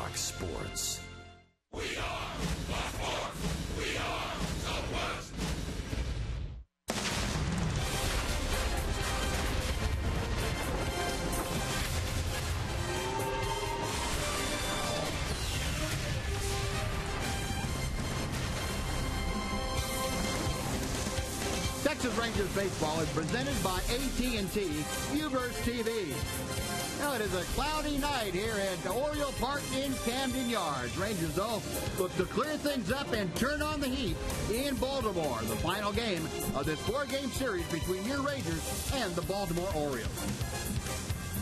talk sports. We are the North. We are the West. Texas Rangers baseball is presented by AT&T Uverse TV. Now it is a cloudy night here at Oriole Park in Camden Yards. Rangers, though, look to clear things up and turn on the heat in Baltimore. The final game of this four-game series between your Rangers and the Baltimore Orioles.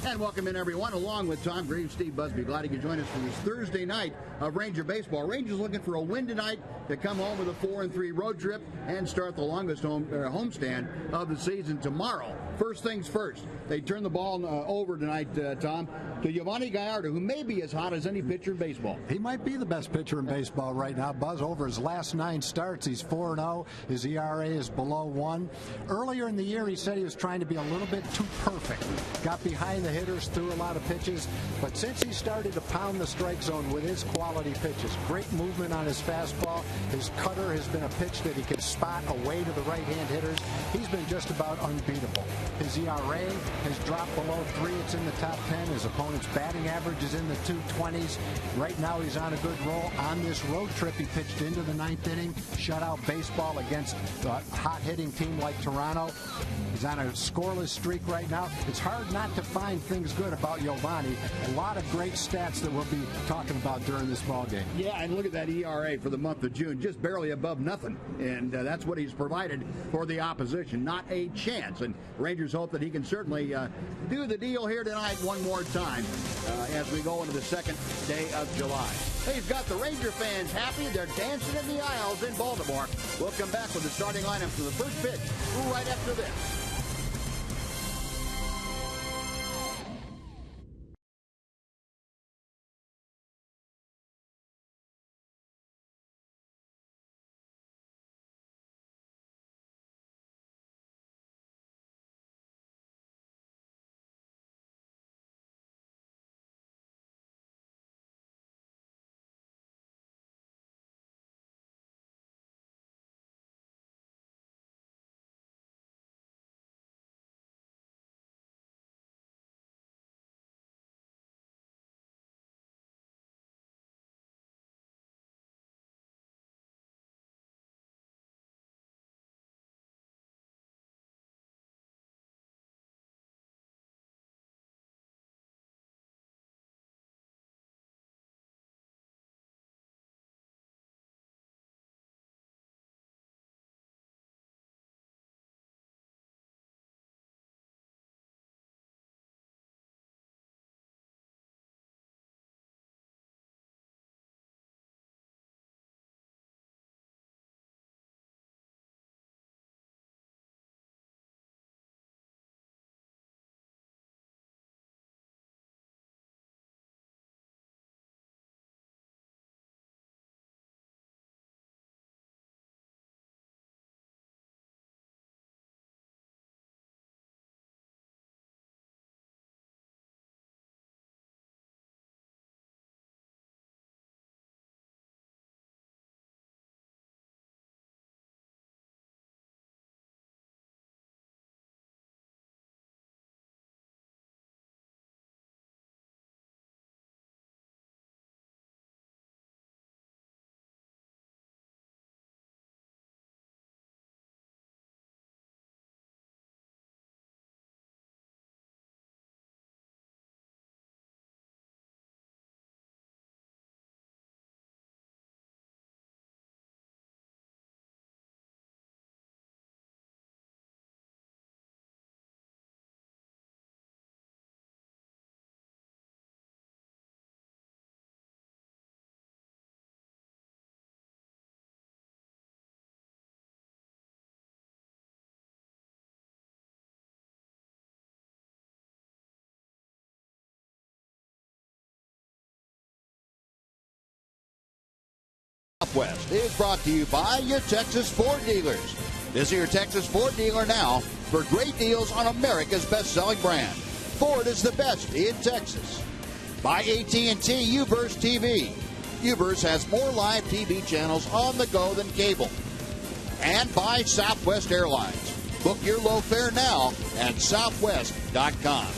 And welcome in, everyone, along with Tom Greaves, Steve Busby. Glad you could join us for this Thursday night of Ranger baseball. Rangers looking for a win tonight to come home with a 4-3 road trip and start the longest homestand of the season tomorrow. First things first, they turn the ball over tonight, Tom, to Yovani Gallardo, who may be as hot as any pitcher in baseball. He might be the best pitcher in baseball right now. Buzz, over his last 9 starts, he's 4-0. His ERA is below 1. Earlier in the year, he said he was trying to be a little bit too perfect. Got behind the hitters, threw a lot of pitches. But since he started to pound the strike zone with his quality pitches, great movement on his fastball. His cutter has been a pitch that he can spot away to the right-hand hitters. He's been just about unbeatable. His ERA has dropped below 3. It's in the top 10. His opponent's batting average is in the 220s. Right now he's on a good roll. On this road trip, he pitched into the 9th inning, shutout baseball against a hot-hitting team like Toronto. He's on a scoreless streak right now. It's hard not to find things good about Yovani. A lot of great stats that we'll be talking about during this ball game. Yeah, and look at that ERA for the month of June, just barely above nothing. And that's what he's provided for the opposition. Not a chance. And Rangers hope that he can certainly do the deal here tonight one more time as we go into the second day of July. Hey, he's got the Ranger fans happy. They're dancing in the aisles in Baltimore. We'll come back with the starting lineup for the first pitch right after this. Southwest is brought to you by your Texas Ford dealers. Visit your Texas Ford dealer now for great deals on America's best-selling brand. Ford is the best in Texas. by AT&T Uverse TV. Uverse has more live TV channels on the go than cable. And by Southwest Airlines. Book your low fare now at southwest.com.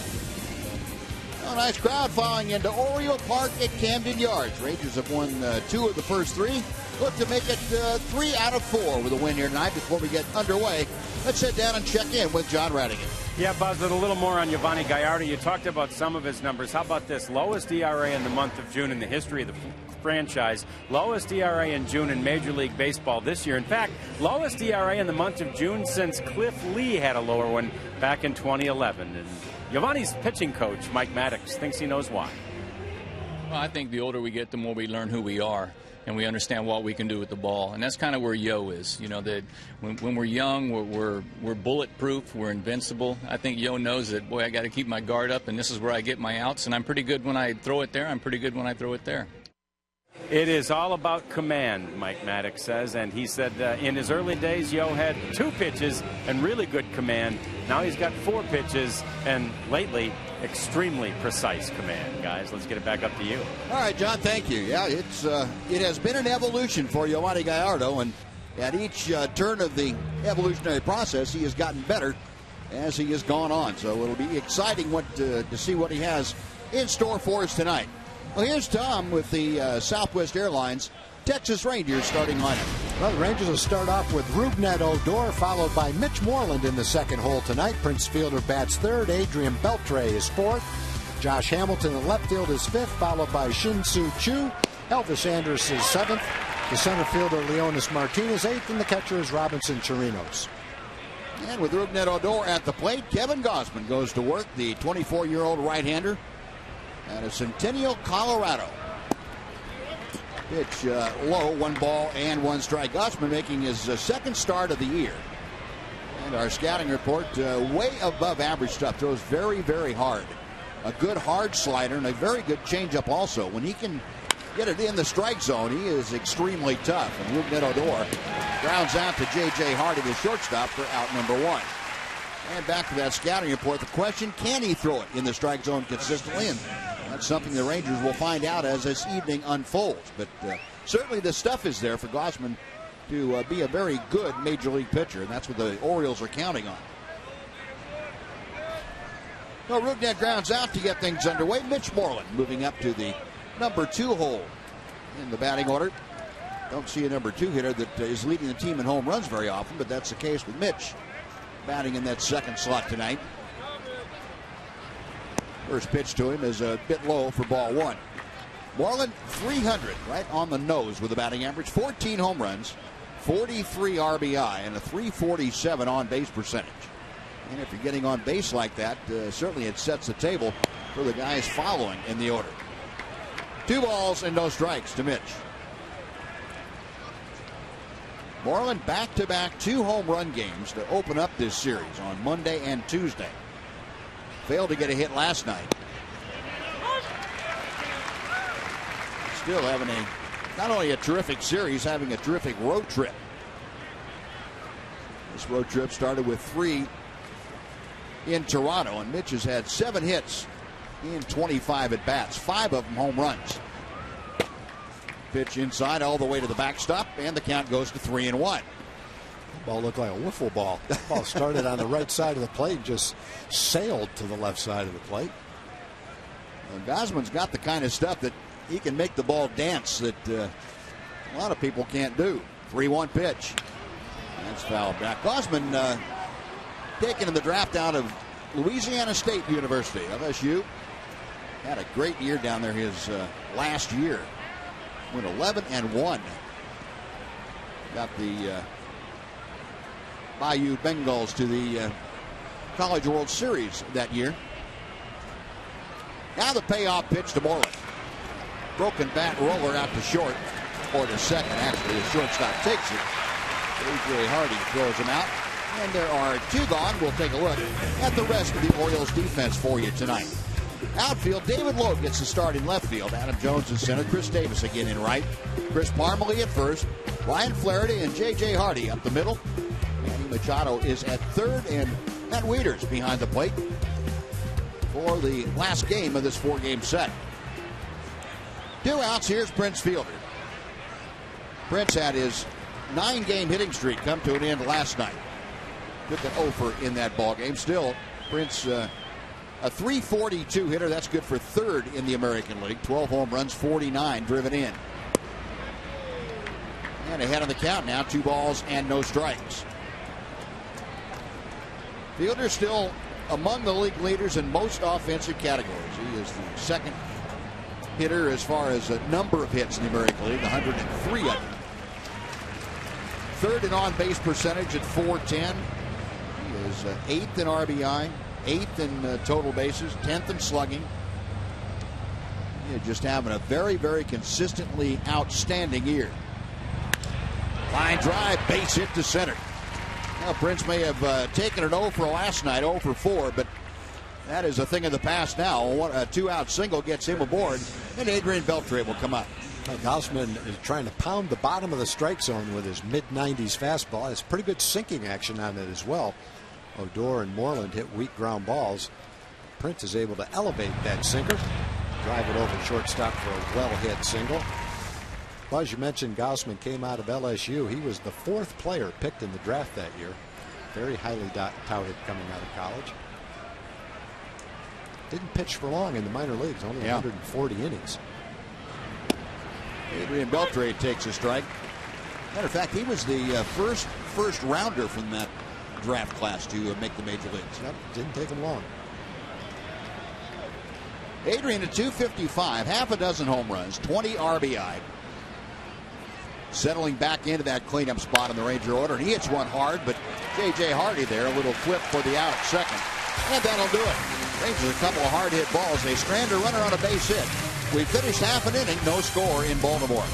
A nice crowd following into Oriole Park at Camden Yards. Rangers have won 2 of the first 3. Look to make it 3 out of 4 with a win here tonight. Before we get underway, let's sit down and check in with John Radigan. Yeah, Buzz, with a little more on Yovani Gallardo. You talked about some of his numbers. How about this? Lowest ERA in the month of June in the history of the franchise. Lowest ERA in June in Major League Baseball this year. In fact, lowest ERA in the month of June since Cliff Lee had a lower one back in 2011. And Yovani's pitching coach, Mike Maddox, thinks he knows why. Well, I think the older we get, the more we learn who we are. And we understand what we can do with the ball. And that's kind of where Yo is. You know, that when we're young, we're bulletproof, we're invincible. I think Yo knows that, boy, I got to keep my guard up, and this is where I get my outs. And I'm pretty good when I throw it there. I'm pretty good when I throw it there. It is all about command, Mike Maddox says. And he said in his early days, Yo had 2 pitches and really good command. Now he's got 4 pitches and lately extremely precise command. Guys, let's get it back up to you. All right, John, thank you. Yeah, it has been an evolution for Yovani Gallardo, and at each turn of the evolutionary process, he has gotten better as he has gone on. So it'll be exciting to see what he has in store for us tonight. Well, here's Tom with the Southwest Airlines Texas Rangers starting lineup. Well, the Rangers will start off with Rougned Odor, followed by Mitch Moreland in the second hole tonight. Prince Fielder bats third. Adrian Beltre is fourth. Josh Hamilton in left field is fifth, followed by Shin-Soo Choo. Elvis Andrus is seventh. The center fielder, Leonis Martinez, eighth, and the catcher is Robinson Chirinos. And with Rougned Odor at the plate, Kevin Gausman goes to work, the 24-year-old right-hander out of Centennial, Colorado. Pitch low, 1 ball and 1 strike. Gausman making his second start of the year. And our scouting report, way above average stuff. Throws very, very hard. A good hard slider and a very good changeup also. When he can get it in the strike zone, he is extremely tough. And Rougned Odor grounds out to J.J. Hardy, the shortstop, for out number 1. And back to that scouting report, the question, can he throw it in the strike zone consistently? And that's something the Rangers will find out as this evening unfolds. But certainly the stuff is there for Gausman to be a very good major league pitcher, and that's what the Orioles are counting on. Well, Rougned grounds out to get things underway. Mitch Moreland moving up to the number 2 hole in the batting order. Don't see a number 2 hitter that is leading the team in home runs very often, but that's the case with Mitch batting in that second slot tonight. First pitch to him is a bit low for ball 1. Moreland, 300, right on the nose with a batting average. 14 home runs, 43 RBI, and a 347 on-base percentage. And if you're getting on base like that, certainly it sets the table for the guys following in the order. 2 balls and no strikes to Mitch. Moreland back-to-back 2 home run games to open up this series on Monday and Tuesday. Failed to get a hit last night. Still having not only a terrific series, having a terrific road trip. This road trip started with 3 in Toronto, and Mitch has had 7 hits in 25 at-bats, 5 of them home runs. Pitch inside all the way to the backstop, and the count goes to 3-1. Ball looked like a wiffle ball. That ball started on the right side of the plate, just sailed to the left side of the plate. Well, Gausman's got the kind of stuff that he can make the ball dance that a lot of people can't do. 3-1 pitch. That's fouled back. Gausman taken in the draft out of Louisiana State University, LSU. Had a great year down there his last year. Went 11-1. Got the Bayou Bengals to the College World Series that year. Now the payoff pitch to Moreland. Broken bat roller out to short, or to second actually. The shortstop takes it. A.J. Hardy throws him out. And there are 2 gone. We'll take a look at the rest of the Orioles defense for you tonight. Outfield, David Lowe gets the start in left field. Adam Jones in center. Chris Davis again in right. Chris Parmalee at first. Ryan Flaherty and J.J. Hardy up the middle. Manny Machado is at third, and Matt Wieters behind the plate for the last game of this 4-game set. 2 outs. Here's Prince Fielder. Prince had his 9-game hitting streak come to an end last night. Took an over in that ball game. Still, Prince, a .342 hitter. That's good for 3rd in the American League. 12 home runs, 49 driven in. And ahead on the count now, 2 balls and no strikes. Fielder still among the league leaders in most offensive categories. He is the 2nd hitter as far as a number of hits in the American League, 103 of them. 3rd in on-base percentage at .410. He is 8th in RBI, 8th in total bases, 10th in slugging. He's just having a very, very consistently outstanding year. Line drive, base hit to center. Now, Prince may have taken an 0 for last night, 0 for 4, but that is a thing of the past now. A 2-out single gets him aboard, and Adrian Beltre will come up. Gausman is trying to pound the bottom of the strike zone with his mid-90s fastball. It's pretty good sinking action on it as well. Odor and Moreland hit weak ground balls. Prince is able to elevate that sinker, drive it over shortstop for a well-hit single. Well, as you mentioned, Gausman came out of LSU. He was the 4th player picked in the draft that year. Very highly touted coming out of college. Didn't pitch for long in the minor leagues, only 140 innings. Adrian Beltre takes a strike. Matter of fact, he was the first rounder from that draft class to make the major leagues. Yep, didn't take him long. Adrian at .255, half a dozen home runs, 20 RBI. Settling back into that cleanup spot in the Ranger order, and he hits one hard, but J.J. Hardy there, a little flip for the out second, and that'll do it. Rangers a couple of hard hit balls. They strand a runner on a base hit. We finished half an inning, no score in Baltimore.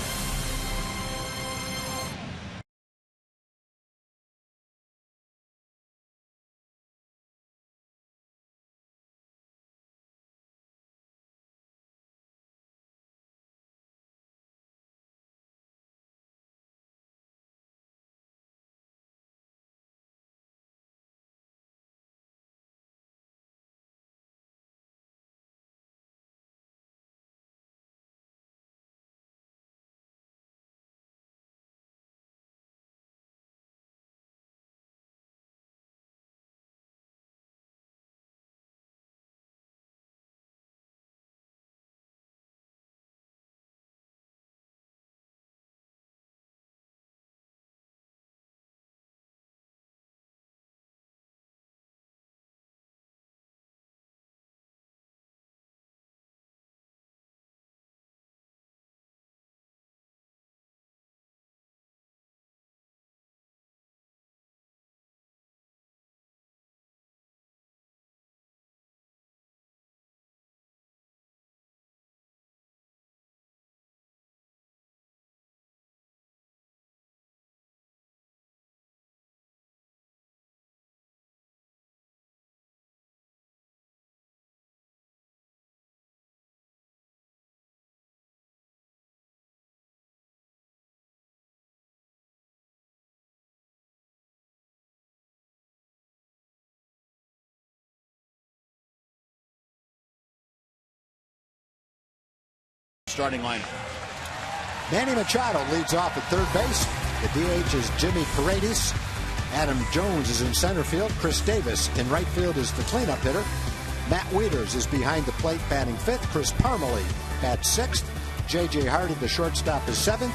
Starting lineup. Manny Machado leads off at third base. The DH is Jimmy Paredes. Adam Jones is in center field. Chris Davis in right field is the cleanup hitter. Matt Wieters is behind the plate batting 5th. Chris Parmalee bats 6th. J.J. Hardy, the shortstop, is 7th.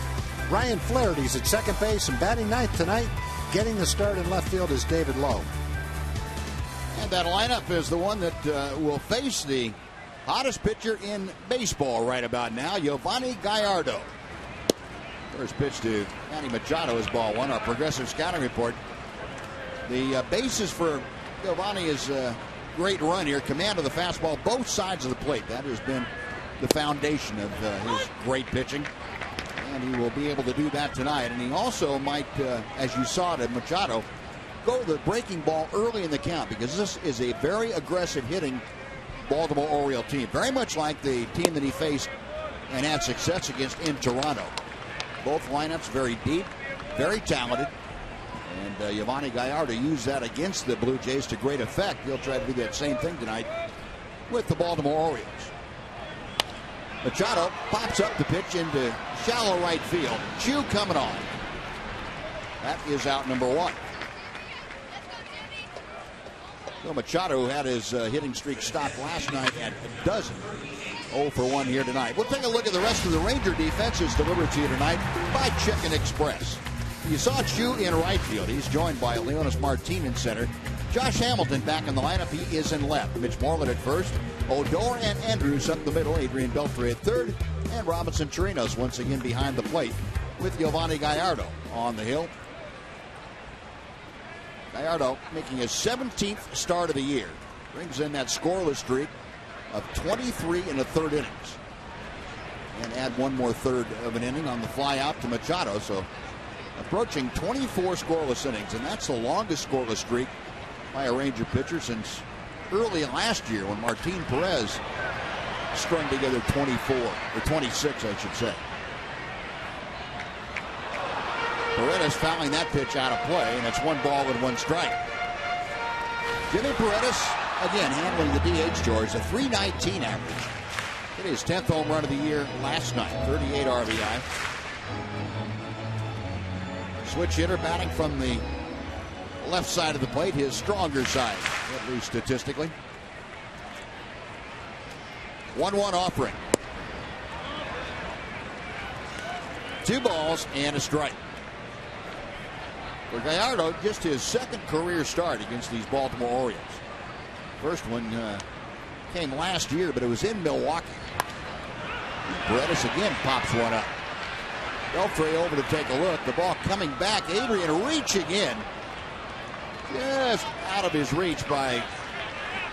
Ryan Flaherty's at second base and batting 9th tonight. Getting the start in left field is David Lowe. And that lineup is the one that will face the hottest pitcher in baseball right about now, Giovanni Gallardo. First pitch to Manny Machado is ball 1. Our progressive scouting report. The basis for Giovanni is a great run here. Command of the fastball, both sides of the plate. That has been the foundation of his great pitching. And he will be able to do that tonight. And he also might, as you saw it at Machado, go the breaking ball early in the count, because this is a very aggressive hitting Baltimore Oriole team, very much like the team that he faced and had success against in Toronto. Both lineups very deep, very talented, and Giovanni Gallardo used that against the Blue Jays to great effect. He'll try to do that same thing tonight with the Baltimore Orioles. Machado pops up the pitch into shallow right field. Chu coming on. That is out number 1. So Machado, who had his hitting streak stopped last night at a dozen. 0 for 1 here tonight. We'll take a look at the rest of the Ranger defenses delivered to you tonight by Chicken Express. You saw Chu in right field. He's joined by Leonis Martin in center. Josh Hamilton back in the lineup. He is in left. Mitch Moreland at first. Odor and Andrews up the middle. Adrian Beltre at third. And Robinson Chirinos once again behind the plate with Giovanni Gallardo on the hill. Gallardo making his 17th start of the year. Brings in that scoreless streak of 23 in the 3rd innings. And add one more third of an inning on the fly out to Machado. So approaching 24 scoreless innings. And that's the longest scoreless streak by a Ranger pitcher since early last year when Martin Perez strung together 24, or 26, I should say. Paredes fouling that pitch out of play, and it's 1 ball and 1 strike. Jimmy Paredes, again, handling the DH chores, a .319 average. Hit his 10th home run of the year last night, 38 RBI. Switch hitter batting from the left side of the plate, his stronger side, at least statistically. 1-1 offering. 2 balls and a strike. For Gallardo, just his 2nd career start against these Baltimore Orioles. First one came last year, but it was in Milwaukee. Paredes again pops one up. Beltre over to take a look. The ball coming back. Adrian reaching in. Just out of his reach by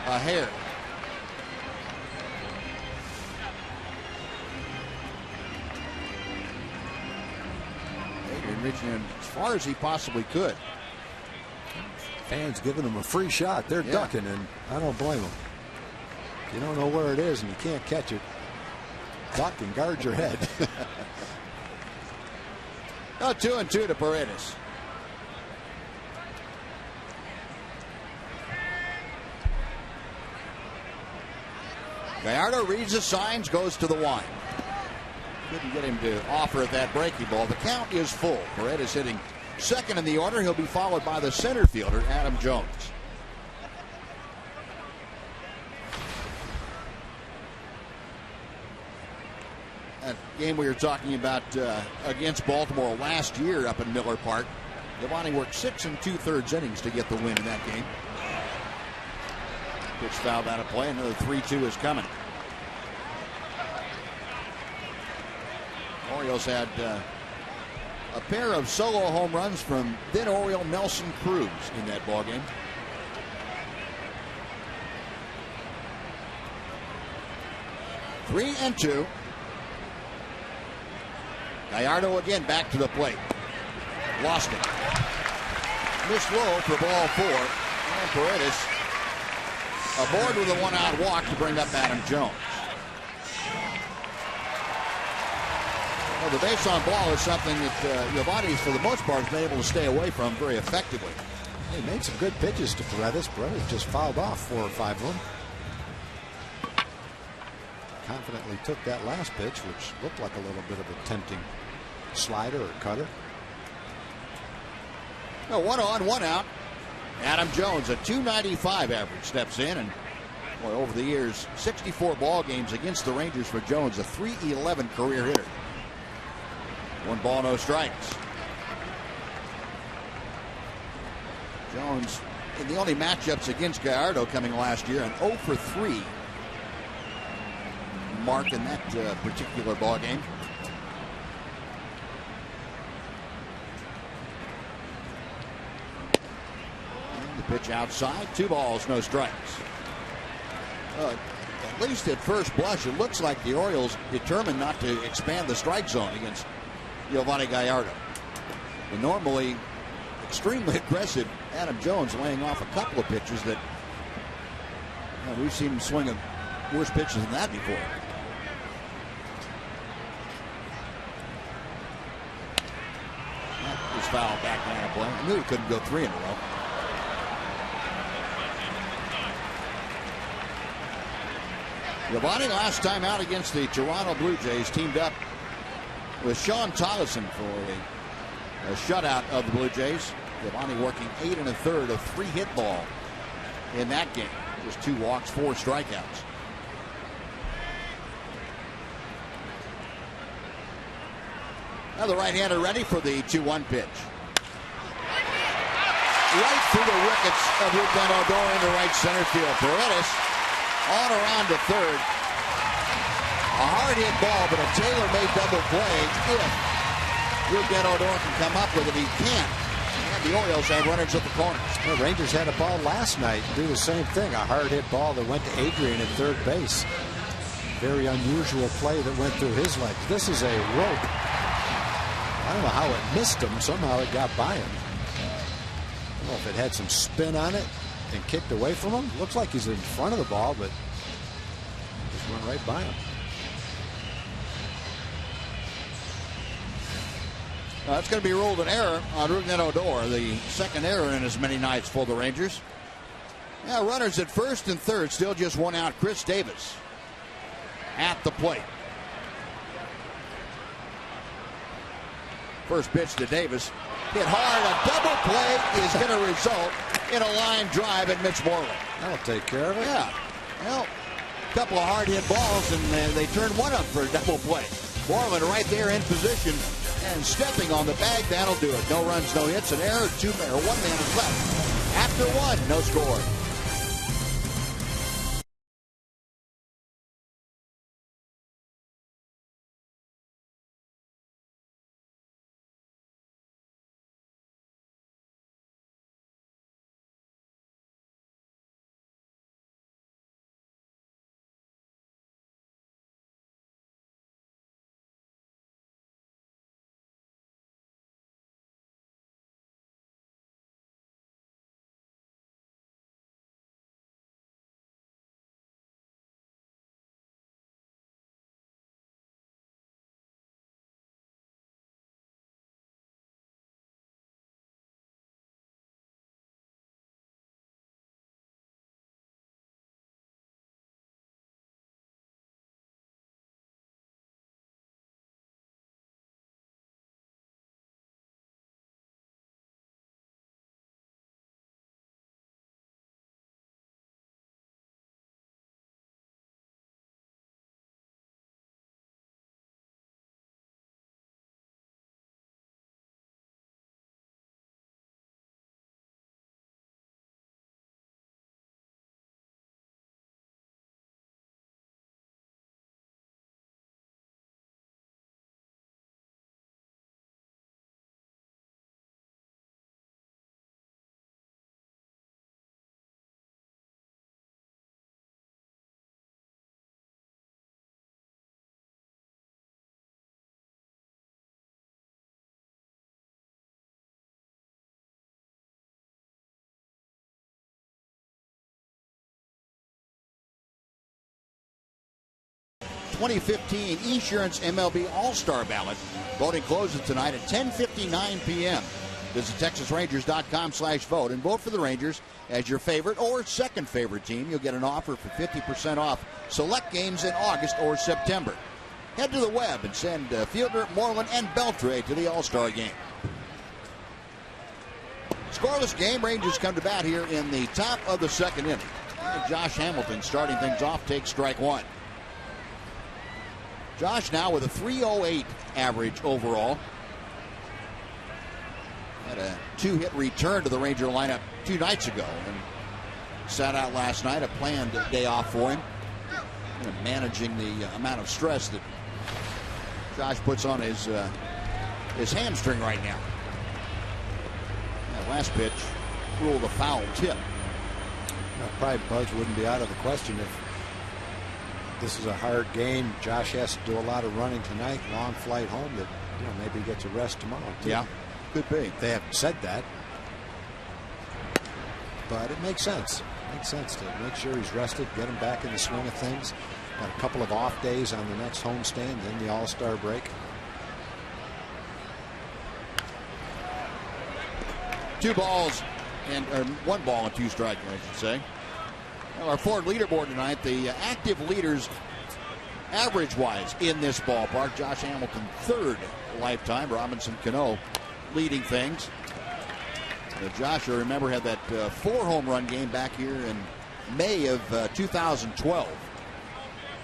a hair. Adrian reaching in as far as he possibly could. Fans giving him a free shot. They're ducking, and I don't blame them. You don't know where it is and you can't catch it. Duck and guard your head. Now 2-2 to Paredes. Gallardo reads the signs, goes to the line. Couldn't get him to offer at that breaking ball. The count is full. Paredes hitting 2nd in the order. He'll be followed by the center fielder, Adam Jones. That game we were talking about against Baltimore last year up in Miller Park. Giovanni worked 6 2/3 innings to get the win in that game. Pitch fouled out of play. Another 3-2 is coming. Orioles had a pair of solo home runs from then Oriole Nelson Cruz in that ballgame. Three and 2. Gallardo again back to the plate. Lost it. Missed low for ball 4. And Paredes aboard with a 1-out walk to bring up Adam Jones. Well, the base on ball is something that Giovanni, for the most part, has been able to stay away from very effectively. He made some good pitches to Paredes. Paredes just fouled off 4 or 5 of them. Confidently took that last pitch, which looked like a little bit of a tempting slider or cutter. No, 1 on, 1 out. Adam Jones, a .295 average, steps in, and boy, over the years, 64 ball games against the Rangers for Jones, a .311 career hitter. 1 ball, no strikes. Jones, in the only matchups against Gallardo coming last year, an 0 for 3 mark in that particular ball game. And the pitch outside, 2 balls, no strikes. At least at first blush, it looks like the Orioles determined not to expand the strike zone against Giovanni Gallardo. The normally extremely aggressive Adam Jones laying off a couple of pitches that we've seen him swing at worse pitches than that before. That was fouled back on the play. I knew he couldn't go 3 in a row. Giovanni last time out against the Toronto Blue Jays teamed up with Sean Tollison for a shutout of the Blue Jays. Giovanni working 8 1/3, a 3-hit ball in that game. Just 2 walks, 4 strikeouts. Now the right-hander ready for the 2-1 pitch. Right through the wickets of Ruben Odor into right center field. Paredes on around to third. A hard hit ball, but a tailor-made double play if Ruben Odor can come up with it. He can't. And the Orioles have runners at the corners. The Rangers had a ball last night do the same thing. A hard hit ball that went to Adrian at third base. Very unusual play that went through his legs. This is a rope. I don't know how it missed him. Somehow it got by him. I don't know if it had some spin on it and kicked away from him. Looks like he's in front of the ball, but just went right by him. That's going to be ruled an error on Ruben Odor, the second error in as many nights for the Rangers. Yeah, runners at first and third, still just 1 out. Chris Davis at the plate. First pitch to Davis. Hit hard. A double play is going to result in a line drive at Mitch Moreland. That'll take care of it. Yeah. Well, a couple of hard hit balls, and they turned one up for a double play. Moreland right there in position and stepping on the bag. That'll do it. No runs, no hits. An error. 1 man is left. After 1, no score. ...2015 Esurance MLB All-Star Ballot. Voting closes tonight at 10:59 p.m. Visit TexasRangers.com/vote and vote for the Rangers as your favorite or second favorite team. You'll get an offer for 50% off select games in August or September. Head to the web and send Fielder, Moreland, and Beltre to the All-Star game. Scoreless game. Rangers come to bat here in the top of the second inning. And Josh Hamilton starting things off, takes strike 1. Josh now with a 3.08 average overall. Had a 2-hit return to the Ranger lineup 2 nights ago and sat out last night. A planned day off for him. And managing the amount of stress that Josh puts on his hamstring right now. That last pitch ruled a foul tip. Probably Buzz wouldn't be out of the question if this is a hard game. Josh has to do a lot of running tonight. Long flight home. That maybe he gets a rest tomorrow too. Yeah, could be. They haven't said that, but it makes sense. It makes sense to make sure he's rested, get him back in the swing of things. Got a couple of off days on the next homestand, then the All-Star break. 2 balls and 1 ball and 2 strikes, I should say. Well, our Ford leaderboard tonight, the active leaders average-wise in this ballpark. Josh Hamilton, third lifetime. Robinson Cano leading things. Josh, I remember, had that 4-home run game back here in May of 2012.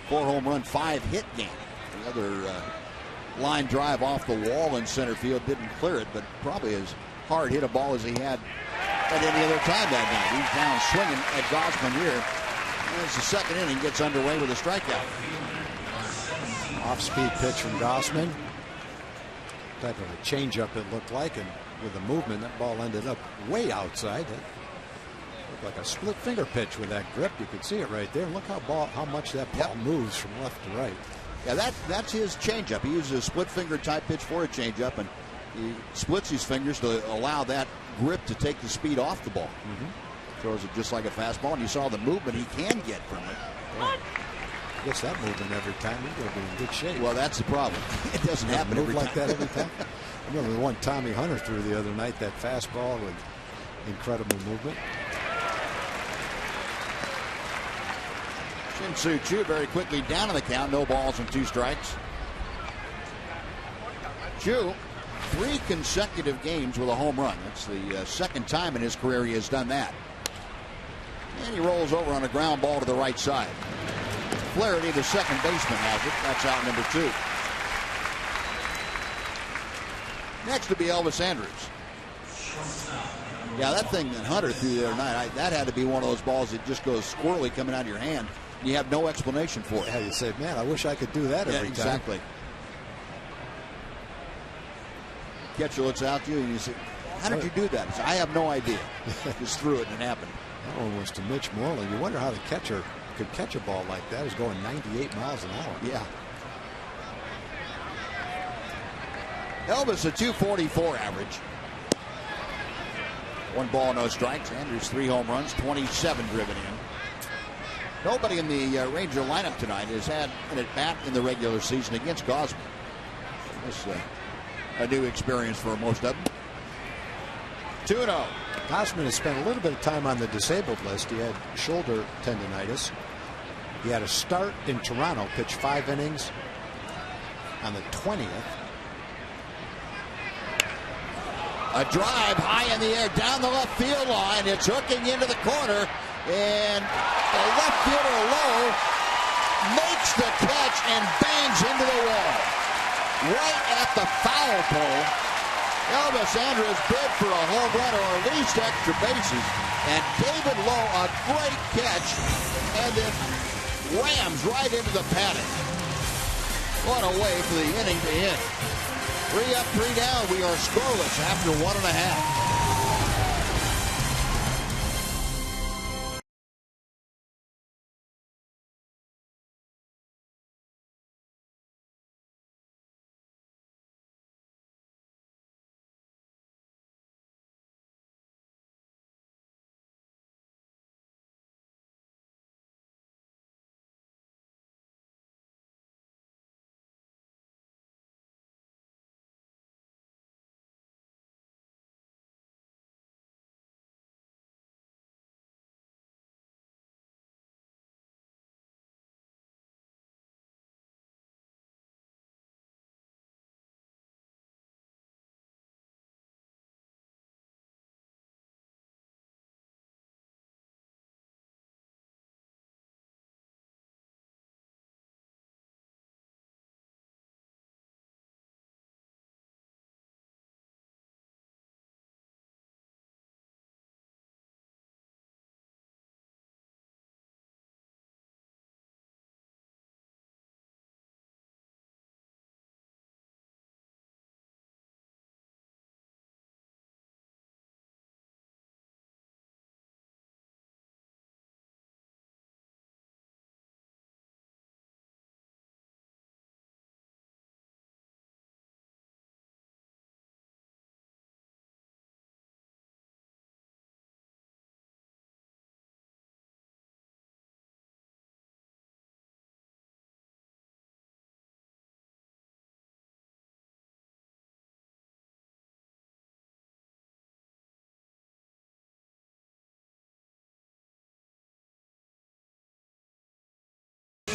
4-home run, 5-hit game. The other line drive off the wall in center field didn't clear it, but probably as hard hit a ball as he had at any other time that night. He's down swinging at Gausman here. As the second inning gets underway with a strikeout. Off-speed pitch from Gausman. Type of a changeup it looked like, and with the movement, that ball ended up way outside. It looked like a split finger pitch with that grip. You could see it right there. Look how much that ball moves from left to right. Yeah, that's his changeup. He uses a split finger type pitch for a changeup, and he splits his fingers to allow that grip to take the speed off the ball. Throws it just like a fastball, and you saw the movement he can get from it. Yeah. Gets that movement every time, he's going to be in good shape. Well, that's the problem. It doesn't happen every like time. that every time. I remember the one Tommy Hunter threw the other night, that fastball with incredible movement. Shin-Soo Choo very quickly down in the count. No balls and 2 strikes. Choo, 3 consecutive games with a home run. That's the second time in his career he has done that. And he rolls over on a ground ball to the right side. Flaherty, the second baseman, has it. That's out number 2. Next to be Elvis Andrus. Yeah, that thing that Hunter threw the other night, that had to be one of those balls that just goes squirrely coming out of your hand. You have no explanation for it. Yeah, you say, man, I wish I could do that every time. Exactly. Catcher looks out to you and you say, how did you do that? He says, I have no idea. Just threw it and it happened. That one was to Mitch Moreland. You wonder how the catcher could catch a ball like that. It was going 98 miles an hour. Yeah. Elvis, a 244 average. 1 ball, no strikes. Andrews, 3 home runs, 27 driven in. Nobody in the Ranger lineup tonight has had an at-bat in the regular season against Gausman. This is a new experience for most of them. 2-0. Gausman has spent a little bit of time on the disabled list. He had shoulder tendonitis. He had a start in Toronto, pitched 5 innings on the 20th. A drive high in the air down the left field line. It's hooking into the corner, and the left fielder Lowe makes the catch and bangs into the wall. Right at the foul pole. Elvis Andrus bid for a home run or at least extra bases, and David Lowe, a great catch, and then rams right into the paddock. What a way for the inning to end. 3 up, 3 down. We are scoreless after 1.5.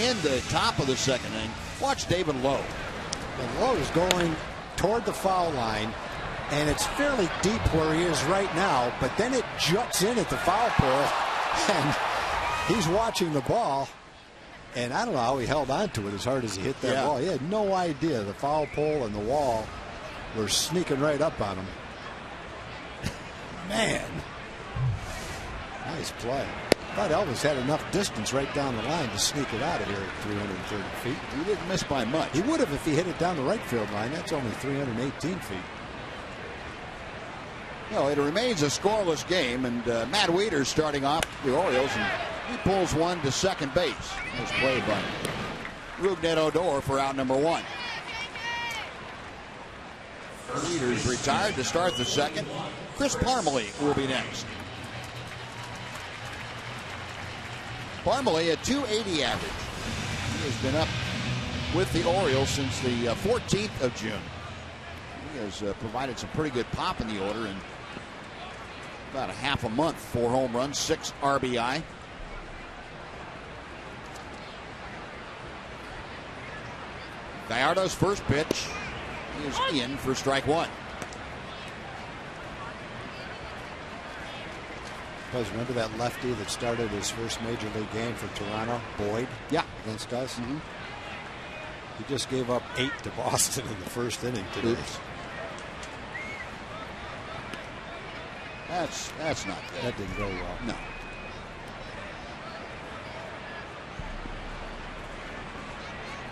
in the top of the second inning. Watch David Lowe. And Lowe is going toward the foul line, and it's fairly deep where he is right now, but then it juts in at the foul pole, and he's watching the ball, and I don't know how he held on to it as hard as he hit that ball. He had no idea the foul pole and the wall were sneaking right up on him. Man, nice play. I thought Elvis had enough distance right down the line to sneak it out of here at 330 feet. He didn't miss by much. He would have if he hit it down the right field line. That's only 318 feet. No, it remains a scoreless game, and Matt Wieters starting off the Orioles, and he pulls one to second base. Nice play by Rougned Odor for out number 1. Wieters retired to start the second. Chris Parmalee will be next. Parmalee, a .280 average. He has been up with the Orioles since the 14th of June. He has provided some pretty good pop in the order in about a half a month. 4 home runs, 6 RBI. Gallardo's first pitch is in for strike 1. Because remember that lefty that started his first major league game for Toronto, Boyd? Yeah. Against us? He just gave up 8 to Boston in the first inning today. Oops. That's not good. That didn't go well. No.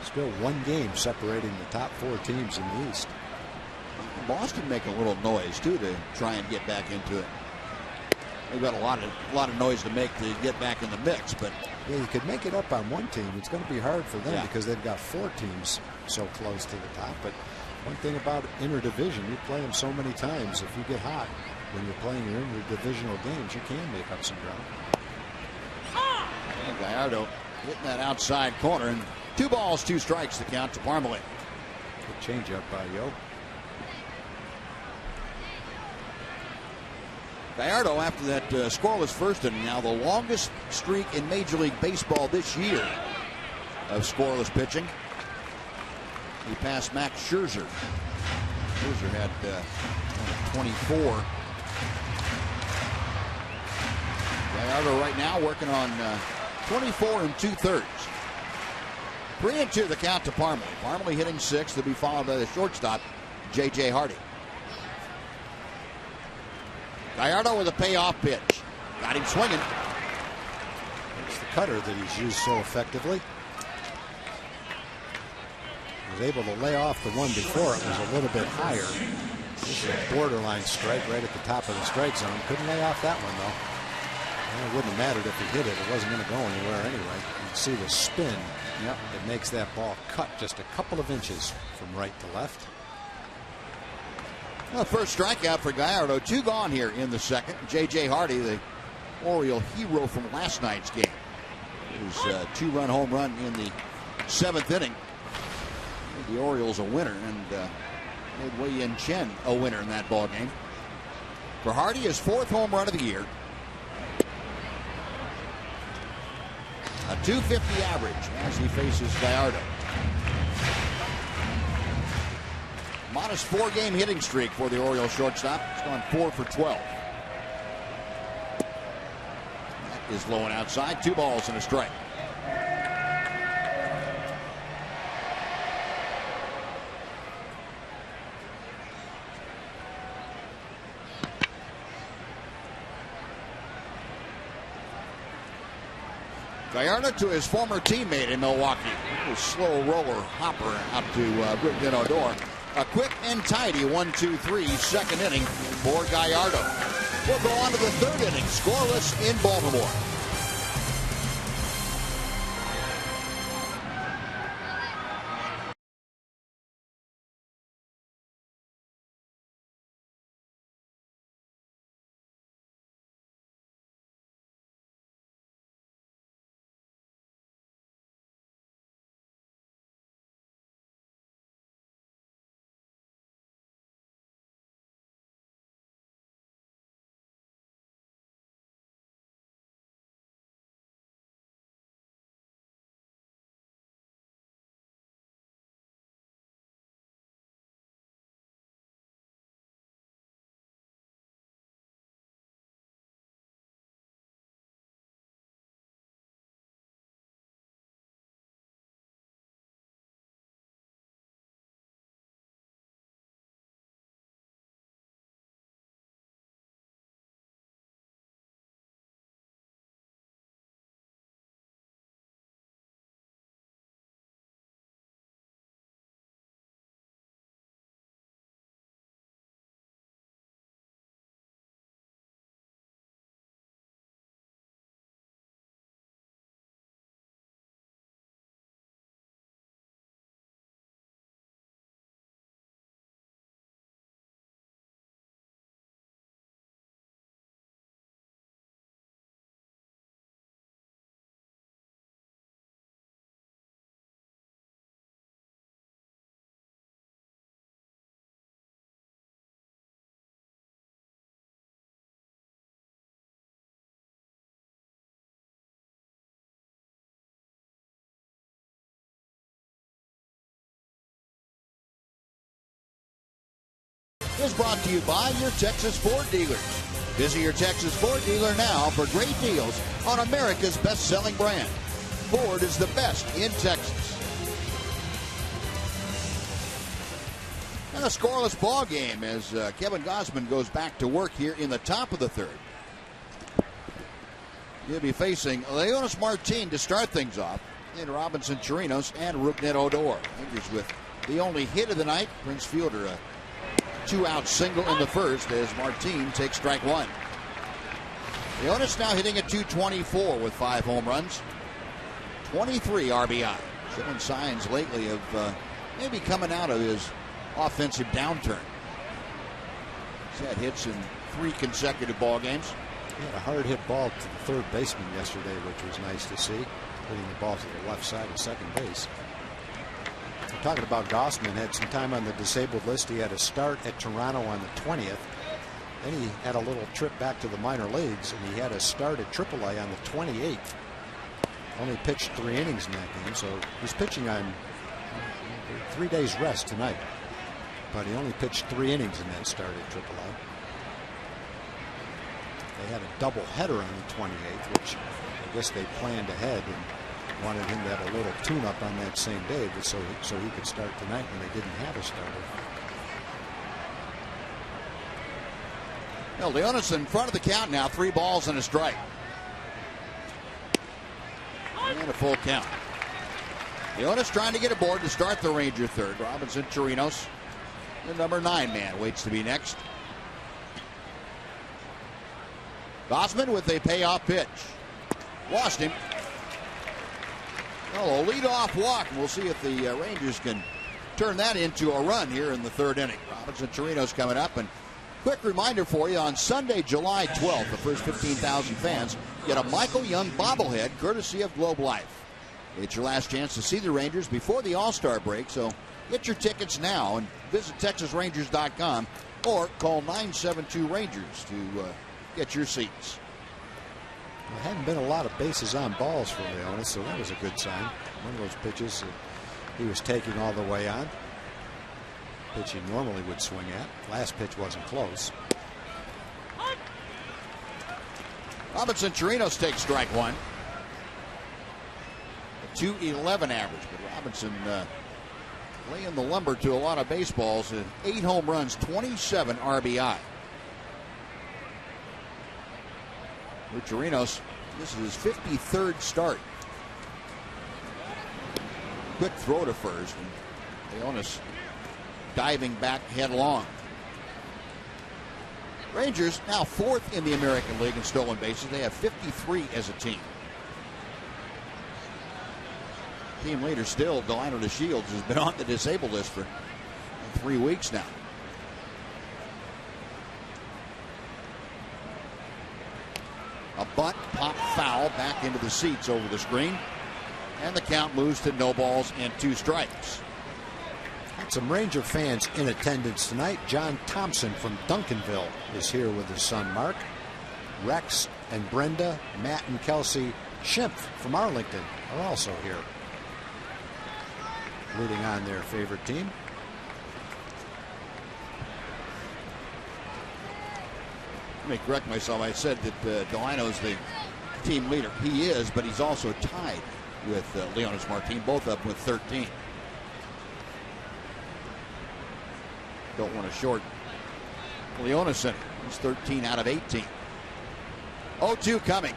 Still 1 game separating the top 4 teams in the East. Boston make a little noise too to try and get back into it. They've got a lot of noise to make to get back in the mix, but yeah, you could make it up on 1 team. It's going to be hard for them because they've got 4 teams so close to the top. But one thing about interdivision, you play them so many times. If you get hot when you're playing your interdivisional games, you can make up some ground. And Gallardo hitting that outside corner, and 2 balls, 2 strikes to count to Parmalee. Good changeup by Yo. Gallardo, after that scoreless first inning, now the longest streak in Major League Baseball this year of scoreless pitching. He passed Max Scherzer. Scherzer had 24. Gallardo right now working on 24 2/3. 3-2 the count to Parmalee. Parmalee hitting 6th to be followed by the shortstop, J.J. Hardy. Gallardo with a payoff pitch. Got him swinging. It's the cutter that he's used so effectively. He was able to lay off the one before it was a little bit higher. This is a borderline strike right at the top of the strike zone. Couldn't lay off that one, though. Well, it wouldn't have mattered if he hit it. It wasn't going to go anywhere anyway. You can see the spin that makes that ball cut just a couple of inches from right to left. Well, first strikeout for Gallardo. 2 gone here in the second. J.J. Hardy, the Oriole hero from last night's game. His 2-run home run in the 7th inning. Made the Orioles a winner, and made Wei Yin Chen a winner in that ball game. For Hardy, his 4th home run of the year. A .250 average as he faces Gallardo. Modest 4-game hitting streak for the Orioles shortstop. It's gone 4 for 12. That is low and outside. 2 balls and a strike. Gallardo to his former teammate in Milwaukee. A slow roller hopper out to Rougned Odor. A quick and tidy 1-2-3 second inning for Gallardo. We'll go on to the 3rd inning, scoreless in Baltimore. is brought to you by your Texas Ford dealers. Visit your Texas Ford dealer now for great deals on America's best-selling brand. Ford is the best in Texas. And a scoreless ball game as Kevin Gausman goes back to work here in the top of the third. He'll be facing Leonis Martin to start things off, and Robinson Chirinos and Rougned Odor. Rangers with the only hit of the night. Prince Fielder a 2-out single in the first as Martin takes strike one. Leonis now hitting at .224 with 5 home runs, 23 RBI. Showing signs lately of maybe coming out of his offensive downturn. He's had hits in 3 consecutive ball games. He had a hard hit ball to the third baseman yesterday, which was nice to see. Hitting the ball to the left side of second base. We're talking about Gausman, had some time on the disabled list. He had a start at Toronto on the 20th. Then he had a little trip back to the minor leagues, and he had a start at AAA on the 28th. Only pitched 3 innings in that game, so he's pitching on 3 days rest tonight. But he only pitched 3 innings in that start at AAA. They had a double header on the 28th, which I guess they planned ahead and wanted him to have a little tune-up on that same day, so he could start tonight when they didn't have a starter. Well, Leonis in front of the count now, 3 balls and a strike. And a full count. Leonis trying to get aboard to start the Ranger third. Robinson Chirinos, the number 9 man, waits to be next. Gausman with a payoff pitch. Lost him. Oh, a leadoff walk. We'll see if the Rangers can turn that into a run here in the third inning. Robinson Chirinos coming up. And quick reminder for you, on Sunday, July 12th, the first 15,000 fans get a Michael Young bobblehead courtesy of Globe Life. It's your last chance to see the Rangers before the All-Star break, so get your tickets now and visit TexasRangers.com or call 972-RANGERS to get your seats. There hadn't been a lot of bases on balls for Leonis, so that was a good sign. One of those pitches he was taking all the way on. Pitch he normally would swing at. Last pitch wasn't close. Robinson Chirinos takes strike one. A .211 average, but Robinson laying the lumber to a lot of baseballs. 8 home runs, 27 RBI. For Chirinos, this is his 53rd start. Quick throw to first, and Leonis diving back headlong. Rangers now 4th in the American League in stolen bases. They have 53 as a team. Team leader still, Delino DeShields, has been on the disabled list for 3 weeks now. A bunt, pop foul, back into the seats over the screen. And the count moves to no balls and 2 strikes. Got some Ranger fans in attendance tonight. John Thompson from Duncanville is here with his son Mark. Rex and Brenda, Matt and Kelsey Schimpf from Arlington are also here, rooting on their favorite team. Let me correct myself. I said that Delino's the team leader. He is, but he's also tied with Leonis Martin, both up with 13. Don't want to short Leonis in it. He's 13 out of 18. 0-2 coming.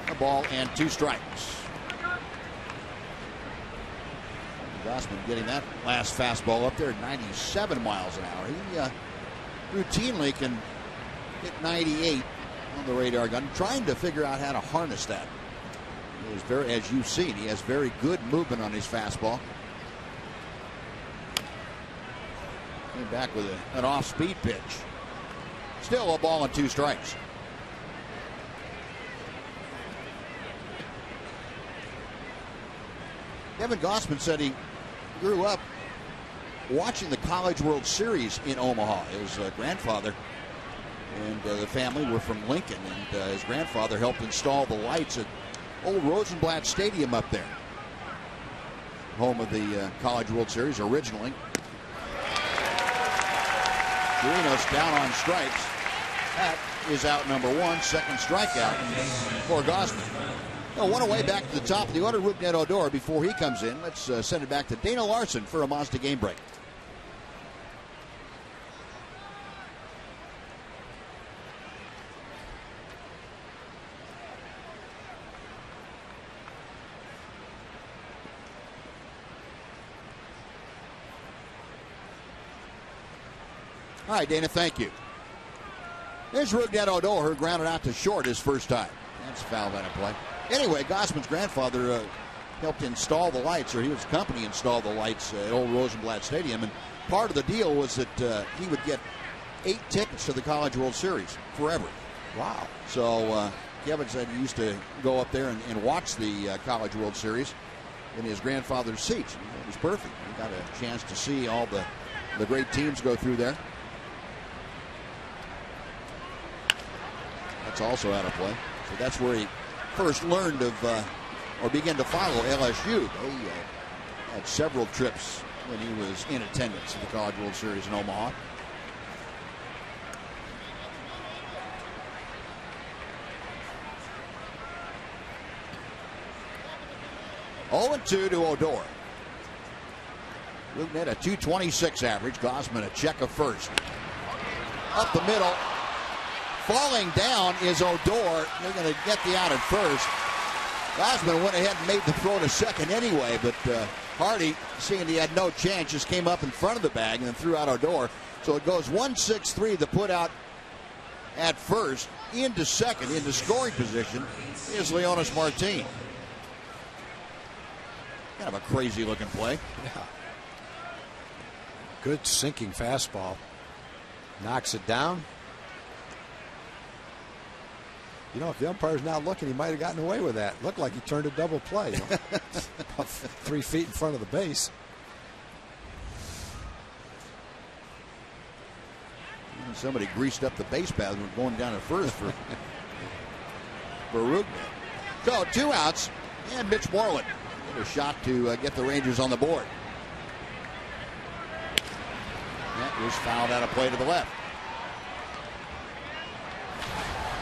A ball and 2 strikes. Gausman getting that last fastball up there at 97 miles an hour. He routinely can hit 98 on the radar gun, trying to figure out how to harness that. He is very, as you've seen, he has very good movement on his fastball. Came back with an off-speed pitch. Still a ball and 2 strikes. Kevin Gausman said he grew up watching the College World Series in Omaha. His grandfather and the family were from Lincoln, and his grandfather helped install the lights at old Rosenblatt Stadium up there, home of the College World Series originally. Chirinos down on strikes. That is out number one. Second strikeout for Gausman. Now, one away back to the top of the order. Rougned Odor before he comes in. Let's send it back to Dana Larson for a Mazda game break. All right, Dana, thank you. There's Rougned Odor, who grounded out to short his first time. That's foul by a play. Anyway, Gausman's grandfather helped install the lights, or his company installed the lights at Old Rosenblatt Stadium. And part of the deal was that he would get 8 tickets to the College World Series forever. Wow. So Kevin said he used to go up there and watch the College World Series in his grandfather's seats. It was perfect. He got a chance to see all the great teams go through there. That's also out of play. So that's where he first learned of, or began to follow LSU. He had several trips when he was in attendance at the College World Series in Omaha. Oh, 2 to Odor. Rougned a .226 average. Gausman a check of first. Up the middle. Falling down is Odor. They're going to get the out at first. Gausman went ahead and made the throw to second anyway, but Hardy, seeing he had no chance, just came up in front of the bag and then threw out Odor. So it goes 1-6-3. The put out at first. Into second, into scoring position, is Leonis Martin. Kind of a crazy looking play. Yeah. Good sinking fastball. Knocks it down. You know, if the umpire's not looking, he might have gotten away with that. Looked like he turned a double play. You know? About 3 feet in front of the base. Somebody greased up the base path and was going down at first for Rougned. So 2 outs, and Mitch Moreland with a shot to get the Rangers on the board. That was fouled out of play to the left.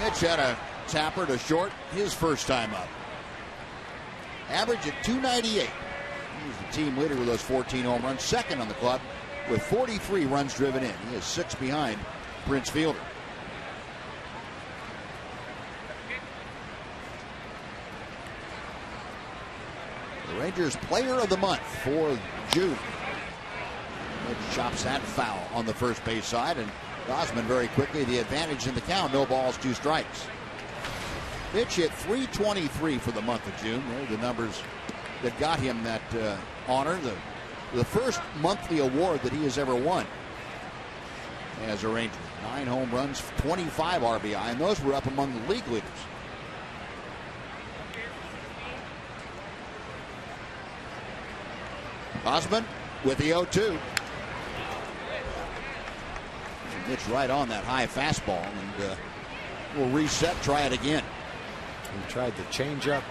Mitch had a tapper to short his first time up. Average at .298. He's the team leader with those 14 home runs. Second on the club with 43 runs driven in. He is 6 behind Prince Fielder. The Rangers player of the month for June. Mitch chops that foul on the first base side, and Gausman very quickly the advantage in the count. No balls, 2 strikes. Mitch hit .323 for the month of June. They're the numbers that got him that honor, the first monthly award that he has ever won as a Ranger. 9 home runs, 25 RBI, and those were up among the league leaders. Gausman with the 0-2. Mitch right on that high fastball, and we'll reset, try it again. He tried the change-up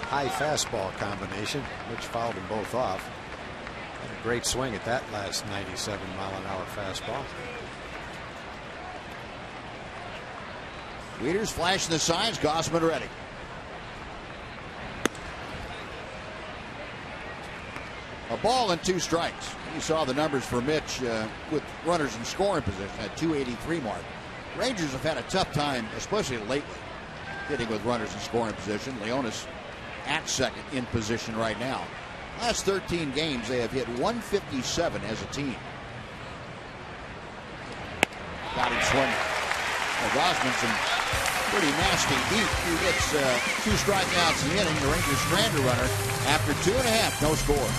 high fastball combination. Mitch fouled them both off. Had a great swing at that last 97-mile-an-hour fastball. Leaders flashing the signs. Gausman ready. A ball and 2 strikes. You saw the numbers for Mitch with runners in scoring position at .283 mark. Rangers have had a tough time, especially lately, hitting with runners in scoring position. Leonis at second in position right now. Last 13 games, they have hit .157 as a team. Got him swinging. Well, Gausman, some pretty nasty heat. He gets 2 strikeouts in the inning. The Rangers strand a runner after 2.5, no score.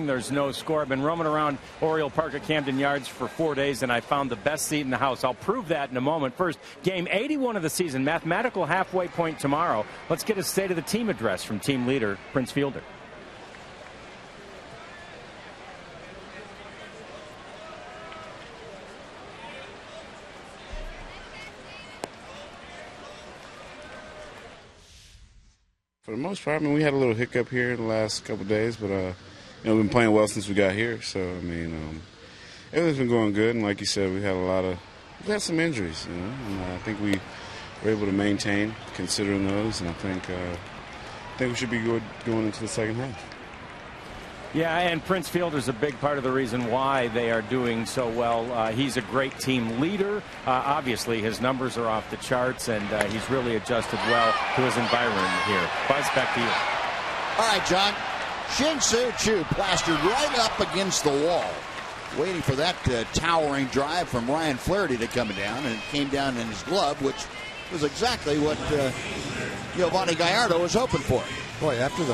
There's no score. I've been roaming around Oriole Park at Camden Yards for 4 days, and I found the best seat in the house. I'll prove that in a moment. First, game 81 of the season, mathematical halfway point tomorrow. Let's get a state of the team address from team leader Prince Fielder. For the most part, I mean, we had a little hiccup here in the last couple of days, but we've been playing well since we got here. So I mean, everything's been going good, and like you said, we had some injuries, and I think we were able to maintain considering those, and I think we should be good going into the second half. Yeah, and Prince Fielder's a big part of the reason why they are doing so well. He's a great team leader. Obviously, his numbers are off the charts, and he's really adjusted well to his environment here. Buzz, back to you. All right, John. Shin-Soo Choo plastered right up against the wall, waiting for that towering drive from Ryan Flaherty to come down, and it came down in his glove, which was exactly what Giovanni Gallardo was hoping for. Boy, after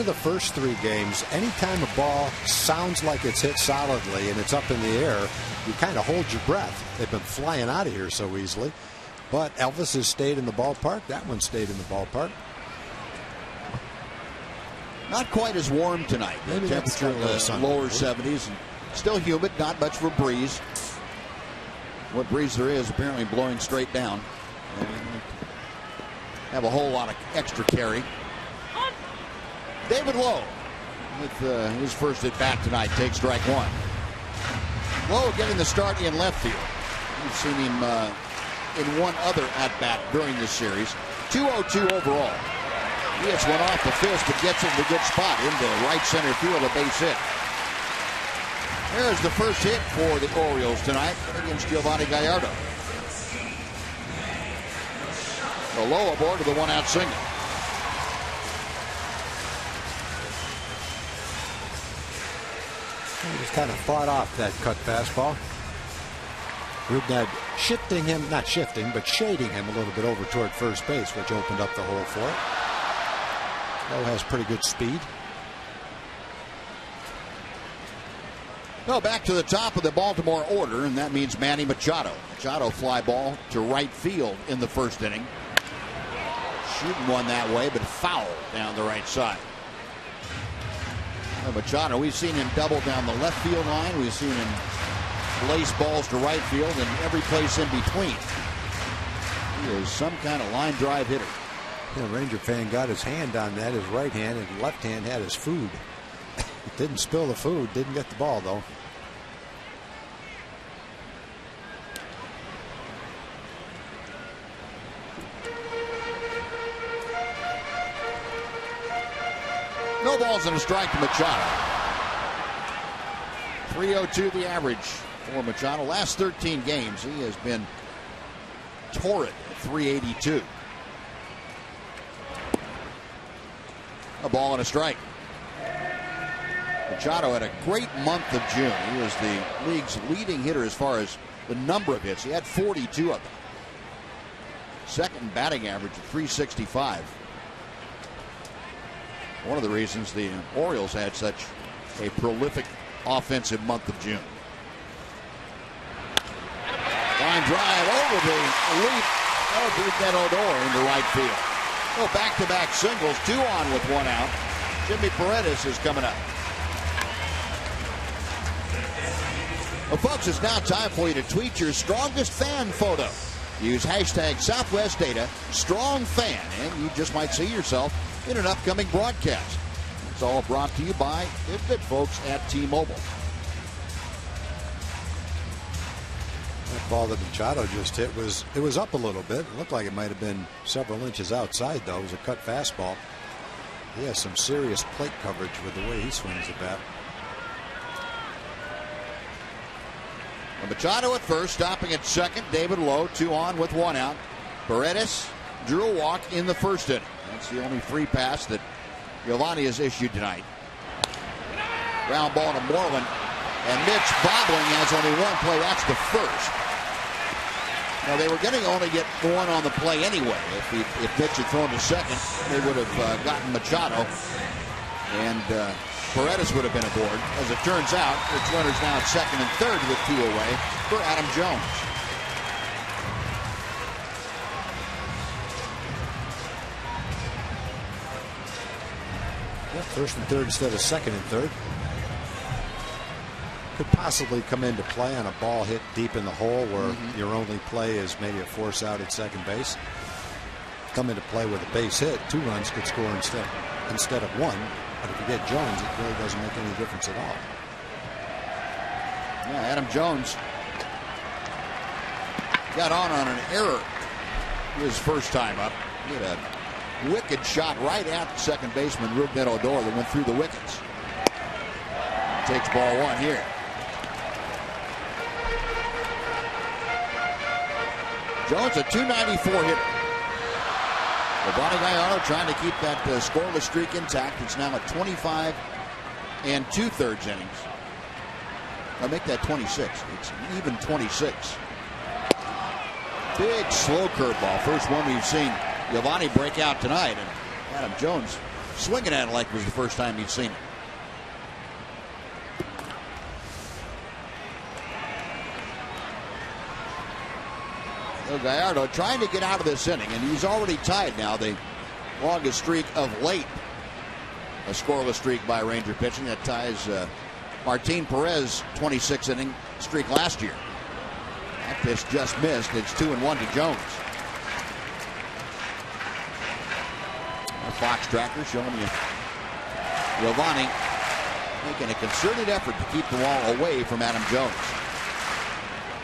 the first 3 games, anytime a ball sounds like it's hit solidly and it's up in the air, you kind of hold your breath. They've been flying out of here so easily. But Elvis has stayed in the ballpark. That one stayed in the ballpark. Not quite as warm tonight. Maybe the temperature in the lower 70s. And still humid, not much of a breeze. What breeze there is apparently blowing straight down. Have a whole lot of extra carry. David Lowe with his first at bat tonight takes strike 1. Lowe getting the start in left field. We've seen him in one other at bat during this series. 2-0-2 overall. He hits one off the fist, but gets it in a good spot into right center field, a base hit. There's the first hit for the Orioles tonight against Giovanni Gallardo. So Lowe aboard with a 1-out single. He just kind of fought off that cut fastball. Rudnad shifting him, not shifting, but shading him a little bit over toward first base, which opened up the hole for it. Lowe has pretty good speed. No, back to the top of the Baltimore order, and that means Manny Machado. Machado fly ball to right field in the first inning. Shooting one that way, but foul down the right side. Machado, we've seen him double down the left field line. We've seen him lace balls to right field and every place in between. He is some kind of line drive hitter. The Ranger fan got his hand on that. His right hand and left hand had his food. Didn't spill the food. Didn't get the ball, though. No balls and a strike to Machado. 302 the average for Machado. Last 13 games, he has been torrid at 382. A ball and a strike. Machado had a great month of June. He was the league's leading hitter as far as the number of hits. He had 42 of them. Second batting average of 365. One of the reasons the Orioles had such a prolific offensive month of June. Line drive over the leap of Rougned Odor into right field. So back-to-back singles, 2 on with 1 out. Jimmy Paredes is coming up. Well, folks, it's now time for you to tweet your strongest fan photo. Use hashtag Southwest Data StrongFan, and you just might see yourself in an upcoming broadcast. It's all brought to you by the good folks at T-Mobile. That ball that Machado just hit was up a little bit. It looked like it might have been several inches outside, though. It was a cut fastball. He has some serious plate coverage with the way he swings the bat. Machado at first, stopping at second. David Lowe, 2 on with 1 out. Paredes drew a walk in the first inning. That's the only free pass that Giovanni has issued tonight. Ground ball to Moreland. And Mitch bobbling has only 1 play. That's the first. Now, they were going to only get 1 on the play anyway. If Mitch had thrown to second, they would have gotten Machado. And Paredes would have been aboard. As it turns out, it's runners now at second and third with 2 away for Adam Jones. Yeah, first and third instead of second and third. Could possibly come into play on a ball hit deep in the hole where your only play is maybe a force out at second base. Come into play with a base hit, 2 runs could score instead of 1. But if you get Jones, it really doesn't make any difference at all. Yeah, Adam Jones got on an error his first time up. He had a wicked shot right at the second baseman, Rougned Odor, that went through the wickets. Takes ball 1 here. Jones, a .294 hitter. Yovani Gallardo trying to keep that scoreless streak intact. It's now at 25 2/3 innings. I'll make that 26. It's even 26. Big slow curveball. First one we've seen Yovani break out tonight. And Adam Jones swinging at it like it was the first time he'd seen it. Gallardo trying to get out of this inning, and he's already tied now the longest streak of late. A scoreless streak by Ranger pitching that ties Martin Perez 26 inning streak last year. That pitch just missed. It's 2-1 to Jones. A Fox tracker showing you Yovani making a concerted effort to keep the ball away from Adam Jones.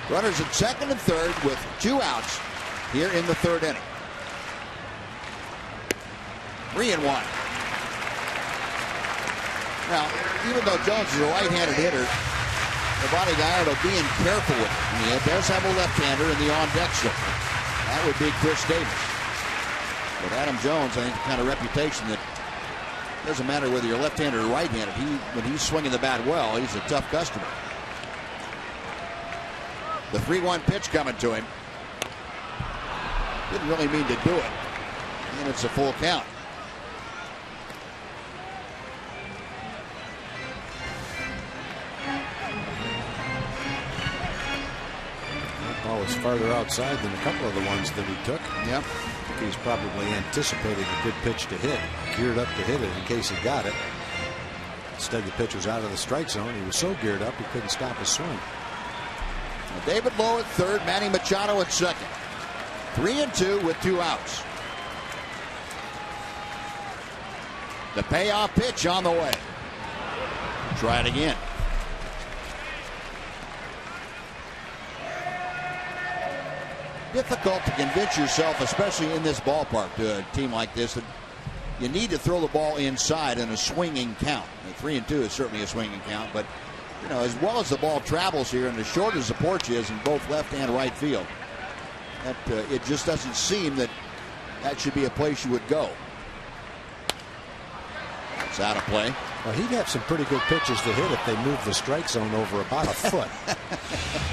Runners at second and third with 2 outs here in the 3rd inning. 3-1. Now, even though Jones is a right-handed hitter, Yovani Gallardo being careful with it. He does have a left-hander in the on-deck zone. That would be Chris Davis. But Adam Jones, I think, the kind of reputation that doesn't matter whether you're left-handed or right-handed. When he's swinging the bat well, he's a tough customer. The 3-1 pitch coming to him. Didn't really mean to do it. And it's a full count. That ball was farther outside than a couple of the ones that he took. Yep. I think he was probably anticipating a good pitch to hit. Geared up to hit it in case he got it. Instead, the pitch was out of the strike zone. He was so geared up he couldn't stop his swing. David Lowe at third, Manny Machado at second. 3-2 with 2 outs. The payoff pitch on the way. Try it again. Difficult to convince yourself, especially in this ballpark, to a team like this, that you need to throw the ball inside in a swinging count. 3-2 is certainly a swinging count, but as well as the ball travels here and as short as the porch is in both left and right field, that it just doesn't seem that should be a place you would go. It's out of play. Well, he'd have some pretty good pitches to hit if they moved the strike zone over about a foot.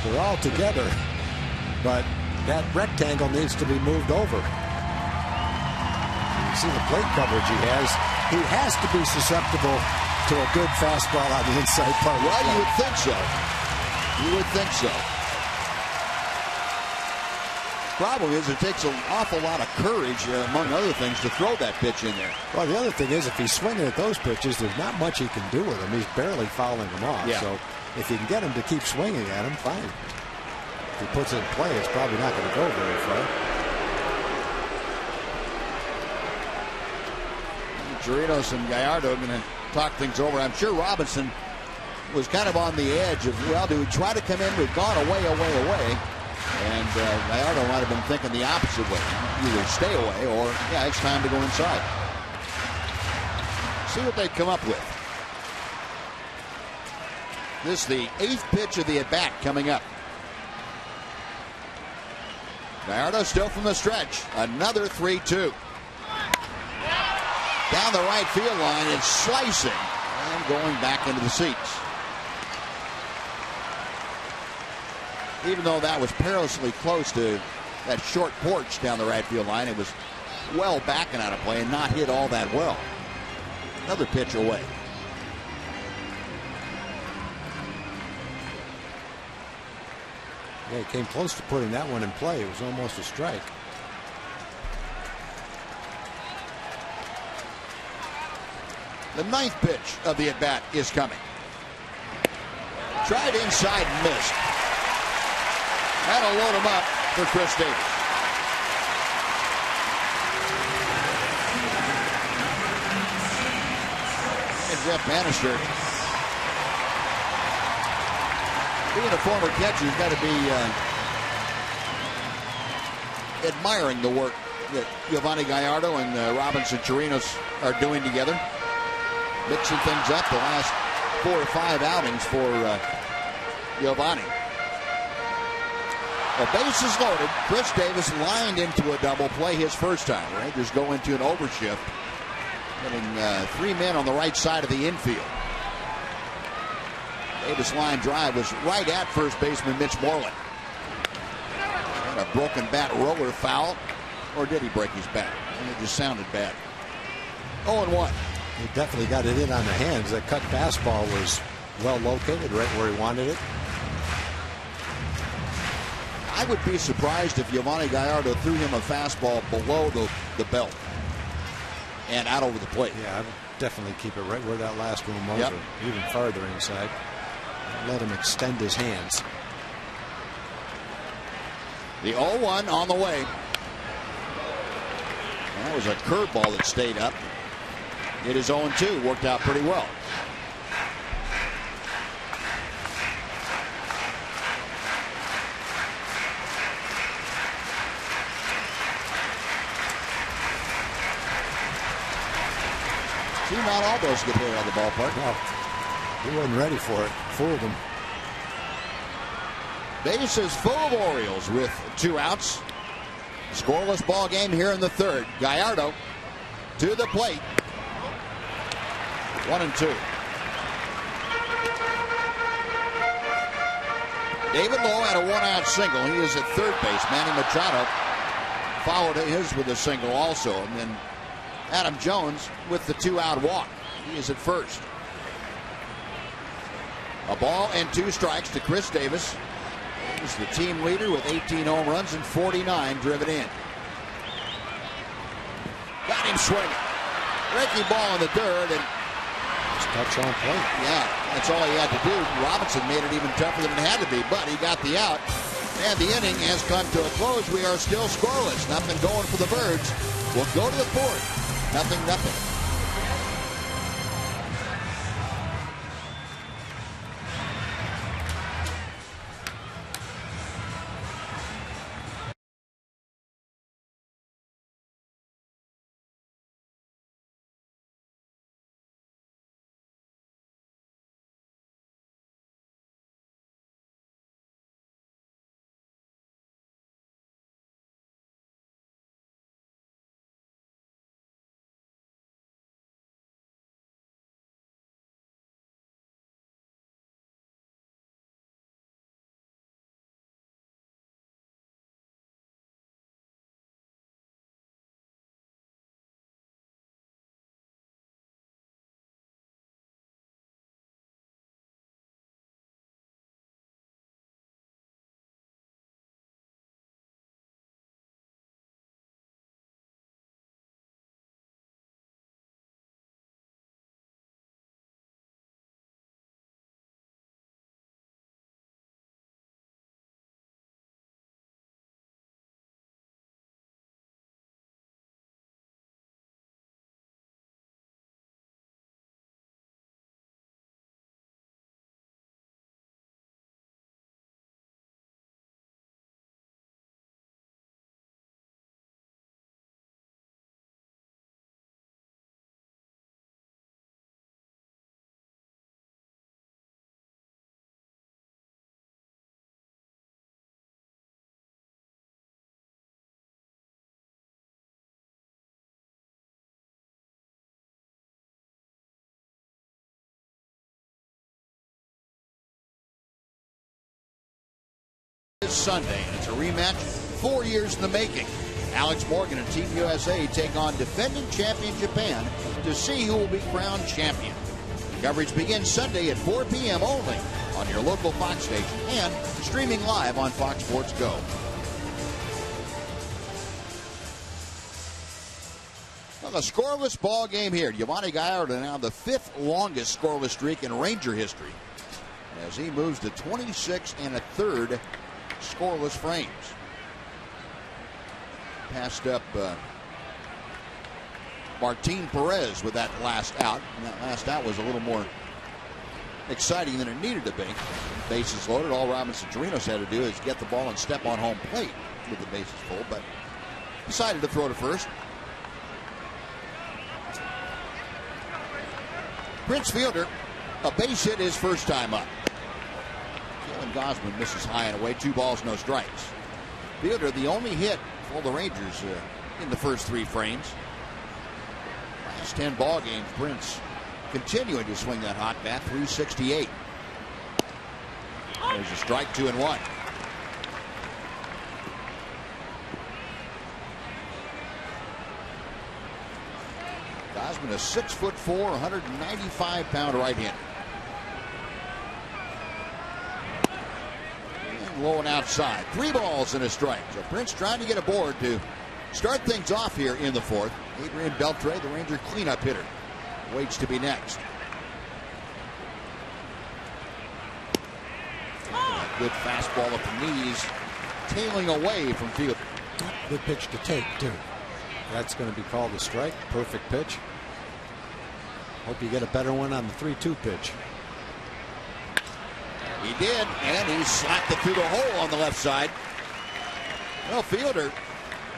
They're all together, but that rectangle needs to be moved over. You see the plate coverage he has. He has to be susceptible to a good fastball on the inside part. Well, you would think so. You would think so. Problem is, it takes an awful lot of courage, among other things, to throw that pitch in there. Well, the other thing is, if he's swinging at those pitches, there's not much he can do with them. He's barely fouling them off. Yeah. So if you can get him to keep swinging at him, fine. If he puts it in play, it's probably not going to go very far. Chirinos and Gallardo are going to talk things over. I'm sure Robinson was kind of on the edge of, well, do we try to come in? We've gone away. And Gallardo might have been thinking the opposite way. Either stay away or, yeah, it's time to go inside. See what they come up with. This is the 8th pitch of the at-bat coming up. Gallardo still from the stretch. Another 3-2. Down the right field line and slicing and going back into the seats. Even though that was perilously close to that short porch down the right field line, it was well back and out of play and not hit all that well. Another pitch away. Yeah, he came close to putting that one in play. It was almost a strike. The 9th pitch of the at-bat is coming. Tried inside and missed. That'll load him up for Chris Davis. And Jeff Bannister, being a former catcher, he's got to be admiring the work that Giovanni Gallardo and Robinson Chirinos are doing together. Mixing things up the last 4 or 5 outings for Giovanni. Well, bases loaded. Chris Davis lined into a double play his first time. Rangers go into an overshift, getting 3 men on the right side of the infield. Davis line drive was right at first baseman Mitch Moreland. And a broken bat roller foul. Or did he break his bat? It just sounded bad. 0-1. He definitely got it in on the hands. That cut fastball was well located, right where he wanted it. I would be surprised if Giovanni Gallardo threw him a fastball below the belt and out over the plate. Yeah, I would definitely keep it right where that last one was, or even farther inside. Let him extend his hands. The 0-1 on the way. That was a curveball that stayed up. It is 0-2. Worked out pretty well. See, not all those get hit out of the ballpark. No, he wasn't ready for it. Fooled him. Bases full of Orioles with 2 outs. Scoreless ball game here in the 3rd. Gallardo to the plate. 1-2. David Lowe had a 1-out single. He is at third base. Manny Machado followed his with a single also. And then Adam Jones with the 2-out walk. He is at first. A ball and 2 strikes to Chris Davis. He's the team leader with 18 home runs and 49 driven in. Got him swinging. Breaking ball in the dirt, and touch on plate. Yeah, that's all he had to do. Robinson made it even tougher than it had to be, but he got the out. And the inning has come to a close. We are still scoreless. Nothing going for the Birds. We'll go to the 4th. 0-0. This Sunday, and it's a rematch 4 years in the making. Alex Morgan and Team USA take on defending champion Japan to see who will be crowned champion. Coverage begins Sunday at 4 p.m. only on your local Fox station and streaming live on Fox Sports Go. Well, a scoreless ball game here. Yovani Gallardo now the 5th longest scoreless streak in Ranger history as he moves to 26 1/3 scoreless frames. Passed up Martin Perez with that last out. And that last out was a little more exciting than it needed to be. Bases loaded. All Robinson Chirinos had to do is get the ball and step on home plate with the bases full, but decided to throw to first. Prince Fielder, a base hit his first time up. Kevin Gausman misses high and away. 2 balls, no strikes. Fielder, the only hit for the Rangers in the first 3 frames. Last 10 ball games, Prince continuing to swing that hot bat. 368. There's a strike, 2-1. Gausman, a 6'4", 195-pound right-hander. And low and outside. 3 balls and a strike. So Prince trying to get aboard to start things off here in the 4th. Adrian Beltre, the Ranger cleanup hitter, waits to be next. Good fastball at the knees, tailing away from Fielder. Good pitch to take, too. That's going to be called a strike. Perfect pitch. Hope you get a better one on the 3-2 pitch. He did, and he slapped it through the hole on the left side. Well, Fielder,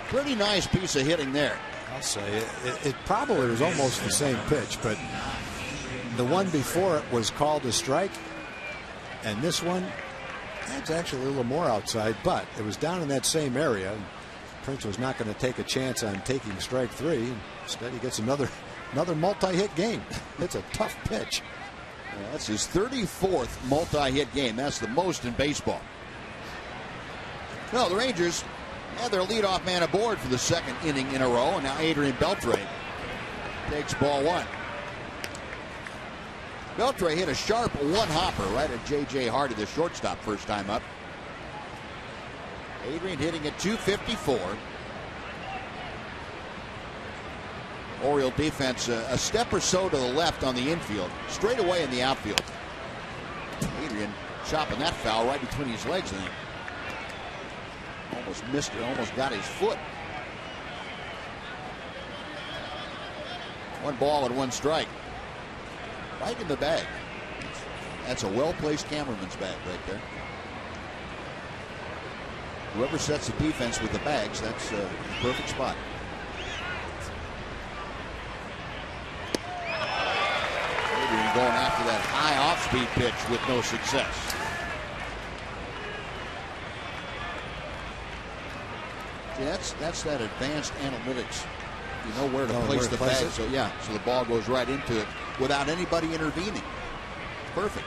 pretty nice piece of hitting there. I'll say it probably was almost the same pitch, but the one before it was called a strike, and this one, that's actually a little more outside, but it was down in that same area. Prince was not going to take a chance on taking strike 3. Instead, he gets another multi-hit game. It's a tough pitch. Yeah, that's his 34th multi-hit game. That's the most in baseball. No, the Rangers had their leadoff man aboard for the 2nd inning in a row, and now Adrian Beltre takes ball 1. Beltre hit a sharp 1-hopper right at J.J. Hardy, the shortstop, first time up. Adrian hitting at 254. Oriole defense a step or so to the left on the infield, straight away in the outfield. Adrian chopping that foul right between his legs, and almost missed it, almost got his foot. 1 ball and 1 strike. Right in the bag. That's a well-placed cameraman's bag right there. Whoever sets the defense with the bags, that's the perfect spot. Adrian going after that high off-speed pitch with no success. See, that's that advanced analytics. You know where to place the bag. So yeah, so the ball goes right into it without anybody intervening. Perfect.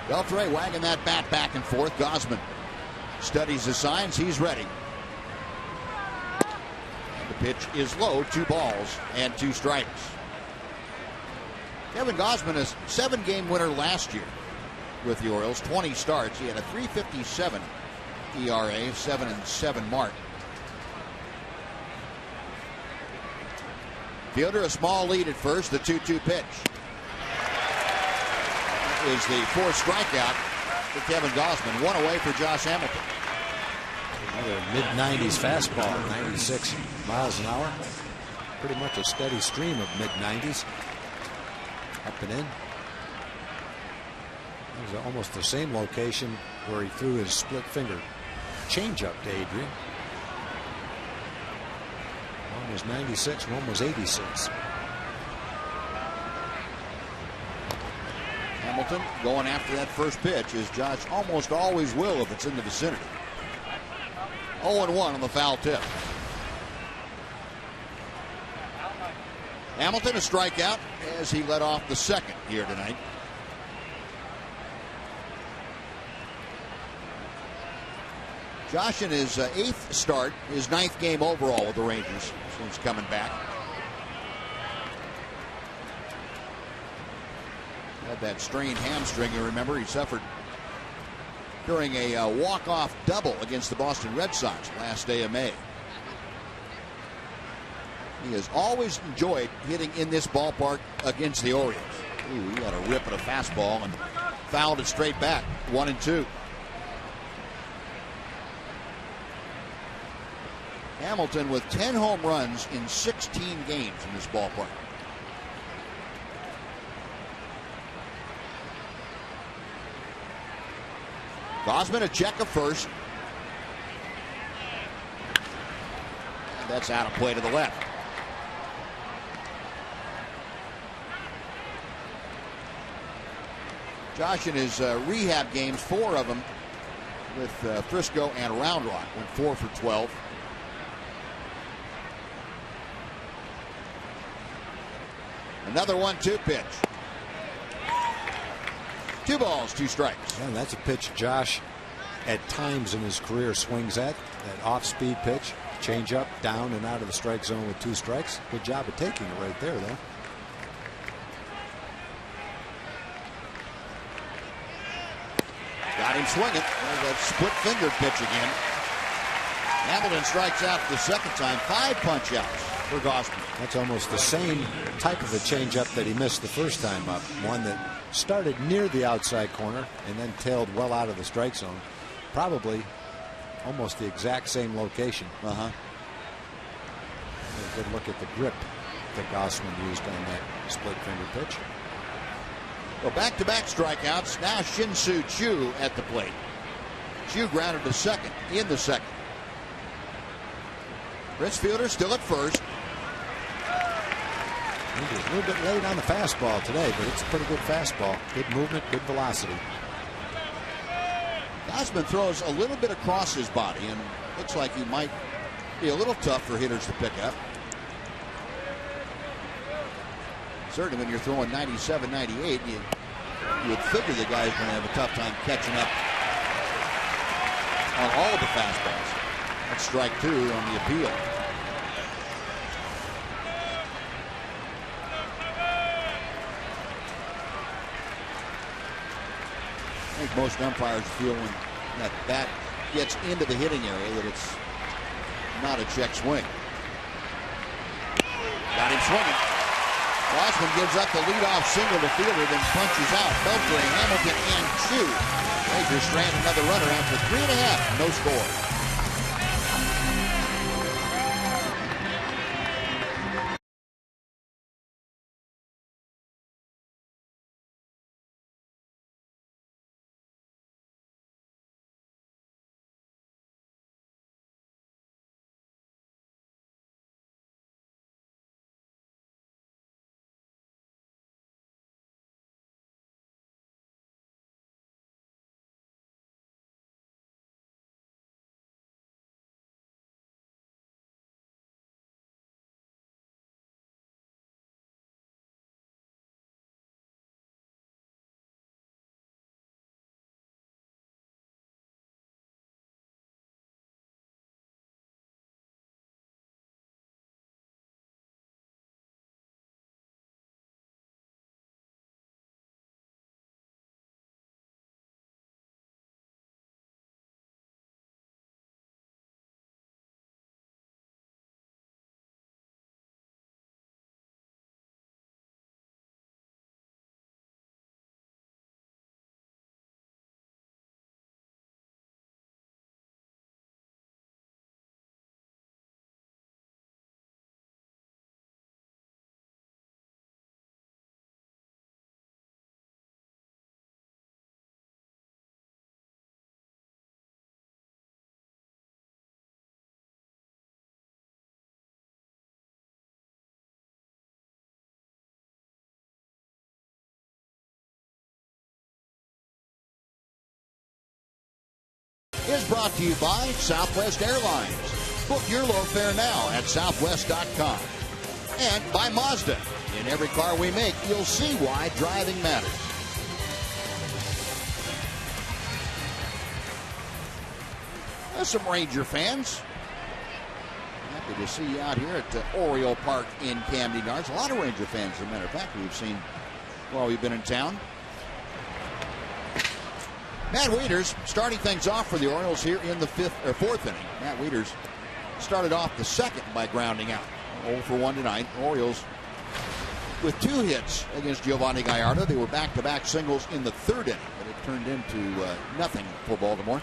Beltre wagging that bat back and forth. Gausman studies the signs. He's ready. And the pitch is low. 2 balls and 2 strikes. Kevin Gausman, a 7-game winner last year with the Orioles. 20 starts. He had a 3.57 ERA, 7-7 mark. Fielder a small lead at first. The 2-2 pitch is the 4th strikeout for Kevin Gausman. 1 away for Josh Hamilton. Another mid-90s fastball, 96 miles an hour. Pretty much a steady stream of mid-90s. Up and in. It was almost the same location where he threw his split finger changeup to Adrian. One was 96, one was 86. Hamilton going after that first pitch, as Josh almost always will if it's in the vicinity. 0-1 on the foul tip. Hamilton a strikeout as he led off the 2nd here tonight. Josh in his 8th start, his 9th game overall with the Rangers since coming back. Had that strained hamstring, you remember, he suffered during a walk-off double against the Boston Red Sox last day of May. He has always enjoyed hitting in this ballpark against the Orioles. Ooh, he had a rip at a fastball and fouled it straight back. 1-2. Hamilton with 10 home runs in 16 games in this ballpark. Gausman a check of first. And that's out of play to the left. Josh in his rehab games, 4 of them with Frisco and Round Rock, went 4 for 12. Another 1-2 pitch. 2 balls, 2 strikes. And that's a pitch Josh at times in his career swings at. That off-speed pitch, change up, down and out of the strike zone with 2 strikes. Good job of taking it right there, though. Got him swinging. There's that split-fingered pitch again. Hamilton strikes out the second time. 5 punch-outs for Gausman. That's almost the same type of a changeup that he missed the first time up. One that started near the outside corner and then tailed well out of the strike zone. Probably almost the exact same location. A good look at the grip that Gausman used on that split-finger pitch. Well, back-to-back strikeouts. Now Shin-Soo Choo at the plate. Choo grounded to second in the second. Chris Fielder still at first. He was a little bit late on the fastball today, but it's a pretty good fastball. Good movement, good velocity. Gausman throws a little bit across his body and looks like he might be a little tough for hitters to pick up. Certainly when you're throwing 97, 98, you would figure the guy's going to have a tough time catching up on all of the fastballs. That's strike 2 on the appeal. I think most umpires feel when that bat gets into the hitting area that it's not a check swing. Got him swinging. Gausman gives up the leadoff single to Fielder, then punches out. Beltray, Hamilton, and Choo. Rangers strand another runner after 3.5. No score. Is brought to you by Southwest Airlines. Book your low fare now at southwest.com. And by Mazda. In every car we make, you'll see why driving matters. There's some Ranger fans. Happy to see you out here at Oriole Park in Camden Yards. A lot of Ranger fans, as a matter of fact, we've seen while we've been in town. Matt Wieters starting things off for the Orioles here in the fourth inning. Matt Wieters started off the second by grounding out. 0 for 1 tonight. Orioles with 2 hits against Giovanni Gallardo. They were back-to-back singles in the third inning, but it turned into nothing for Baltimore.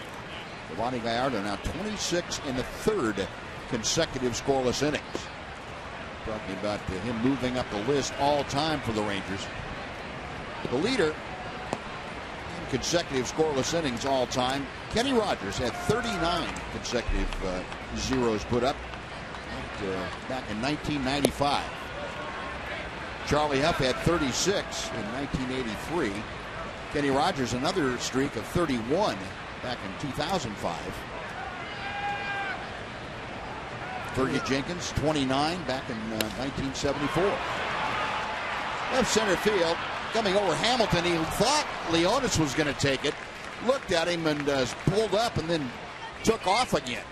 Giovanni Gallardo now 26 in the third consecutive scoreless innings. Talking about him moving up the list all time for the Rangers. The leader in consecutive scoreless innings all time, Kenny Rogers, had 39 consecutive zeros put up back in 1995. Charlie Huff had 36 in 1983. Kenny Rogers another streak of 31 back in 2005. Fergie Jenkins 29 back in 1974. Left center field, coming over Hamilton. He thought Leonis was going to take it, looked at him and pulled up and then took off again.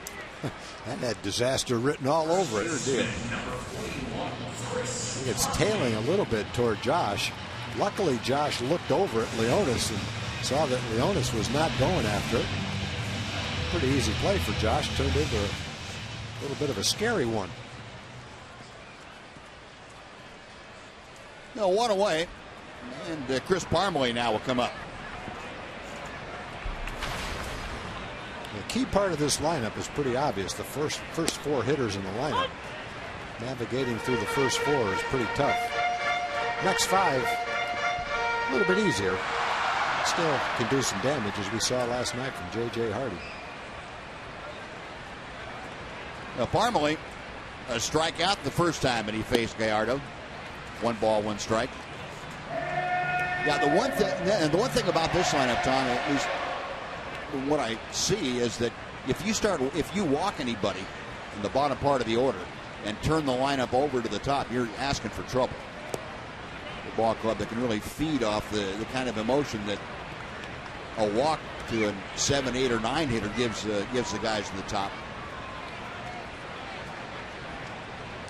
And that disaster written all over it. Sure did. It's tailing a little bit toward Josh. Luckily, Josh looked over at Leonis and saw that Leonis was not going after it. Pretty easy play for Josh. Turned into a little bit of a scary one. No, 1 away. And Chris Parmalee now will come up. The key part of this lineup is pretty obvious. The first 4 hitters in the lineup. Navigating through the first 4 is pretty tough. Next 5, a little bit easier. Still can do some damage, as we saw last night from J.J. Hardy. Now Parmalee, a strikeout the first time that he faced Gallardo. 1 ball, 1 strike. Yeah, the one thing about this lineup, Tom, at least what I see, is that if you walk anybody in the bottom part of the order and turn the lineup over to the top, you're asking for trouble. The ball club that can really feed off the kind of emotion that a walk to a 7, 8, or 9 hitter gives the guys in the top.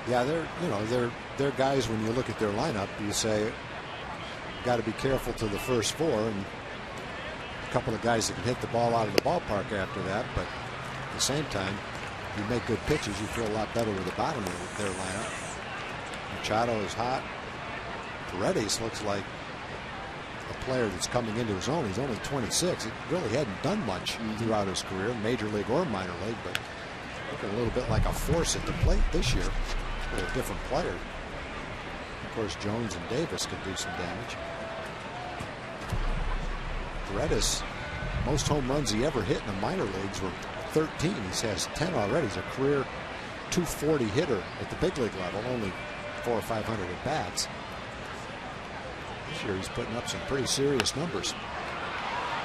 Yeah, they're guys, when you look at their lineup, you say, got to be careful to the first 4, and a couple of guys that can hit the ball out of the ballpark after that, but at the same time, you make good pitches, you feel a lot better with the bottom of their lineup. Machado is hot. Paredes looks like a player that's coming into his own. He's only 26. He really hadn't done much throughout his career, major league or minor league, but looking a little bit like a force at the plate this year. A different player. Of course, Jones and Davis could do some damage. Paredes, most home runs he ever hit in the minor leagues were 13. He has 10 already. He's a career 240 hitter at the big league level, only 400 or 500 at bats. This year he's putting up some pretty serious numbers.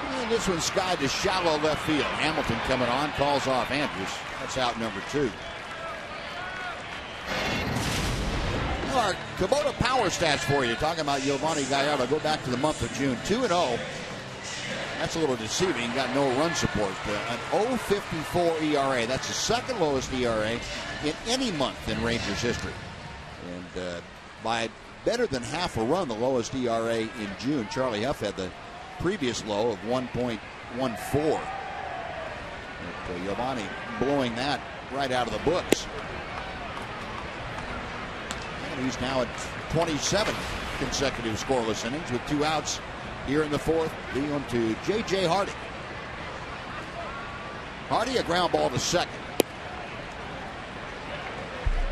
And this one's skied to shallow left field. Hamilton coming on, calls off Andrews. That's out number 2. Our Kubota power stats for you. Talking about Giovanni Gallardo. Go back to the month of June. 2-0. That's a little deceiving. Got no run support. An 0.54 ERA. That's the second lowest ERA in any month in Rangers history. And by better than half a run, the lowest ERA in June. Charlie Huff had the previous low of 1.14. Giovanni blowing that right out of the books. And he's now at 27 consecutive scoreless innings with 2 outs here in the fourth. Dealing to J.J. Hardy. Hardy, a ground ball to second.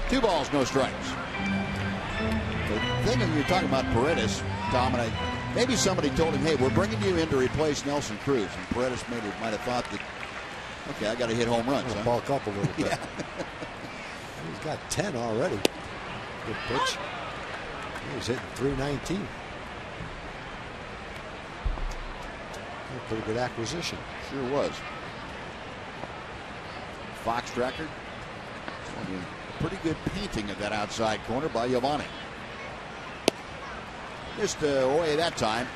2 balls, no strikes. The thing that you're talking about Paredes, Tom, and maybe somebody told him, hey, we're bringing you in to replace Nelson Cruz. And Paredes might have thought that, okay, I got to hit home runs. Bulk up a little bit. Yeah. He's got 10 already. Good pitch. He's hitting 319. A pretty good acquisition. Sure was. Fox Tracker. A pretty good painting of that outside corner by Giovanni. Just away that time.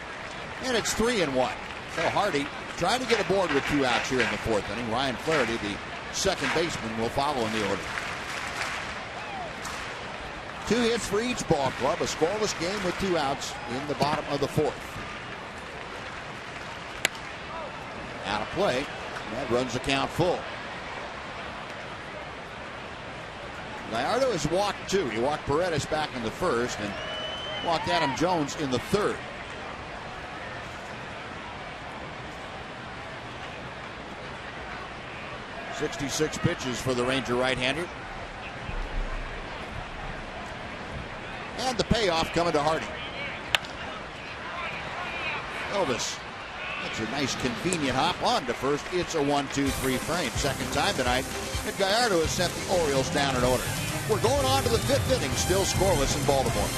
And it's 3-1. So Hardy trying to get aboard with 2 outs here in the fourth inning. Ryan Flaherty, the second baseman, will follow in the order. 2 hits for each ball club. A scoreless game with 2 outs in the bottom of the fourth. play. And that runs the count full. Gallardo has walked 2. He walked Paredes back in the first and walked Adam Jones in the third. .66 pitches for the Ranger right-hander. And the payoff coming to Hardy. Elvis. That's a nice convenient hop on to first. It's a 1-2-3 frame. Second time tonight that Gallardo has sent the Orioles down in order. We're going on to the 5th inning. Still scoreless in Baltimore.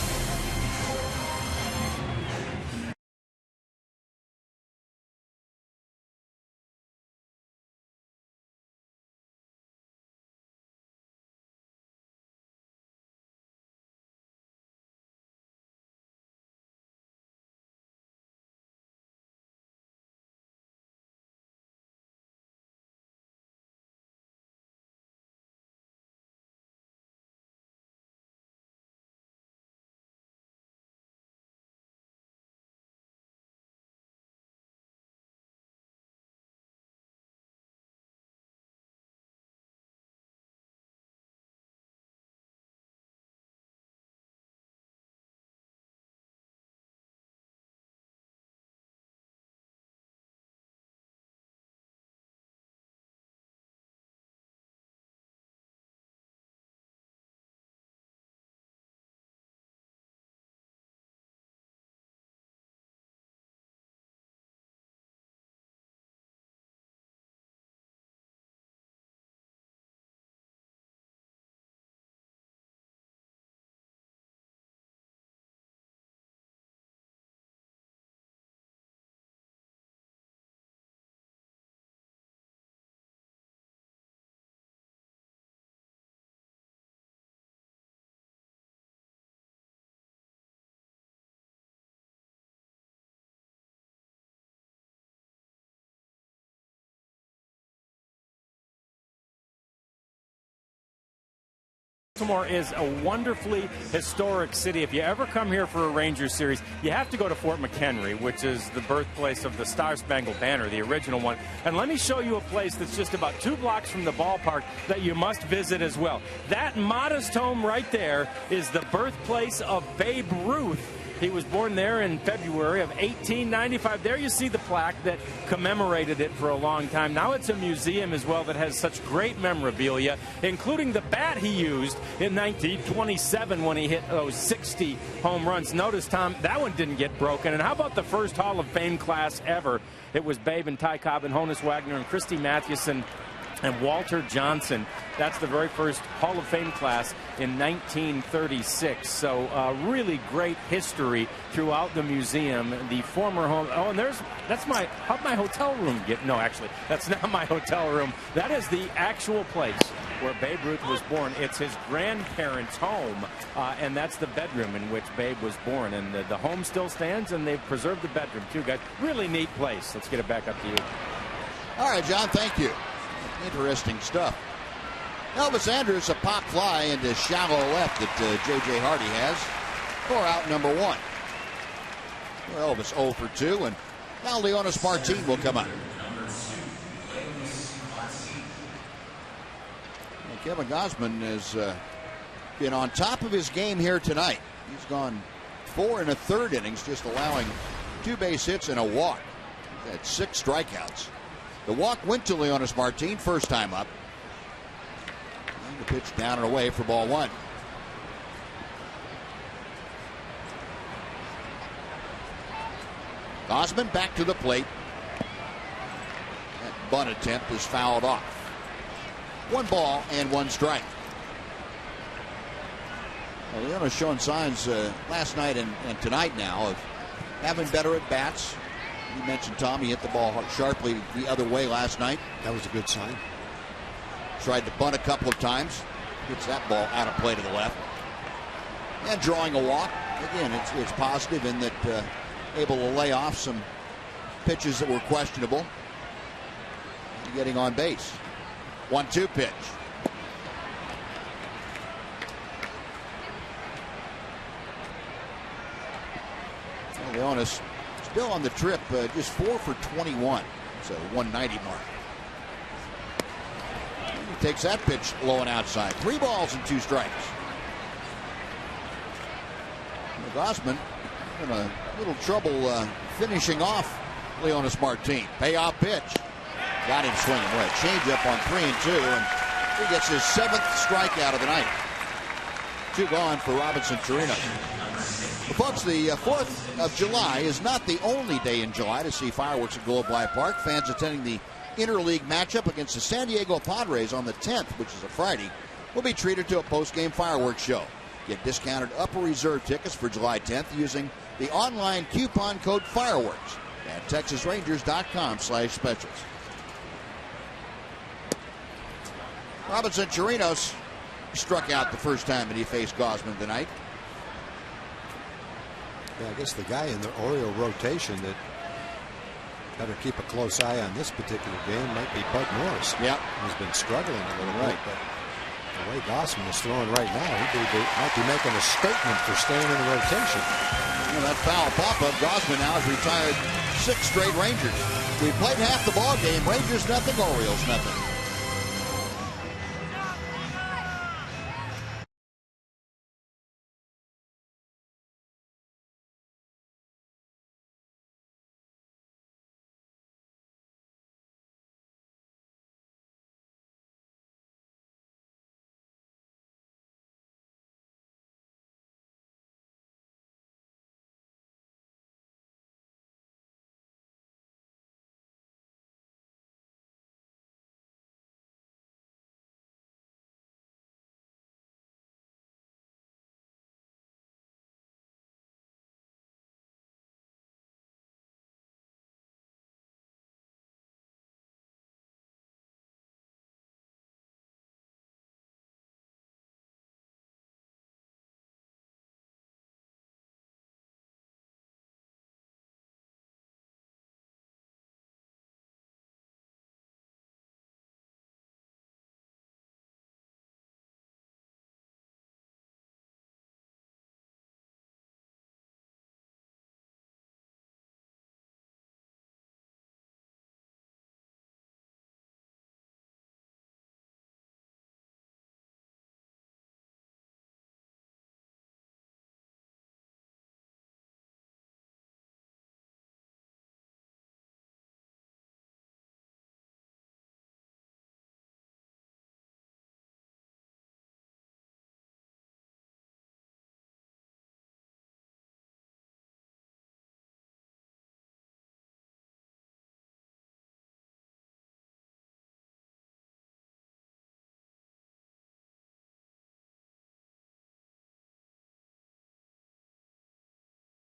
Baltimore is a wonderfully historic city. If you ever come here for a Rangers series, you have to go to Fort McHenry, which is the birthplace of the Star-Spangled Banner, the original one. And let me show you a place that's just about 2 blocks from the ballpark that you must visit as well. That modest home right there is the birthplace of Babe Ruth. He was born there in February of 1895. There you see the plaque that commemorated it for a long time. Now it's a museum as well that has such great memorabilia, including the bat he used in 1927 when he hit those 60 home runs. Notice, Tom, that one didn't get broken. And how about the first Hall of Fame class ever? It was Babe and Ty Cobb and Honus Wagner and Christy Mathewson and Walter Johnson. That's the very first Hall of Fame class in 1936. So really great history throughout the museum. The former home. Oh, and how'd my hotel room get? No, actually, that's not my hotel room. That is the actual place where Babe Ruth was born. It's his grandparents' home, and that's the bedroom in which Babe was born. And the home still stands, and they've preserved the bedroom too, guys. Really neat place. Let's get it back up to you. All right, John, thank you. Interesting stuff. Elvis Andrus, a pop fly into shallow left that J.J. Hardy has for out number 1. Well, Elvis 0 for 2, and now Leonis Martin will come on. And Kevin Gausman has been on top of his game here tonight. He's gone 4 1/3 innings, just allowing 2 base hits and a walk. He's had 6 strikeouts. The walk went to Leonis Martin first time up. And the pitch down and away for ball 1. Gausman back to the plate. That bunt attempt is fouled off. 1 ball and 1 strike. Well, Leonis showing signs last night and tonight now of having better at bats. You mentioned Tom, he hit the ball sharply the other way last night. That was a good sign. Tried to bunt a couple of times. Gets that ball out of play to the left. And drawing a walk. Again, it's positive in that able to lay off some pitches that were questionable. And getting on base. 1-2 pitch. Well, Leonis still on the trip, just 4 for 21. It's a 190 mark. He takes that pitch low and outside. 3 balls and 2 strikes. Gausman in a little trouble finishing off Leonys Martin. Payoff pitch. Got him swinging right. Change up on 3-2, and he gets his 7th strikeout of the night. 2 gone for Robinson Chirinos. Well, folks, the 4th of July is not the only day in July to see fireworks at Globe Life Park. Fans attending the interleague matchup against the San Diego Padres on the 10th, which is a Friday, will be treated to a post-game fireworks show. Get discounted upper reserve tickets for July 10th using the online coupon code FIREWORKS at TexasRangers.com/specials. Robinson Chirinos struck out the first time that he faced Gausman tonight. Yeah, I guess the guy in the Oriole rotation that better keep a close eye on this particular game might be Bud Morris. Yep. He's been struggling a little bit, but the way Gausman is throwing right now, he might be making a statement for staying in the rotation. Well, that foul pop-up, Gausman now has retired 6 straight Rangers. We played half the ball game. Rangers nothing, Orioles nothing.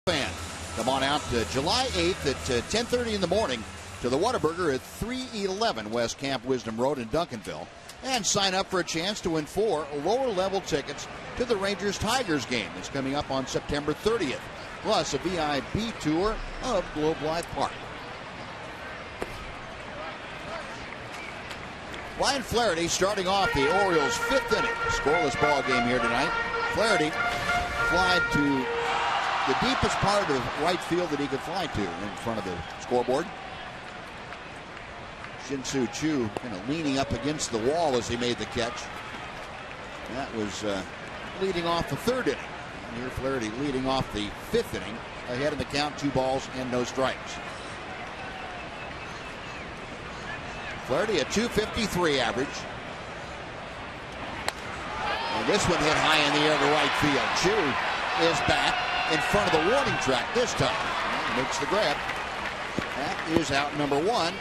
Fan. Come on out July 8th at 10:30 in the morning to the Whataburger at 311 West Camp Wisdom Road in Duncanville, and sign up for a chance to win 4 lower-level tickets to the Rangers-Tigers game that's coming up on September 30th, plus a VIP tour of Globe Life Park. Ryan Flaherty starting off the Orioles' 5th inning. Scoreless ball game here tonight. Flaherty flied to the deepest part of right field that he could fly to in front of the scoreboard. Shin-Soo Choo kind of leaning up against the wall as he made the catch. That was leading off the 3rd inning. And here Flaherty leading off the 5th inning. Ahead in the count, 2 balls and no strikes. Flaherty a .253 average. And this one hit high in the air to right field. Choo is back in front of the warning track this time. And makes the grab. That is out number 1.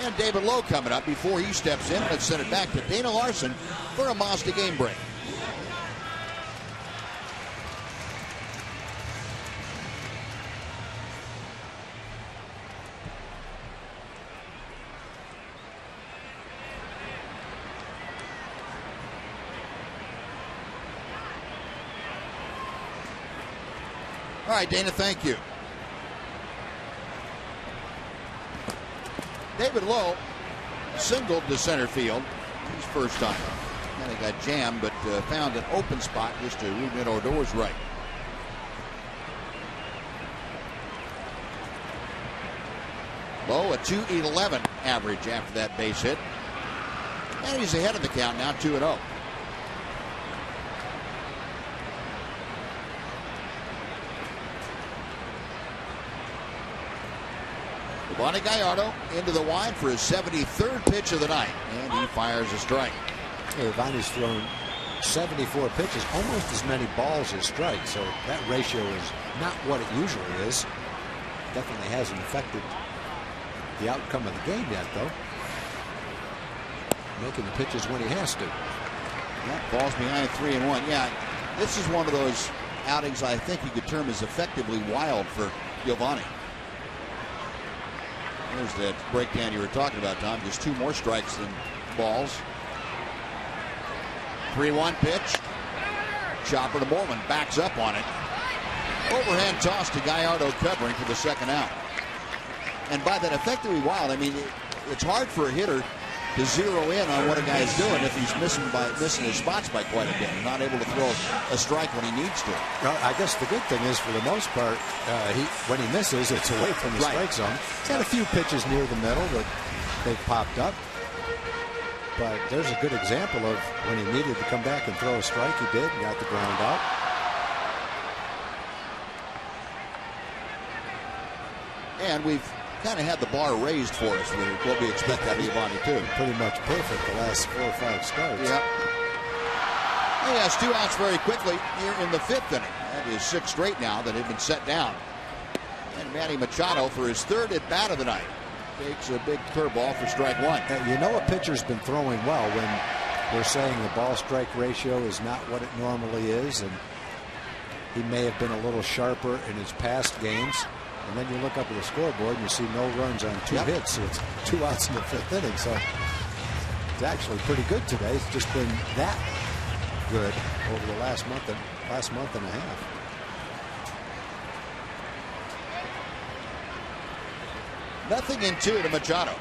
And David Lowe coming up before he steps in. Let's send it back to Dana Larson for a Mazda game break. All right, Dana, thank you. David Lowe singled to center field his first time. Kind of got jammed, but found an open spot just to Ruben Odor's right. Lowe, a 2.11 average after that base hit. And he's ahead of the count now, 2-0. Yovani Gallardo into the wide for his 73rd pitch of the night, and he fires a strike. Yovani's thrown 74 pitches, almost as many balls as strikes, so that ratio is not what it usually is. Definitely hasn't affected the outcome of the game yet, though. Making the pitches when he has to. That falls behind 3-1. Yeah, this is one of those outings I think you could term as effectively wild for Yovani. There's that breakdown you were talking about, Tom. Just 2 more strikes than balls. 3-1 pitch. Chopper to Moreland. Backs up on it. Overhand toss to Gallardo covering for the second out. And by that effectively wild, I mean, it's hard for a hitter to zero in on what a guy is doing if he's missing his spots by quite a bit and not able to throw a strike when he needs to. Well, I guess the good thing is, for the most part, when he misses, it's away from the strike zone. He's had a few pitches near the middle that they've popped up. But there's a good example of when he needed to come back and throw a strike, he did. He got the ground out. And we've kind of had the bar raised for us with what we expect out of Yovani, too. Pretty much perfect the last 4 or 5 starts. Yep. He has 2 outs very quickly here in the 5th inning. That is 6 straight now that have been set down. And Manny Machado, for his 3rd at bat of the night, takes a big curveball for strike 1. You know, a pitcher's been throwing well when we're saying the ball-strike ratio is not what it normally is, and he may have been a little sharper in his past games. And then you look up at the scoreboard and you see no runs on 2 hits. So it's 2 outs in the 5th inning. So it's actually pretty good today. It's just been that good over the last month and a half. Nothing in 2 to Machado.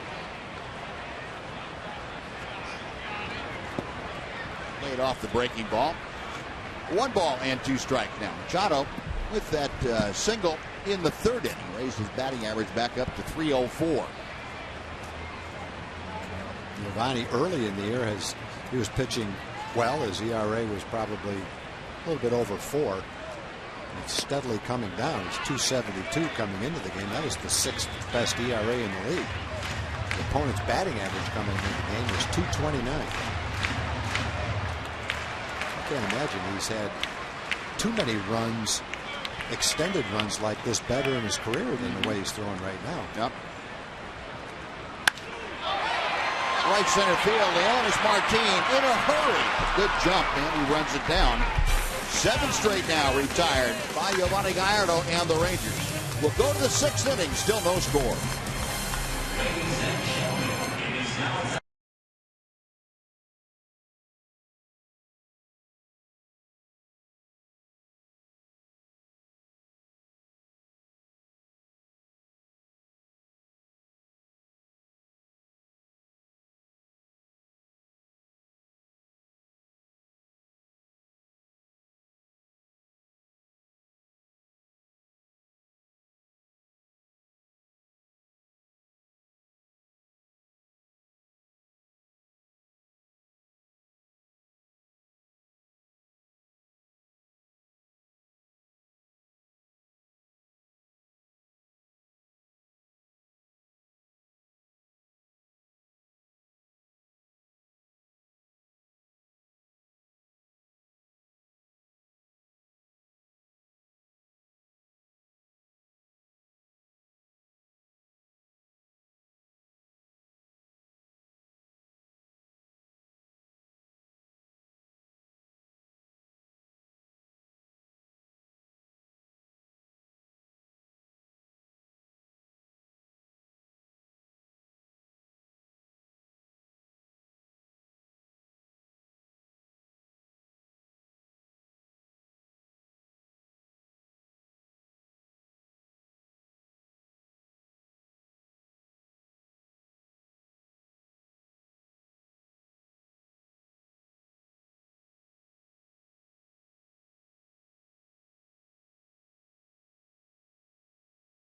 Laid off the breaking ball. 1 ball and 2 strikes now. Machado with that single in the 3rd inning raised his batting average back up to 304. Yovani early in the year he was pitching well. His ERA was probably a little bit over 4. It's steadily coming down. It's 2.72 coming into the game. That was the 6th best ERA in the league. The opponent's batting average coming into the game was 2.29. I can't imagine he's had too many runs, extended runs like this, better in his career than the way he's throwing right now. Yep. Right center field, Leonis Martin in a hurry. Good jump, and he runs it down. 7 straight now retired by Yovani Gallardo and the Rangers. We'll go to the 6th inning, still no score.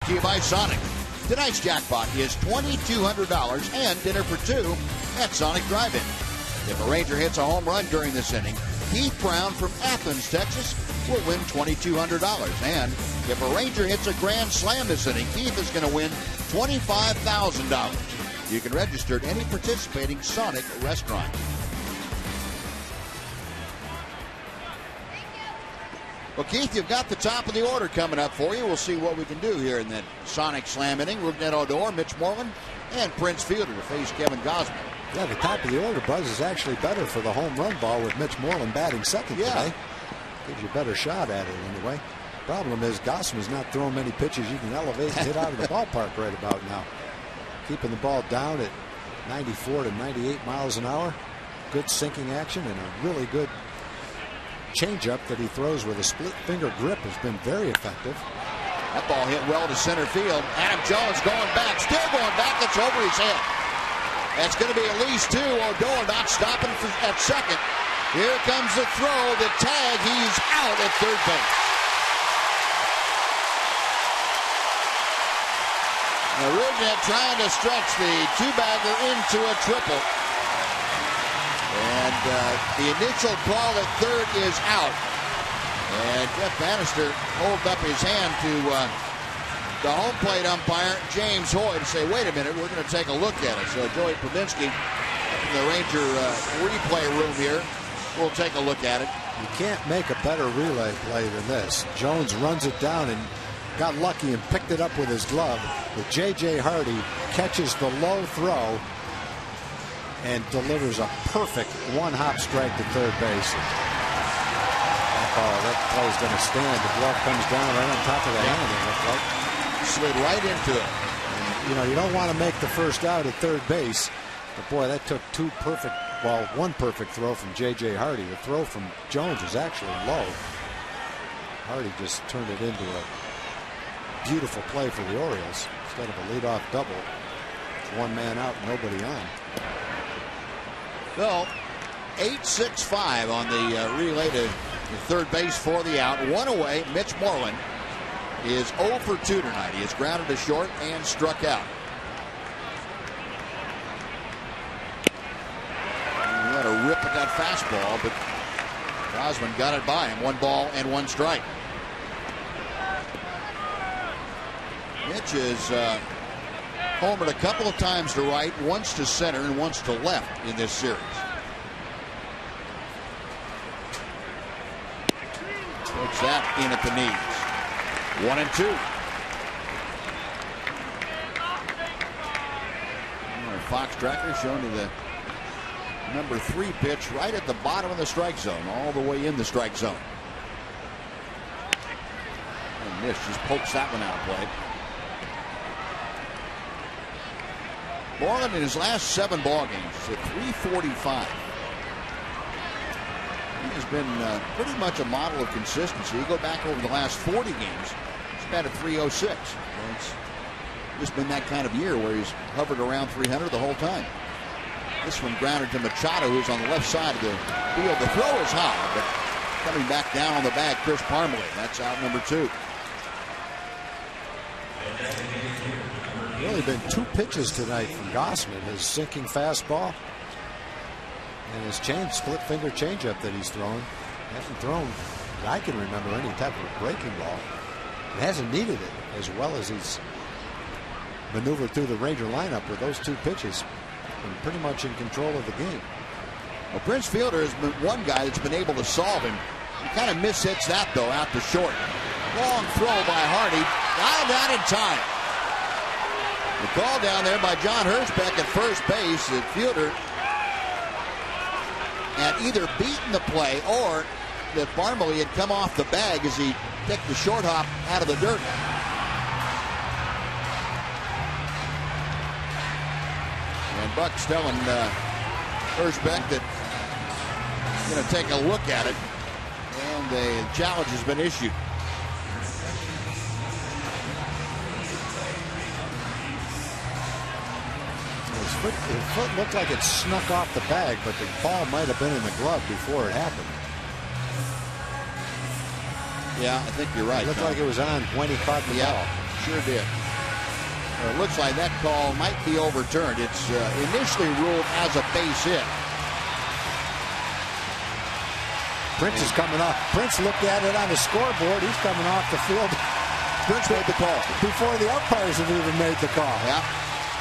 To you by Sonic. Tonight's jackpot is $2,200 and dinner for two at Sonic Drive-In. If a Ranger hits a home run during this inning, Keith Brown from Athens, Texas, will win $2,200. And if a Ranger hits a grand slam this inning, Keith is going to win $25,000. You can register at any participating Sonic restaurant. Well, Keith, you've got the top of the order coming up for you. We'll see what we can do here in that Sonic Slam inning. Rougned Odor, Mitch Moreland, and Prince Fielder to face Kevin Gausman. Yeah, the top of the order, Buzz, is actually better for the home run ball with Mitch Moreland batting second today. Gives you a better shot at it anyway. Problem is, Gausman's not throwing many pitches you can elevate and hit out of the ballpark right about now. Keeping the ball down at 94 to 98 miles an hour. Good sinking action and a really good changeup that he throws with a split finger grip has been very effective. That ball hit well to center field. Adam Jones going back, still going back. It's over his head. That's going to be at least two. Odor not stopping at second. Here comes the throw, the tag. He's out at third base. Now Rougned trying to stretch the two-bagger into a triple. And the initial call at third is out. And Jeff Bannister holds up his hand to the home plate umpire, James Hoy, to say, wait a minute, we're going to take a look at it. So Joey Probinski in the Ranger replay room here will take a look at it. You can't make a better relay play than this. Jones runs it down and got lucky and picked it up with his glove. But J.J. Hardy catches the low throw and delivers a perfect one-hop strike to third base. Oh, that play's going to stand. The glove comes down right on top of the hand, it looked like. Slid right into it. And, you know, you don't want to make the first out at third base. But, boy, that took one perfect throw from J.J. Hardy. The throw from Jones was actually low. Hardy just turned it into a beautiful play for the Orioles. Instead of a leadoff double, one man out, nobody on. So, 8-6-5 on the relay to third base for the out. One away. Mitch Moreland is 0 for 2 tonight. He is grounded to short and struck out. He had a rip at that fastball, but Gausman got it by him. 1 ball and 1 strike. Mitch is homered a couple of times to right, once to center, and once to left in this series. Puts that in at the knees. 1 and 2. Fox tracker showing you the number 3 pitch right at the bottom of the strike zone, all the way in the strike zone. And Mitch just pokes that one out of play. Moreland in his last 7 ball games at .345. He has been pretty much a model of consistency. You go back over the last 40 games, he's batted .306. Well, it's just been that kind of year where he's hovered around 300 the whole time. This one grounded to Machado, who's on the left side of the field. The throw is high, but coming back down on the bag, Chris Parmelee. That's out number 2. Really been 2 pitches tonight from Gausman. His sinking fastball and his split finger changeup that he's thrown. Hasn't thrown, that I can remember, any type of breaking ball. It hasn't needed it as well as he's maneuvered through the Ranger lineup with those 2 pitches. Been pretty much in control of the game. Well, Prince Fielder has been one guy that's been able to solve him. He kind of mishits that, though, out to short. Long throw by Hardy. Got him out in time. The call down there by John Hirschbeck at first base that Fielder had either beaten the play or that Parmelee had come off the bag as he picked the short hop out of the dirt. And Buck's telling Hirschbeck that he's going to take a look at it, and the challenge has been issued. His foot looked like it snuck off the bag, but the ball might have been in the glove before it happened. Yeah, I think you're right. It looked like it was on when he caught the ball. Sure did. It looks like that call might be overturned. It's initially ruled as a base hit. Prince is coming off. Prince looked at it on the scoreboard. He's coming off the field. Prince made the call before the umpires have even made the call. Yeah.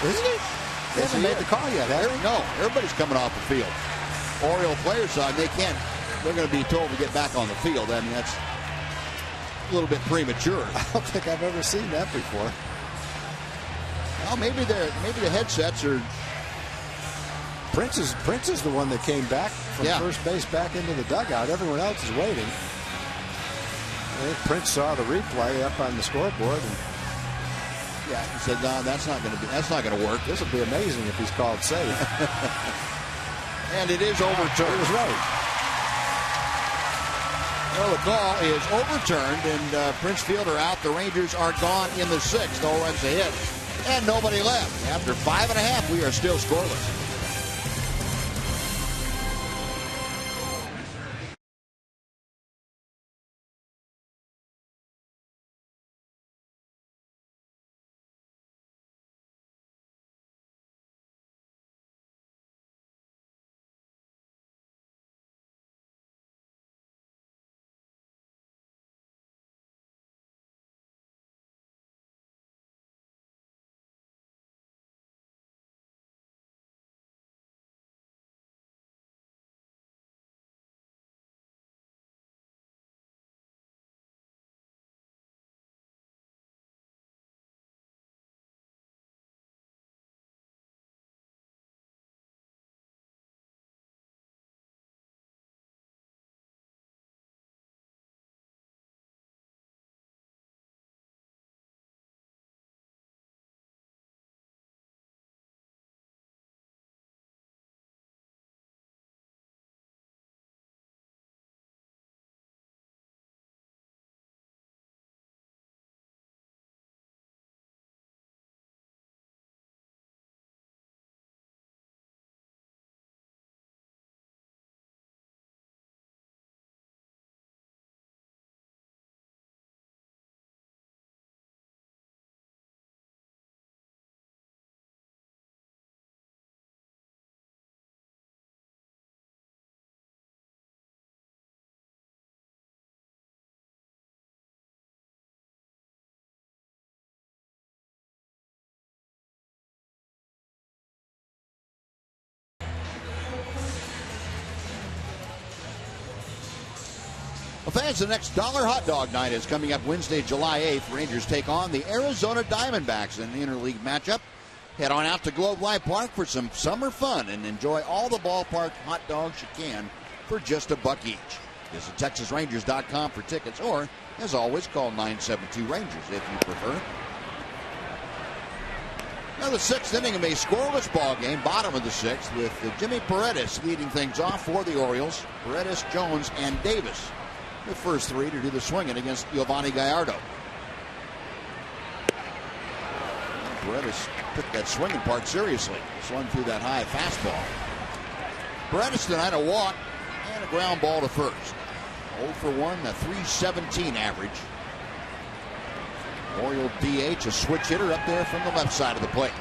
Isn't he? They haven't made the call yet, have they? No, everybody's coming off the field. Oriole players side, they can't. They're going to be told to get back on the field. I mean, that's a little bit premature. I don't think I've ever seen that before. Well, maybe the headsets are. Prince is the one that came back from first base back into the dugout. Everyone else is waiting. I think Prince saw the replay up on the scoreboard, and he said, "No, that's not going to work. This will be amazing if he's called safe." And it is overturned. He was right. Well, the call is overturned, and Prince Fielder out. The Rangers are gone in the 6th. No runs ahead, and nobody left. After 5.5, we are still scoreless. Well, fans, the next Dollar Hot Dog Night is coming up Wednesday, July 8th. Rangers take on the Arizona Diamondbacks in the interleague matchup. Head on out to Globe Life Park for some summer fun and enjoy all the ballpark hot dogs you can for just $1 each. Visit TexasRangers.com for tickets, or, as always, call 972-RANGERS if you prefer. Now the 6th inning of a scoreless ball game, bottom of the 6th, with Jimmy Paredes leading things off for the Orioles. Paredes, Jones, and Davis, the first 3 to do the swinging against Giovanni Gallardo. Paredes took that swinging part seriously. Swung through that high fastball. Paredes tonight a walk and a ground ball to first. 0 for 1, a .317 average. Oriole DH, a switch hitter up there from the left side of the plate.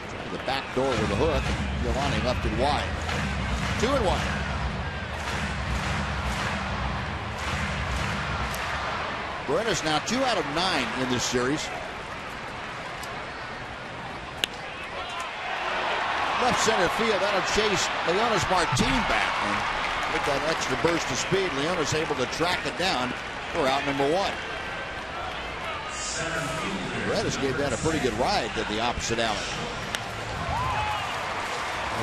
To the back door with a hook. Giovanni left it wide. 2-1. Paredes now 2 out of 9 in this series. Left center field, that'll chase Leonis Martin back. And with that extra burst of speed, Leonis able to track it down for out number 1. Paredes gave that a pretty good ride to the opposite alley.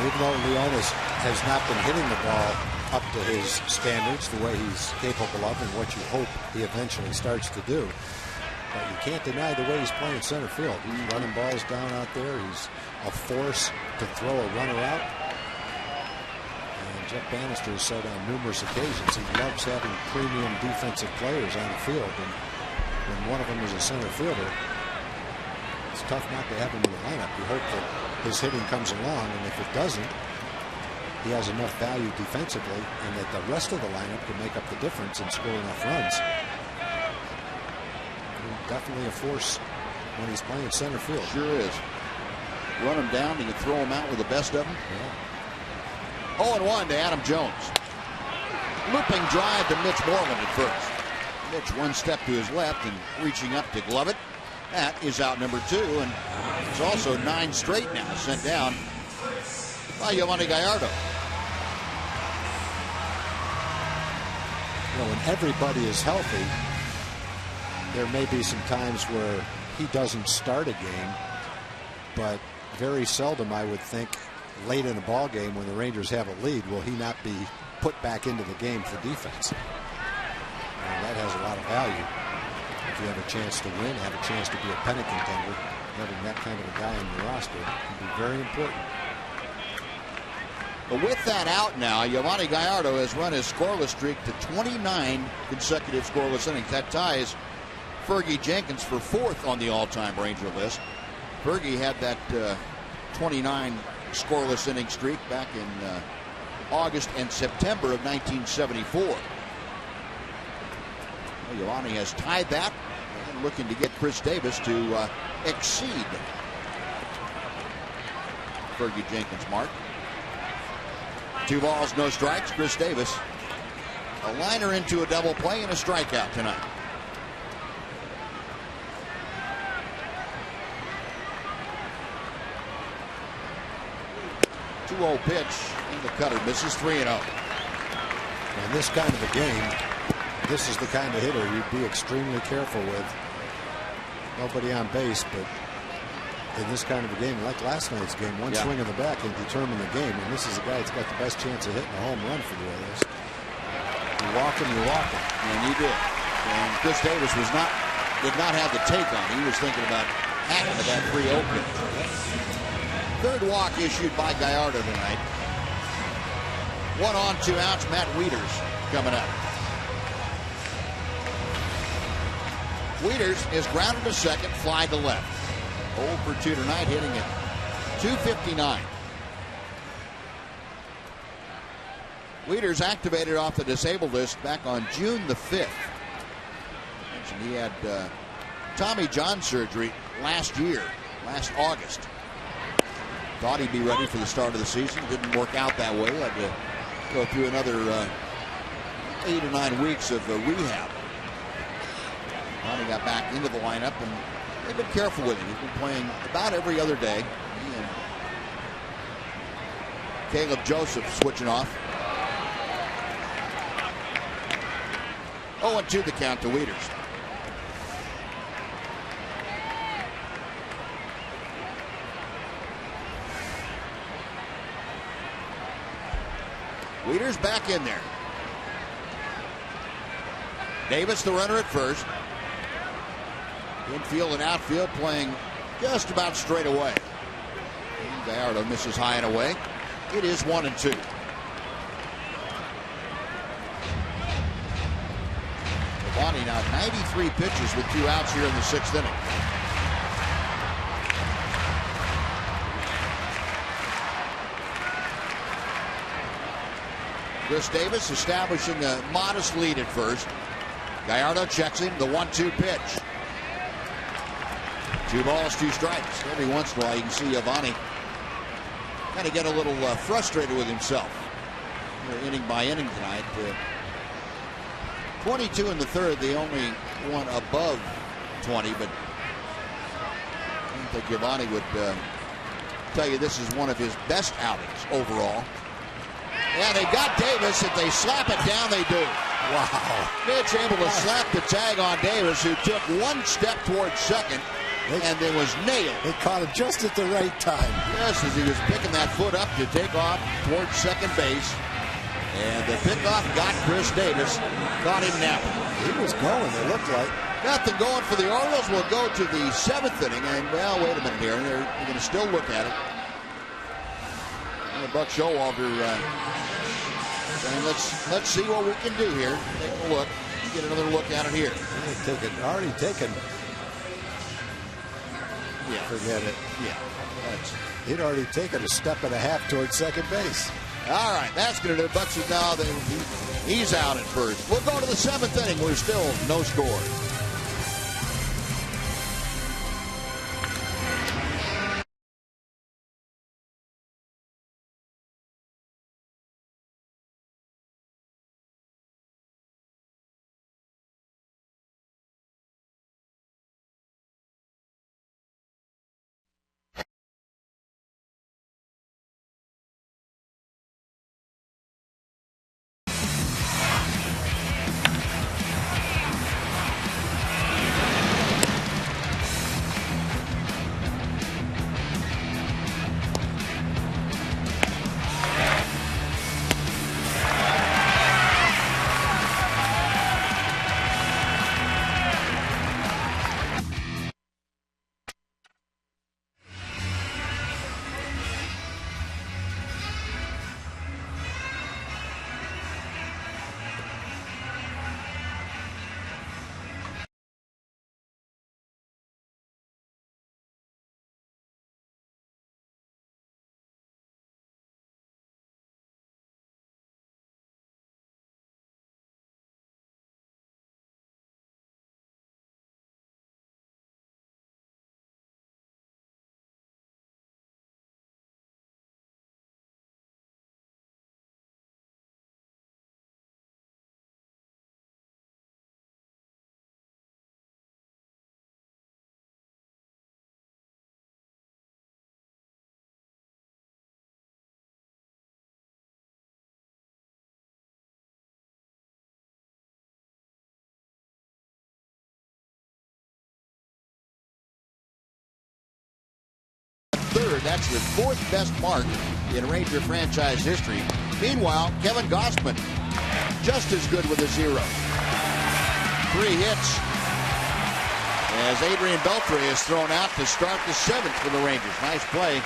Even though Leonis has not been hitting the ball up to his standards, the way he's capable of and what you hope he eventually starts to do, but you can't deny the way he's playing center field. He's running balls down out there. He's a force to throw a runner out. And Jeff Bannister has said on numerous occasions he loves having premium defensive players on the field. And when one of them is a center fielder, it's tough not to have him in the lineup. You hope that his hitting comes along, and if it doesn't, he has enough value defensively, and that the rest of the lineup can make up the difference and score enough runs. Definitely a force when he's playing center field. Sure is. Run him down, you can throw him out with the best of them. Yeah. 0-1 to Adam Jones. Looping drive to Mitch Moreland at first. Mitch one step to his left and reaching up to glove it. That is out number 2, and it's also 9 straight now sent down by Yovani Gallardo. You know, when everybody is healthy, there may be some times where he doesn't start a game, but very seldom, I would think, late in a ball game when the Rangers have a lead, will he not be put back into the game for defense. And that has a lot of value. If you have a chance to win, have a chance to be a pennant contender, having that kind of a guy on your roster can be very important. But with that out now, Yovani Gallardo has run his scoreless streak to 29 consecutive scoreless innings. That ties Fergie Jenkins for 4th on the all-time Ranger list. Fergie had that 29 scoreless inning streak back in August and September of 1974. Well, Yovani has tied that and looking to get Chris Davis to exceed Fergie Jenkins' mark. 2 balls, no strikes. Chris Davis, a liner into a double play and a strikeout tonight. 2-0 pitch, and the cutter misses. 3-0. In this kind of a game, this is the kind of hitter you'd be extremely careful with. Nobody on base, but in this kind of a game, like last night's game, one swing of the bat can determine the game. And this is a guy that's got the best chance of hitting a home run for the Orioles. You walk him, you walk him. And he did. And Chris Davis did not have the take on. He was thinking about hacking to that 3-0 pitch. 3rd walk issued by Gallardo tonight. 1 on, 2 outs. Matt Wieters coming up. Wieters is grounded to second, fly to left. 0 for 2 tonight, hitting at .259. Wieters activated off the disabled list back on June the 5th. And he had Tommy John surgery last August. Thought he'd be ready for the start of the season. Didn't work out that way. Had to go through another 8 or 9 weeks of rehab. Finally got back into the lineup, and they've been careful with him. He's been playing about every other day. He and Caleb Joseph switching off. 0-2 the count to Wieters. Wieters back in there. Davis, the runner at first. Infield and outfield playing just about straight away. And Gallardo misses high and away. It is 1-2. Giovanni now 93 pitches with 2 outs here in the 6th inning. Chris Davis establishing a modest lead at first. Gallardo checks him, the 1-2 pitch. 2 balls, 2 strikes. Every once in a while you can see Giovanni kind of get a little frustrated with himself. Inning by inning tonight. 22 in the 3rd, the only one above 20, but I don't think Giovanni would tell you this is one of his best outings overall. Yeah, they got Davis. If they slap it down, they do. Wow. Mitch able to slap the tag on Davis, who took 1 step towards second and then was nailed. They caught him just at the right time. Yes, as he was picking that foot up to take off towards second base. And the pickoff got Chris Davis. Caught him napping. He was going, it looked like. Nothing going for the Orioles. We'll go to the 7th inning. And, well, wait a minute here. They're going to still look at it. And Buck Showalter saying, let's see what we can do here. Take a look. Get another look at it here. Already taken. Yeah. Forget it. Yeah. He'd already taken a step and a half towards second base. All right, that's going to do it. Bucks is now, he's out at first. We'll go to the 7th inning. We're still no score. third. That's the 4th best mark in Ranger franchise history. Meanwhile, Kevin Gausman, just as good with a 0. 3 hits as Adrian Beltre is thrown out to start the 7th for the Rangers. Nice play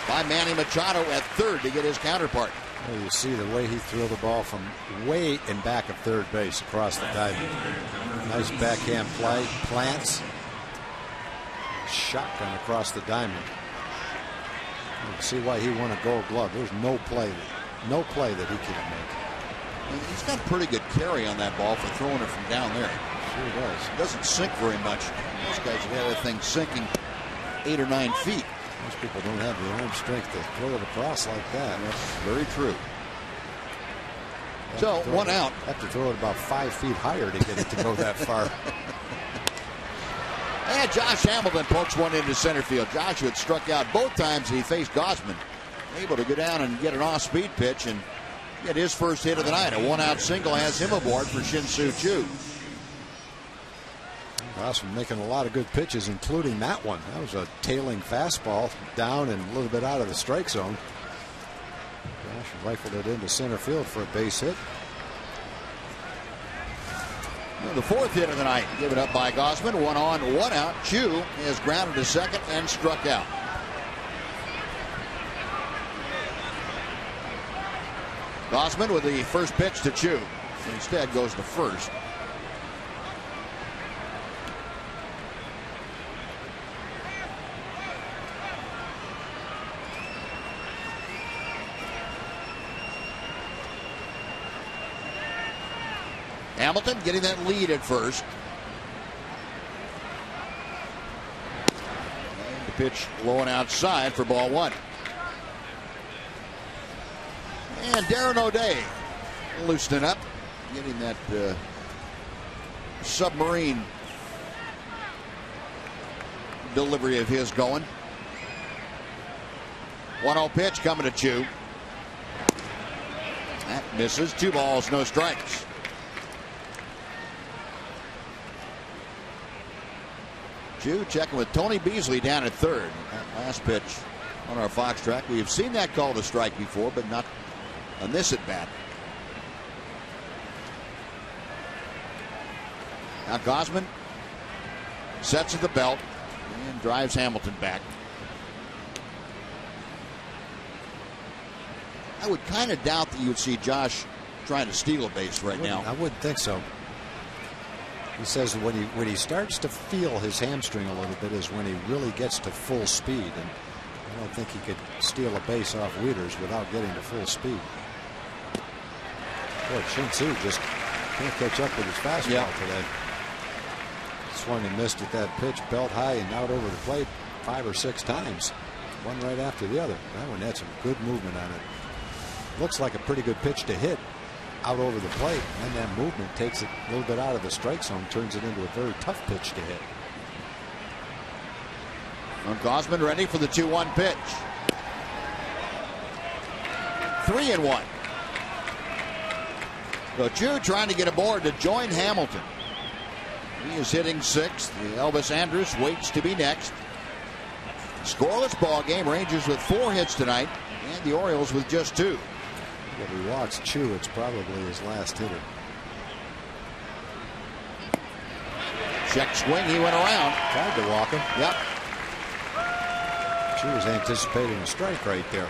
by Manny Machado at third to get his counterpart. Well, you see the way he threw the ball from way in back of third base across the diamond. Nice backhand play, plants, shotgun across the diamond. You can see why he won a Gold Glove. There's no play that he can't make. He's got pretty good carry on that ball for throwing it from down there. Sure does. It doesn't sink very much. Most guys have had that thing sinking 8 or 9 feet. Most people don't have the arm strength to throw it across like that. That's very true. So, 1 out. Have to throw it about 5 feet higher to get it to go that far. And Josh Hamilton pokes one into center field. Josh, who had struck out both times he faced Gausman, able to go down and get an off-speed pitch and get his first hit of the night. A 1-out single has him aboard for Shin-Soo Choo. Gausman making a lot of good pitches, including that one. That was a tailing fastball down and a little bit out of the strike zone. Josh rifled it into center field for a base hit. Well, the 4th hit of the night given up by Gausman. 1 on, 1 out. Choo is grounded to second and struck out. Gausman with the first pitch to Choo. Instead goes to first. Hamilton getting that lead at first. And the pitch low and outside for ball 1. And Darren O'Day loosening up, getting that submarine delivery of his going. 1-0 pitch coming to Choo. That misses. 2 balls, no strikes. Choo checking with Tony Beasley down at third. That last pitch on our Fox track. We have seen that called a strike before, but not on this at bat. Now Gausman sets at the belt and drives Hamilton back. I would kind of doubt that you would see Josh trying to steal a base right now. I wouldn't think so. He says when he starts to feel his hamstring a little bit is when he really gets to full speed, and I don't think he could steal a base off Wieters without getting to full speed. Boy, Shin-Soo just can't catch up with his fastball today. Swung and missed at that pitch, belt high and out over the plate 5 or 6 times, one right after the other. That one had some good movement on it. Looks like a pretty good pitch to hit out over the plate, and that movement takes it a little bit out of the strike zone, turns it into a very tough pitch to hit. And Gausman ready for the 2-1 pitch. 3-1. So Choo trying to get aboard to join Hamilton. He is hitting 6th. Elvis Andrus waits to be next. Scoreless ball game. Rangers with 4 hits tonight, and the Orioles with just 2. If he walks Choo, it's probably his last hitter. Check swing, he went around. Tried to walk him. Yep. Choo was anticipating a strike right there.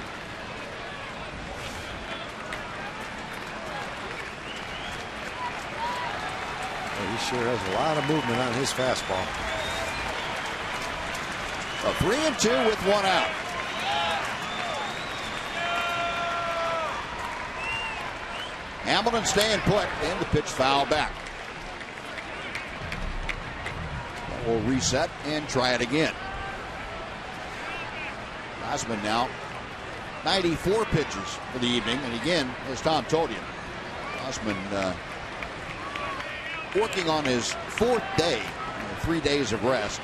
Well, he sure has a lot of movement on his fastball. A 3-2 with 1 out. Hamilton staying put, and the pitch foul back. We'll reset and try it again. Gausman now 94 pitches for the evening, and again, as Tom told you, Gausman working on his 4th day, 3 days of rest.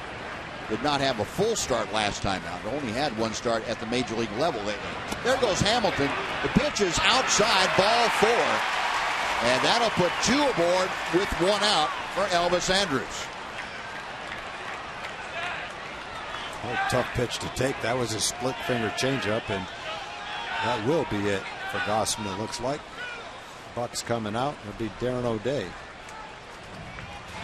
Did not have a full start last time out. Only had 1 start at the major league level lately. There goes Hamilton. The pitch is outside, ball 4. And that'll put 2 aboard with 1 out for Elvis Andrus. A tough pitch to take. That was a split finger changeup, and that will be it for Gausman, it looks like. Buck's coming out. It'll be Darren O'Day.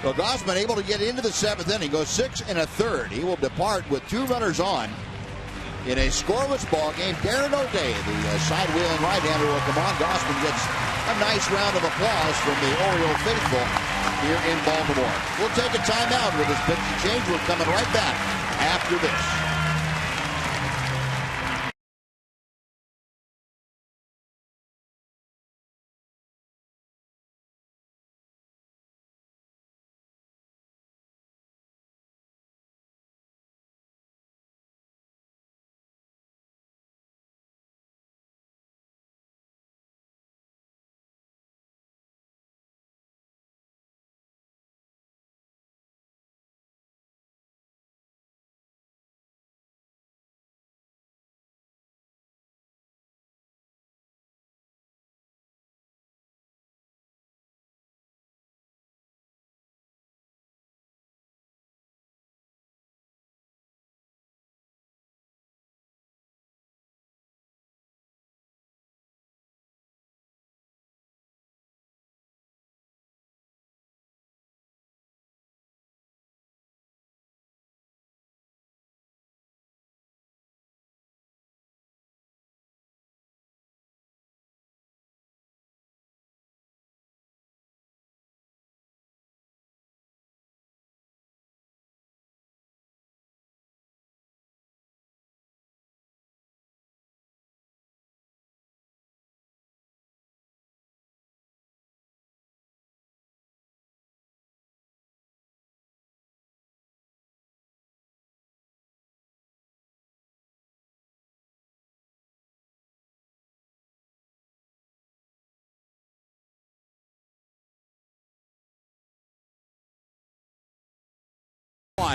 Well, Gausman able to get into the 7th inning, goes 6 1/3. He will depart with 2 runners on in a scoreless ball game. Darren O'Day, the side-wheeling right-hander, will come on. Gausman gets a nice round of applause from the Oriole faithful here in Baltimore. We'll take a timeout with this pitch and change. We're coming right back after this.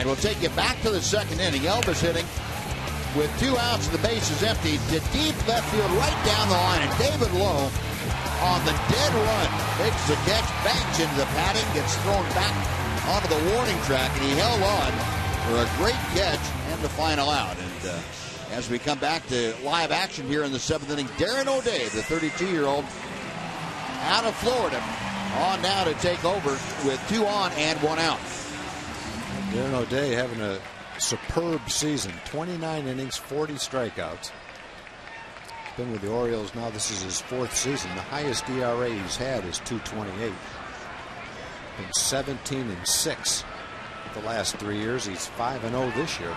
We'll take you back to the 2nd inning. Elvis hitting with 2 outs and the base is empty to deep left field right down the line. And David Lowe on the dead run makes the catch, bangs into the padding, gets thrown back onto the warning track, and he held on for a great catch and the final out. And as we come back to live action here in the 7th inning, Darren O'Day, the 32-year-old out of Florida, on now to take over with 2 on and 1 out. Darren O'Day having a superb season. 29 innings, 40 strikeouts. He's been with the Orioles now. This is his 4th season. The highest ERA he's had is 2.28. Been 17-6 the last 3 years. He's 5-0 this year.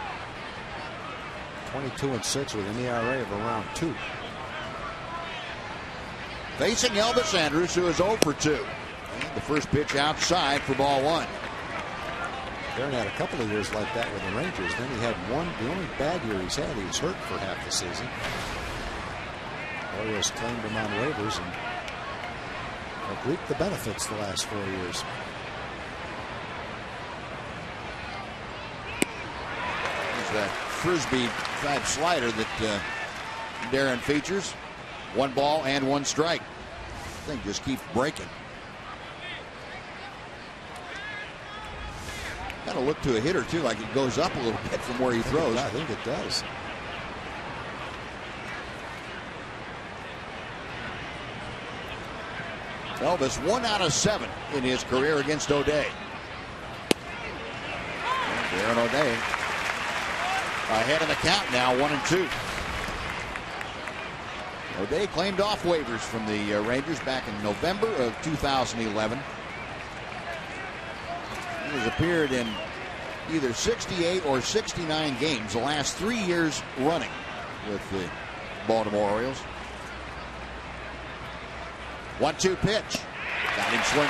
22-6 with an ERA of around 2. Facing Elvis Andrus, who is 0 for 2. And the first pitch outside for ball 1. Darren had a couple of years like that with the Rangers. Then he had one. The only bad year he's had, he was hurt for half the season. Orioles claimed him on waivers and have reaped the benefits the last 4 years. There's that frisbee type slider that Darren features. 1 ball and 1 strike. Thing just keeps breaking. Kind of look to a hitter too, like it goes up a little bit from where he throws. I think it does. Elvis 1 out of 7 in his career against O'Day. Darren O'Day ahead of the count now, 1-2. O'Day claimed off waivers from the Rangers back in November of 2011. He has appeared in either 68 or 69 games the last 3 years running with the Baltimore Orioles. 1-2 pitch. Got him swinging.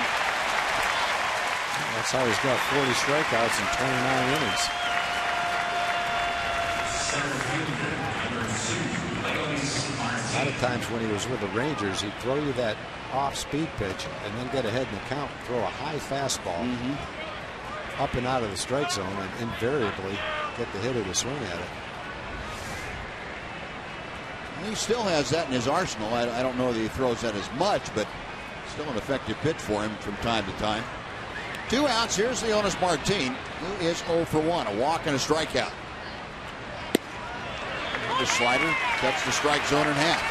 That's how he's got 40 strikeouts in 29 innings. A lot of times when he was with the Rangers, he'd throw you that off-speed pitch and then get ahead in the count, throw a high fastball up and out of the strike zone, and invariably get the hitter to swing at it. He still has that in his arsenal. I don't know that he throws that as much, but still an effective pitch for him from time to time. 2 outs. Here's Leonis Martin, who is 0 for 1. A walk and a strikeout. The slider cuts the strike zone in half.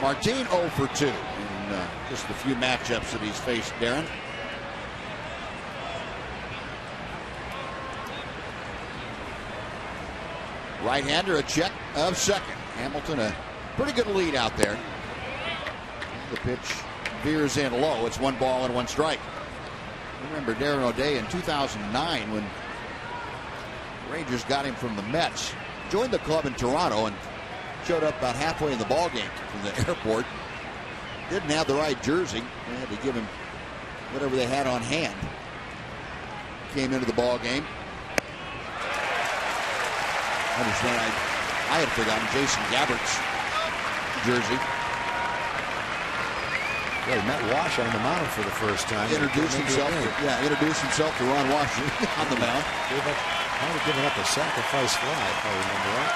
Martin 0 for 2 in just the few matchups that he's faced, Darren. Right-hander, a check of second. Hamilton, a pretty good lead out there. The pitch veers in low. It's 1 ball and 1 strike. Remember Darren O'Day in 2009 when the Rangers got him from the Mets. Joined the club in Toronto and showed up about halfway in the ball game from the airport. Didn't have the right jersey. They had to give him whatever they had on hand. Came into the ball game. Understand, I had forgotten Jason Gabbert's jersey. Well, he met Wash on the mound for the first time. Introduced himself to Ron Washington on the mound. Might have given up a sacrifice fly, if I remember right.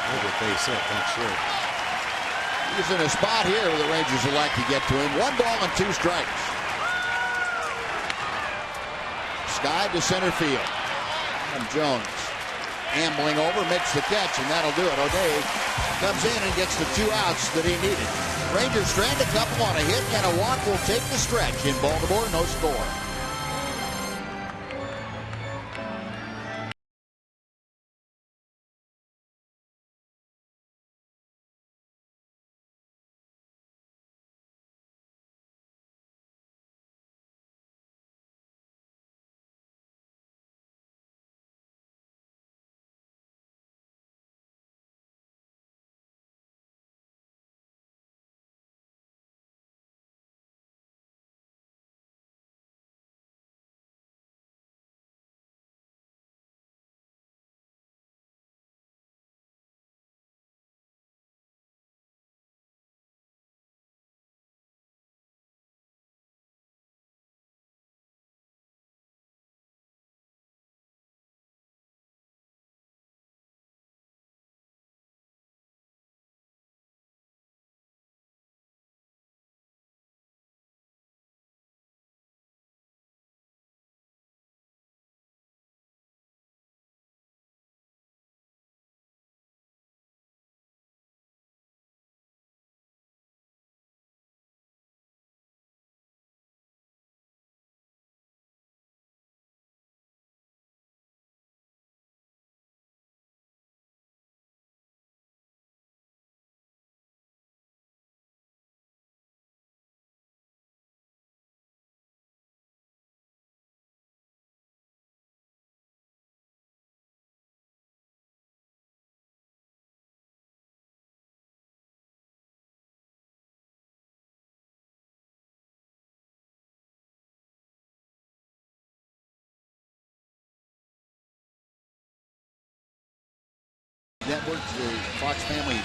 Maybe a base hit, not sure. He's in a spot here where the Rangers would like to get to him. 1 ball and 2 strikes. Sky to center field. And Jones ambling over, makes the catch, and that'll do it. O'Day comes in and gets the 2 outs that he needed. Rangers strand a couple on a hit, and a walk will take the stretch in Baltimore. No score. Networks, the Fox Family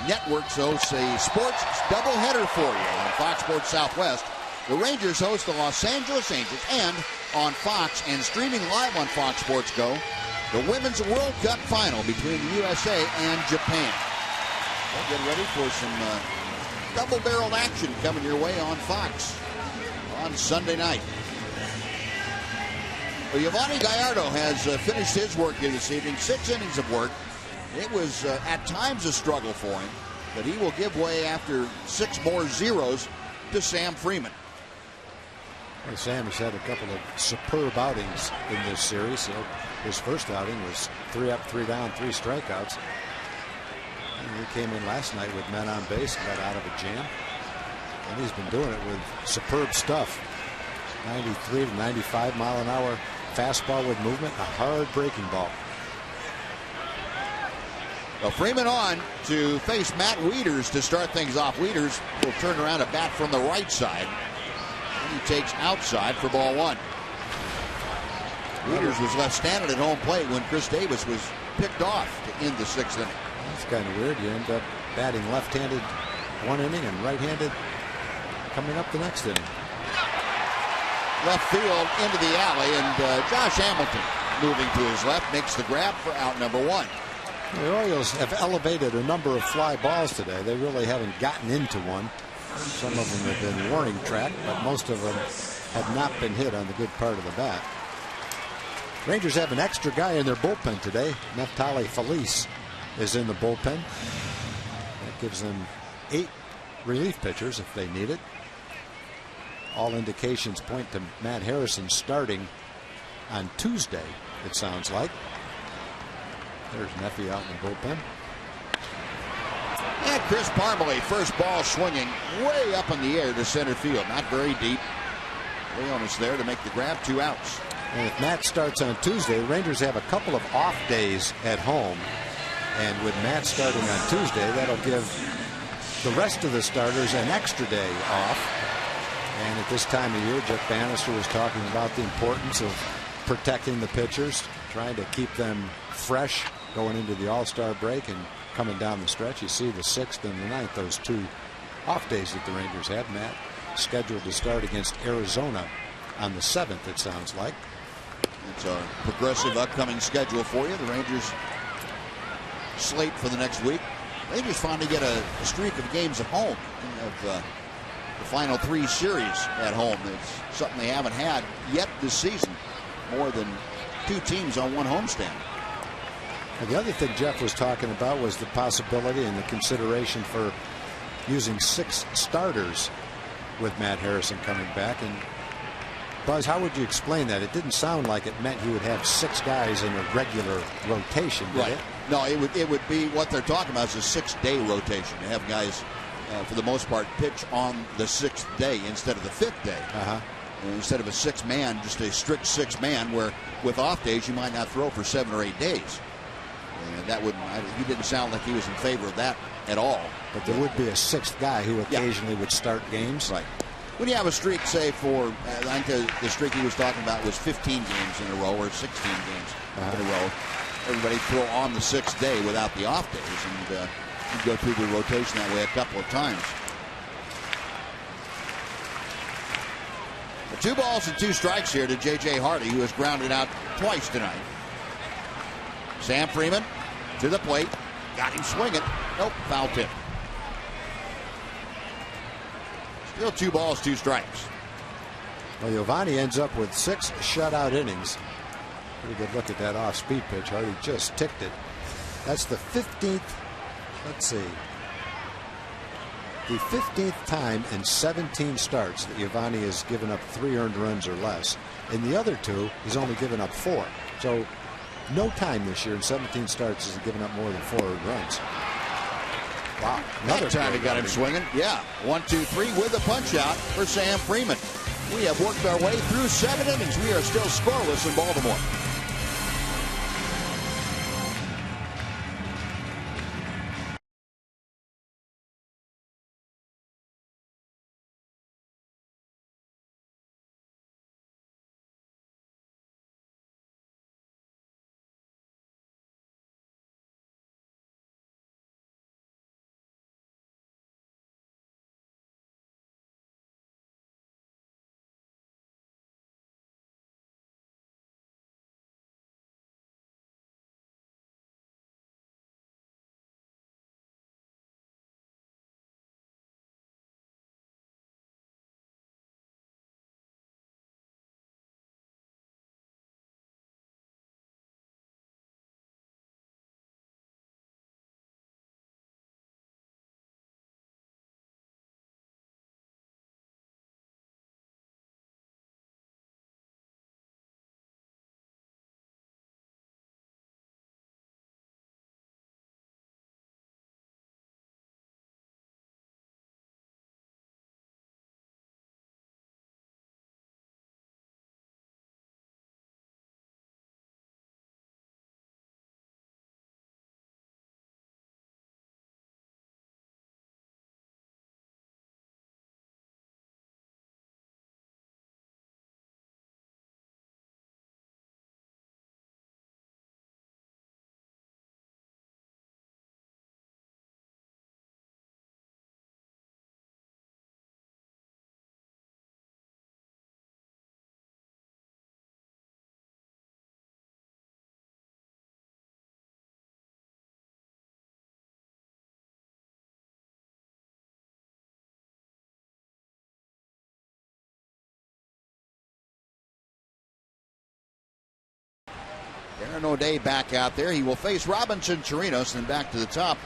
Networks hosts a sports doubleheader for you on Fox Sports Southwest. The Rangers host the Los Angeles Angels, and on Fox and streaming live on Fox Sports Go, the Women's World Cup final between the USA and Japan. Well, get ready for some double-barreled action coming your way on Fox on Sunday night. Well, Yovani Gallardo has finished his work here this evening. 6 innings of work. It was at times a struggle for him, but he will give way after 6 more zeros to Sam Freeman. Well, Sam has had a couple of superb outings in this series. His first outing was 3 up, 3 down, 3 strikeouts. And he came in last night with men on base, got out of a jam. And he's been doing it with superb stuff. 93 to 95 mile an hour fastball with movement, a hard breaking ball. Well, Freeman on to face Matt Wieters to start things off. Wieters will turn around a bat from the right side. And he takes outside for ball 1. Wieters was left standing at home plate when Chris Davis was picked off to end the 6th inning. That's kind of weird. You end up batting left-handed 1 inning and right-handed coming up the next inning. Left field into the alley, and Josh Hamilton moving to his left makes the grab for out number 1. The Orioles have elevated a number of fly balls today. They really haven't gotten into one. Some of them have been warning track, but most of them have not been hit on the good part of the bat. Rangers have an extra guy in their bullpen today. Neftali Felice is in the bullpen. That gives them 8 relief pitchers if they need it. All indications point to Matt Harrison starting on Tuesday, it sounds like. There's Neffy out in the bullpen. And Chris Parmalee, first ball swinging way up in the air to center field. Not very deep. Leon there to make the grab, 2 outs. And if Matt starts on Tuesday, the Rangers have a couple of off days at home. And with Matt starting on Tuesday, that'll give the rest of the starters an extra day off. And at this time of year, Jeff Bannister was talking about the importance of protecting the pitchers, trying to keep them fresh going into the All-Star break and coming down the stretch. You see the 6th and the 9th, those 2 off days that the Rangers have. Matt scheduled to start against Arizona on the 7th, it sounds like. It's a progressive upcoming schedule for you. The Rangers slate for the next week. Rangers finally get a streak of games at home of the final 3 series at home. It's something they haven't had yet this season. More than 2 teams on one homestand. And the other thing Jeff was talking about was the possibility and the consideration for using 6 starters with Matt Harrison coming back. And Buzz, how would you explain that? It didn't sound like it meant he would have 6 guys in a regular rotation, did it? No, it would be what they're talking about is a 6-day rotation. To have guys, for the most part, pitch on the 6th day instead of the 5th day. Instead of a 6-man, just a strict 6-man, where with off days you might not throw for 7 or 8 days. And that wouldn't. He didn't sound like he was in favor of that at all. But there would be a 6th guy who occasionally would start games. Right. When you have a streak, say for, I think the streak he was talking about was 15 games in a row or 16 games in a row. Everybody throw on the 6th day without the off days, and you go through the rotation that way a couple of times. 2 balls and 2 strikes here to J.J. Hardy, who has grounded out twice tonight. Sam Freeman to the plate. Got him swinging. Nope, foul tip. Still 2 balls, 2 strikes. Well, Giovanni ends up with 6 shutout innings. Pretty good look at that off-speed pitch. Hardy just ticked it. That's the 15th. Let's see. The 15th time in 17 starts that Giovanni has given up 3 earned runs or less. In the other 2, he's only given up 4. So no time this year in 17 starts has he given up more than 4 earned runs. Wow. Another time he got him swinging. Yeah. 1, 2, 3 with a punch out for Sam Freeman. We have worked our way through 7 innings. We are still scoreless in Baltimore. Darren O'Day back out there. He will face Robinson Chirinos, and back to the top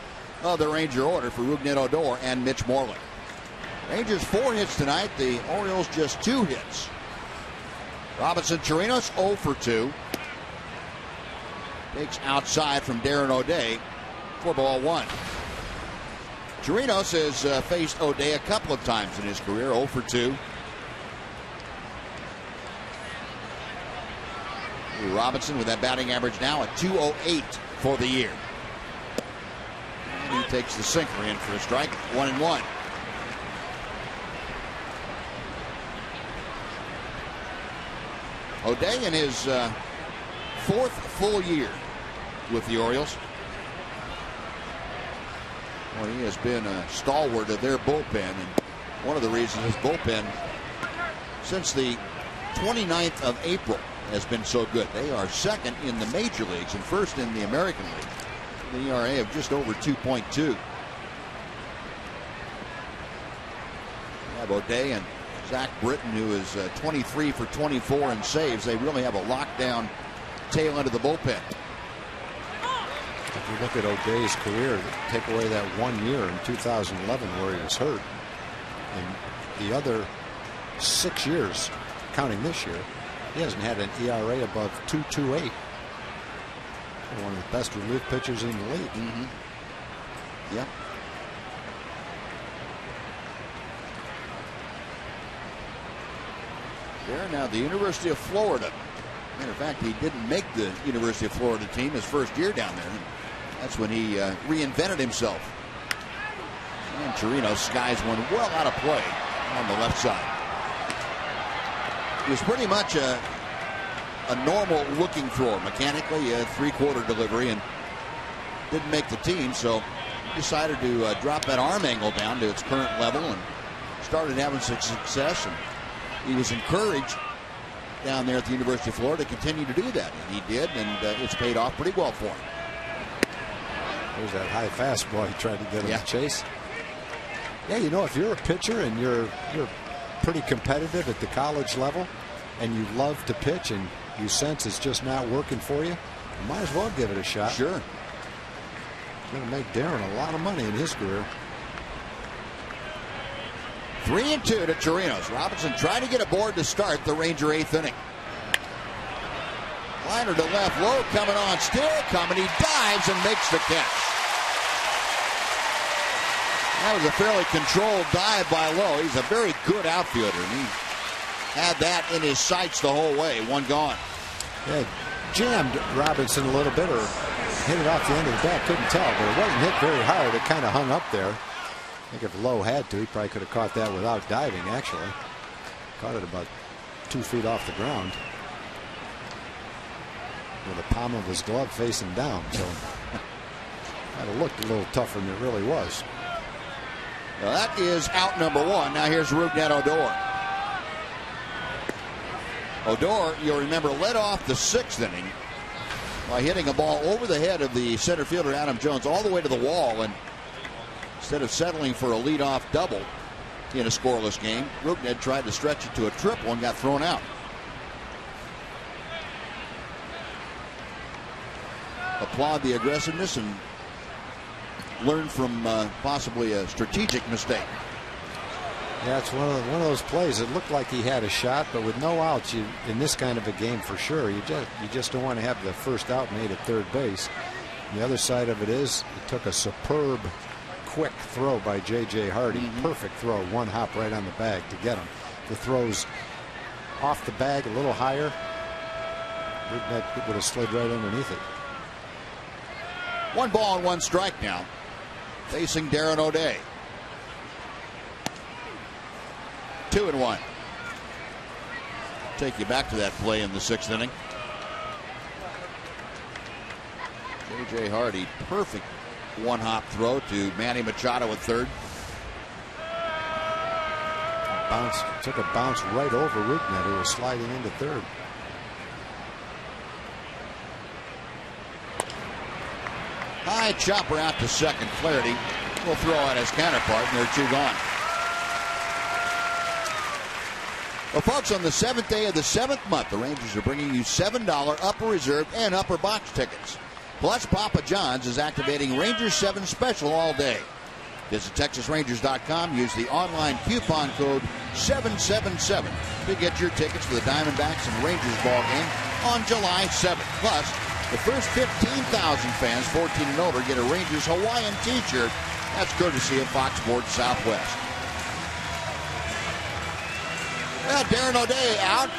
of the Ranger order for Rougned Odor and Mitch Moreland. Rangers 4 hits tonight. The Orioles just 2 hits. Robinson Chirinos 0 for 2. Takes outside from Darren O'Day for ball 1. Chirinos has faced O'Day a couple of times in his career, 0 for 2. Robinson with that batting average now at .208 for the year. And he takes the sinker in for a strike, 1-1. O'Day in his 4th full year with the Orioles. Well, he has been a stalwart of their bullpen, and one of the reasons his bullpen since the 29th of April has been so good. They are 2nd in the major leagues and 1st in the American League. The ERA of just over 2.2. You have O'Day and Zach Britton, who is 23 for 24 in saves. They really have a lockdown tail end of the bullpen. If you look at O'Day's career, take away that 1 year in 2011 where he was hurt, and the other 6 years, counting this year, he hasn't had an ERA above 2.28. One of the best relief pitchers in the league. Yeah. There now, the University of Florida. Matter of fact, he didn't make the University of Florida team his first year down there. That's when he reinvented himself. And Chirinos skies one well out of play on the left side. He was pretty much a normal looking thrower. Mechanically, a 3/4 delivery, and didn't make the team, so decided to drop that arm angle down to its current level and started having some success. And he was encouraged down there at the University of Florida to continue to do that, and he did, and it's paid off pretty well for him. There's that high fastball he tried to get him to chase. Yeah, you know, if you're a pitcher and you're pretty competitive at the college level and you love to pitch and you sense it's just not working for you, you might as well give it a shot. Sure. It's going to make Darren a lot of money in his career. 3-2 to Chirinos. Robinson trying to get aboard to start the Ranger 8th inning. Liner to left, Lowe coming on, still coming. He dives and makes the catch. That was a fairly controlled dive by Lowe. He's a very good outfielder, and he had that in his sights the whole way. One gone. Yeah, jammed Robinson a little bit, or hit it off the end of the bat. Couldn't tell, but it wasn't hit very hard. It kind of hung up there. I think if Lowe had to, he probably could have caught that without diving, actually. Caught it about 2 feet off the ground with the palm of his glove facing down. So that looked a little tougher than it really was. Well, that is out number 1. Now here's Rougned Odor. Odor, you'll remember, led off the 6th inning by hitting a ball over the head of the center fielder Adam Jones all the way to the wall, and instead of settling for a leadoff double in a scoreless game, Rougned tried to stretch it to a triple and got thrown out. Applaud the aggressiveness and learn from possibly a strategic mistake. Yeah, it's one of those plays. It looked like he had a shot, but with no outs, in this kind of a game, for sure, you just don't want to have the first out made at third base. The other side of it is, it took a superb, quick throw by J.J. Hardy. Perfect throw, one hop right on the bag to get him. The throw's off the bag a little higher. Rougned would have slid right underneath it. 1 ball and 1 strike now, facing Darren O'Day. 2-1. Take you back to that play in the 6th inning. J.J. Hardy, perfect one-hop throw to Manny Machado at third. Took a bounce right over Rougned, who was sliding into third. High chopper out to second. Flaherty will throw at his counterpart, and they're 2 gone. Well, folks, on the 7th day of the 7th month, the Rangers are bringing you $7 upper reserve and upper box tickets. Plus, Papa John's is activating Rangers 7 special all day. Visit TexasRangers.com. Use the online coupon code 777 to get your tickets for the Diamondbacks and Rangers ball game on July 7th. Plus, the first 15,000 fans 14 and older get a Rangers Hawaiian t-shirt. That's courtesy of Fox Sports Southwest. Well, Darren O'Day out.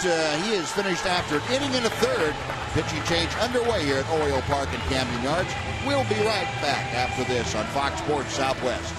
He is finished after an inning and a third. Pitching change underway here at Oriole Park in Camden Yards. We'll be right back after this on Fox Sports Southwest.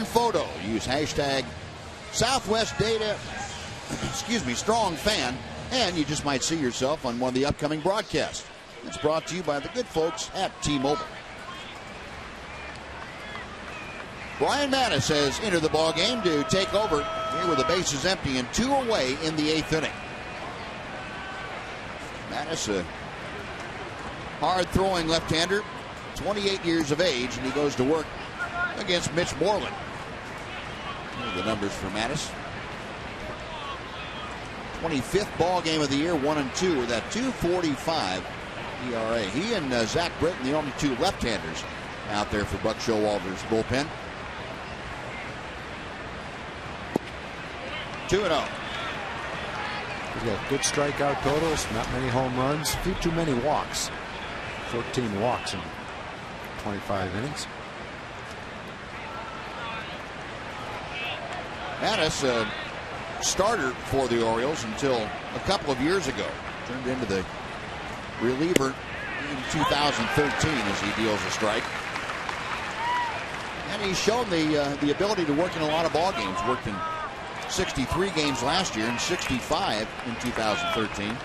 Photo. Use hashtag Southwest Data, Strong Fan, and you just might see yourself on one of the upcoming broadcasts. It's brought to you by the good folks at T-Mobile. Brian Mattis has entered the ball game to take over here with the bases empty and 2 away in the 8th inning. Mattis, a hard-throwing left-hander, 28 years of age, and he goes to work against Mitch Moreland. Here are the numbers for Mattis. 25th ball game of the year, 1-2 with that 2.45 ERA. He and Zach Britton, the only 2 left-handers out there for Buck Showalter's bullpen. 2-0. He's got good strikeout totals, not many home runs, a few too many walks. 14 walks in 25 innings. Mattis, a starter for the Orioles until a couple of years ago. Turned into the reliever in 2013 as he deals a strike. And he's shown the ability to work in a lot of ball games. Worked in 63 games last year and 65 in 2013.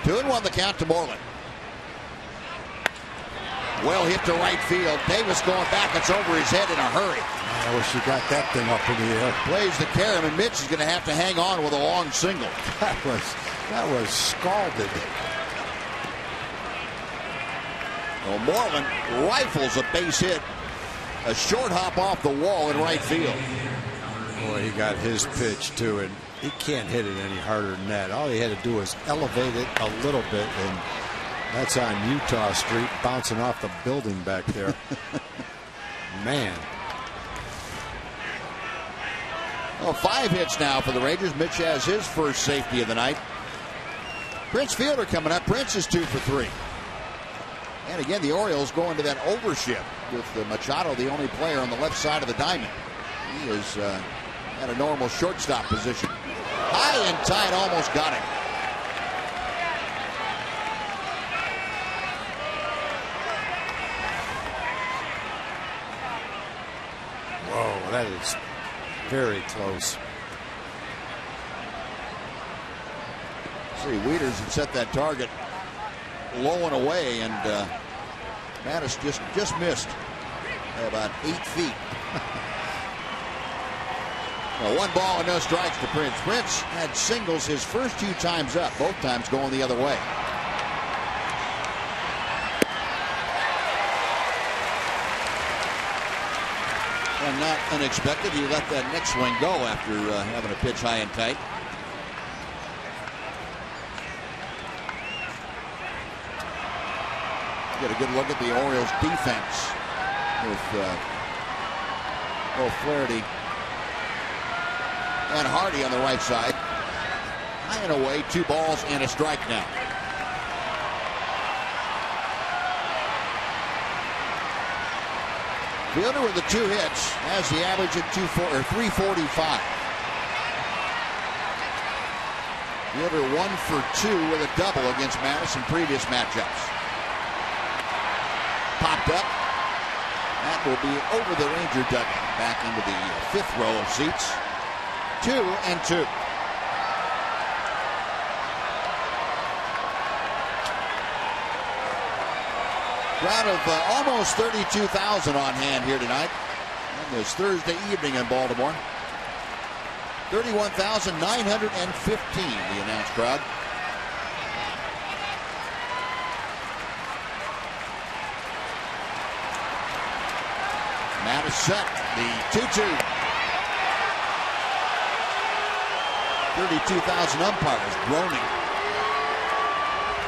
2-1 the count to Moreland. Well hit to right field. Davis going back. It's over his head in a hurry. I wish he got that thing up in the air. Plays the carom, and Mitch is going to have to hang on with a long single. That was scalded. Well, Moreland rifles a base hit. A short hop off the wall in right field. Boy, he got his pitch too, and he can't hit it any harder than that. All he had to do was elevate it a little bit, and that's on Utah Street, bouncing off the building back there. Man. Well, 5 hits now for the Rangers. Mitch has his first safety of the night. Prince Fielder coming up. Prince is 2 for 3. And again, the Orioles go into that overshift with Machado, the only player on the left side of the diamond. He is at a normal shortstop position. High and tight, almost got him. Whoa, that is very close. See, Wieters had set that target low and away, and Mattis just missed by about 8 feet. Well, 1 ball and no strikes to Prince. Prince had singles his first 2 times up, both times going the other way. And not unexpected, he let that next swing go after having a pitch high and tight. Get a good look at the Orioles defense with both Flaherty and Hardy on the right side. High and away, 2 balls and a strike now. Fielder with the 2 hits has the average at 345. Fielder 1 for 2 with a double against Mattis in previous matchups. Popped up. That will be over the Ranger dugout, back into the 5th row of seats. 2-2. Crowd of almost 32,000 on hand here tonight on this Thursday evening in Baltimore. 31,915, the announced crowd. Mattis set the 2-2. 32,000 umpires groaning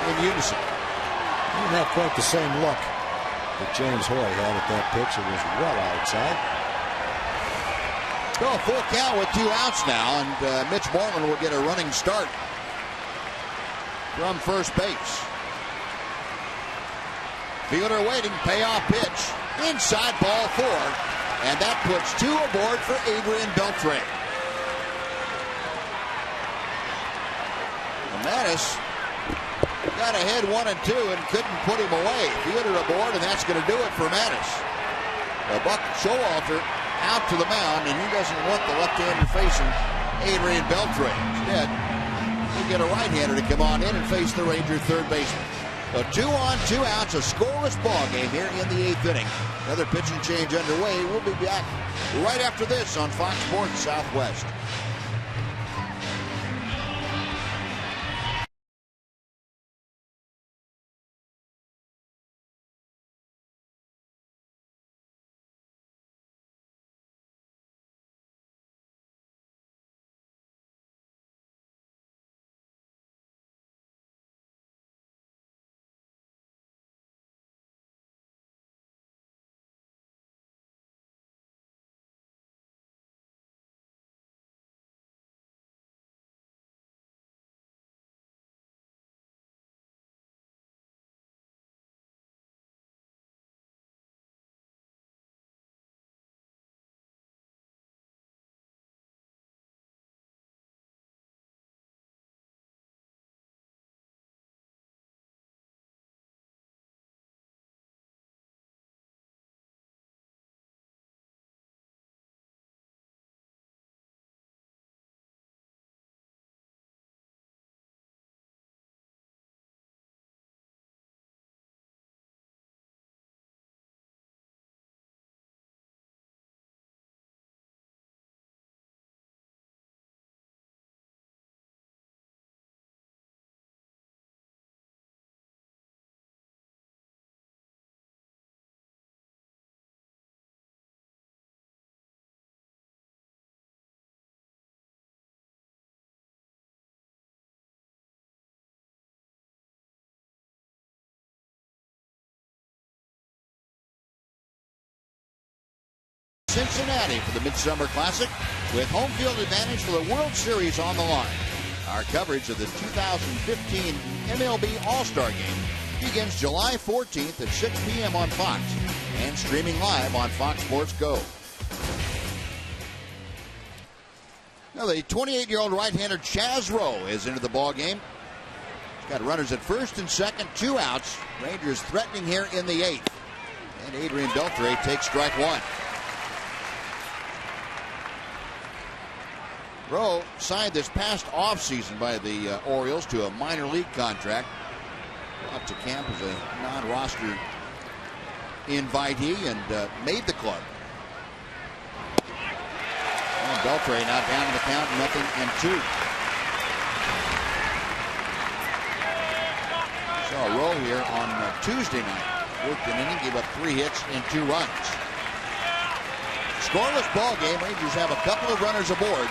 in unison. He didn't have quite the same look that James Hoy had at that pitch. It was well outside. So a full count with 2 outs now, and Mitch Moreland will get a running start from first base. Fielder waiting, payoff pitch, inside ball 4, and that puts 2 aboard for Adrian Beltre. Mattis got ahead 1-2 and couldn't put him away. Fielder aboard, and that's going to do it for Mattis. Buck Showalter out to the mound, and he doesn't want the left-hander facing Adrian Beltre. Instead, he'll get a right-hander to come on in and face the Ranger third baseman. So 2 on, 2 outs, a scoreless ball game here in the 8th inning. Another pitching change underway. We'll be back right after this on Fox Sports Southwest. Cincinnati for the Midsummer Classic with home field advantage for the World Series on the line. Our coverage of the 2015 MLB All-Star Game begins July 14th at 6 p.m. on Fox and streaming live on Fox Sports Go. Now the 28-year-old right-hander Chaz Rowe is into the ballgame. He's got runners at first and second, 2 outs. Rangers threatening here in the 8th. And Adrian Beltre takes strike 1. Rowe signed this past offseason by the Orioles to a minor league contract. Brought to camp as a non-roster invitee and made the club. And Beltre now down in the count, 0-2. Saw Rowe here on Tuesday night. Worked an inning, gave up 3 hits and 2 runs. Scoreless ball game. Rangers have a couple of runners aboard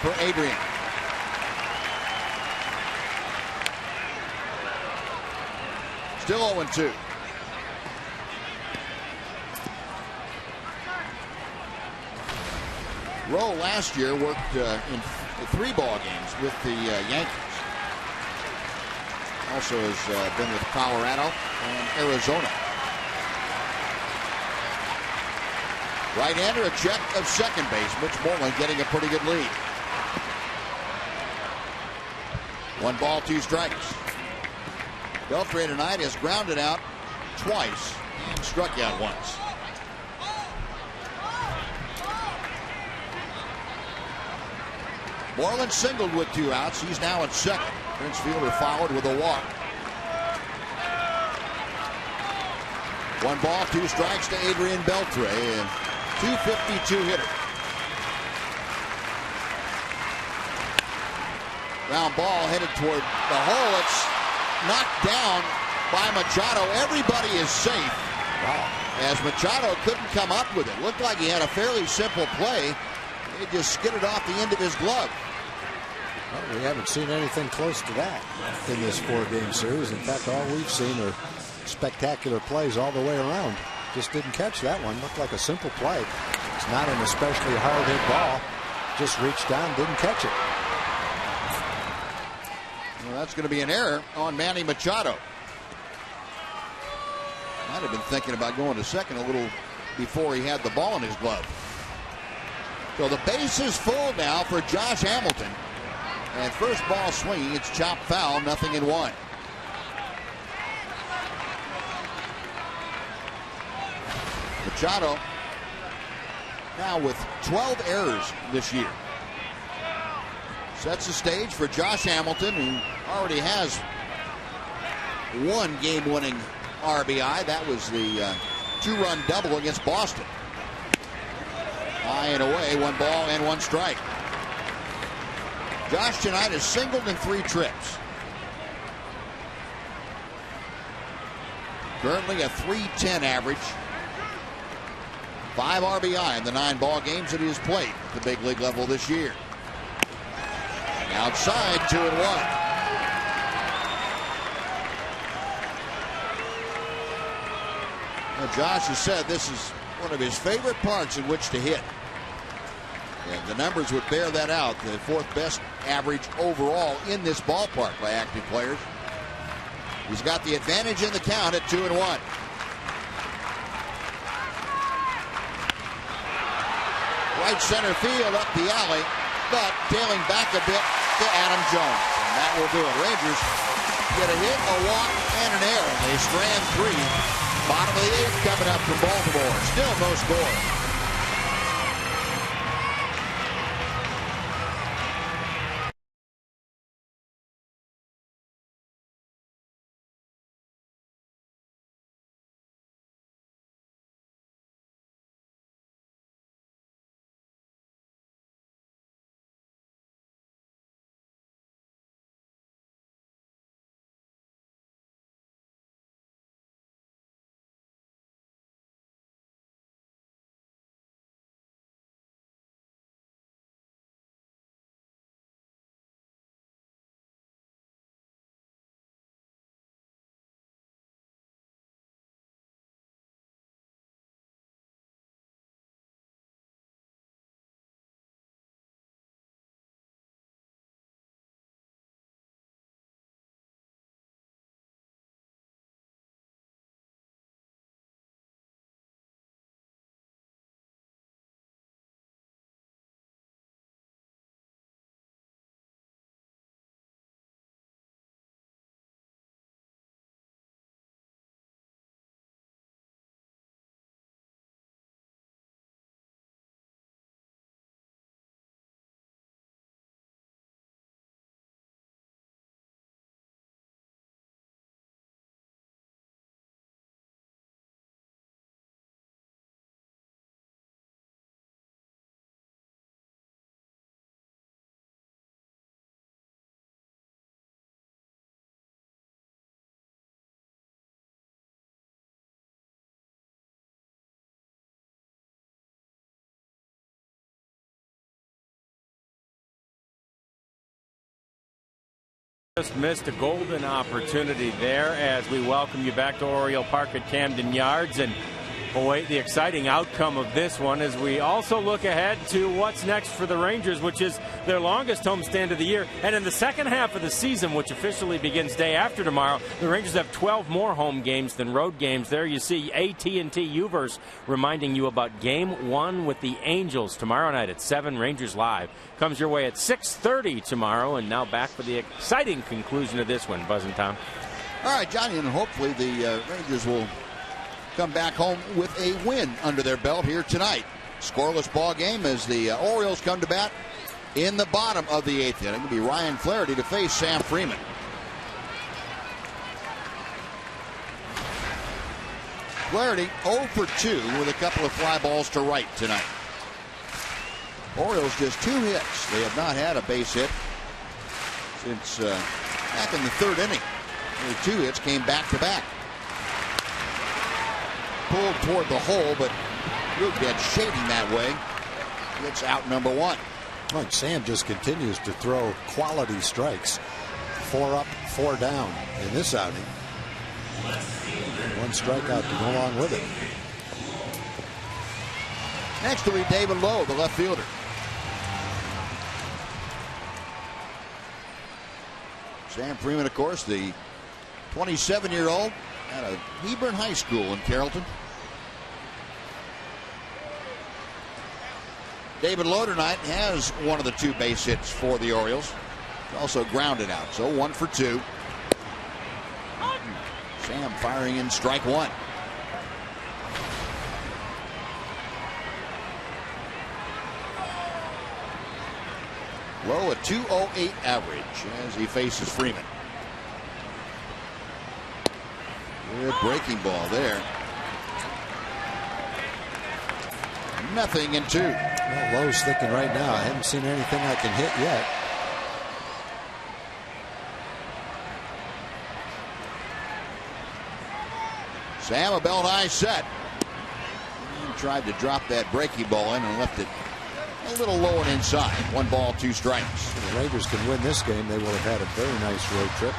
for Adrian. Still 0-2. Rowe last year worked in 3 ball games with the Yankees. Also has been with Colorado and Arizona. Right-hander, a check of second base. Mitch Moreland getting a pretty good lead. 1 ball, 2 strikes. Beltre tonight has grounded out twice and struck out once. Moreland singled with 2 outs. He's now at second. Prince Fielder followed with a walk. 1 ball, 2 strikes to Adrian Beltre, a .252 hitter. Ground ball headed toward the hole. It's knocked down by Machado. Everybody is safe. Wow. As Machado couldn't come up with it. Looked like he had a fairly simple play. He just skidded off the end of his glove. Well, we haven't seen anything close to that in this 4-game series. In fact, all we've seen are spectacular plays all the way around. Just didn't catch that one. Looked like a simple play. It's not an especially hard hit ball. Just reached down, didn't catch it. Well, that's going to be an error on Manny Machado. Might have been thinking about going to second a little before he had the ball in his glove. So the base is full now for Josh Hamilton. And first ball swinging, it's chopped foul, 0-1. Machado now with 12 errors this year. Sets the stage for Josh Hamilton, who already has 1 game-winning RBI. That was the 2-run double against Boston. High and away, 1 ball and 1 strike. Josh tonight has singled in 3 trips. Currently a .310 average. 5 RBI in the 9 ball games that he has played at the big league level this year. Outside, 2-1. Now Josh has said this is one of his favorite parks in which to hit. And the numbers would bear that out. The 4th best average overall in this ballpark by active players. He's got the advantage in the count at 2-1. Right center field up the alley, but tailing back a bit to Adam Jones. And that will do it. Rangers get a hit, a walk, and an error. They strand 3. Bottom of the 8th coming up from Baltimore. Still no score. Just missed a golden opportunity there as we welcome you back to Oriole Park at Camden Yards and await the exciting outcome of this one as we also look ahead to what's next for the Rangers, which is their longest homestand of the year. And in the second half of the season, which officially begins day after tomorrow, the Rangers have 12 more home games than road games. There you see AT&T Uverse reminding you about Game 1 with the Angels tomorrow night at 7. Rangers Live comes your way at 6:30 tomorrow. And now back for the exciting conclusion of this one. Buzz and Tom. All right, Johnny, and hopefully the Rangers will come back home with a win under their belt here tonight. Scoreless ball game as the Orioles come to bat in the bottom of the 8th inning. It'll be Ryan Flaherty to face Sam Freeman. Flaherty 0 for 2 with a couple of fly balls to right tonight. Orioles just 2 hits. They have not had a base hit since back in the 3rd inning. Only 2 hits came back to back. Pulled toward the hole, but real dead shading that way. It's out number 1. Well, Sam just continues to throw quality strikes. 4 up, 4 down in this outing. 1 strikeout to go along with it. Next will be David Lowe, the left fielder. Sam Freeman, of course, the 27-year-old out of Hebron High School in Carrollton. David Lowe tonight has one of the 2 base hits for the Orioles. He's also grounded out, so 1 for 2. Sam firing in strike 1. Lowe a 2.08 average as he faces Freeman. Good breaking ball there. Nothing in 2. Well, Lowe's thinking right now, I haven't seen anything I can hit yet. Sam a belt high set. He tried to drop that breaking ball in and left it a little low and inside. 1 ball, 2 strikes. If the Rangers can win this game, they will have had a very nice road trip.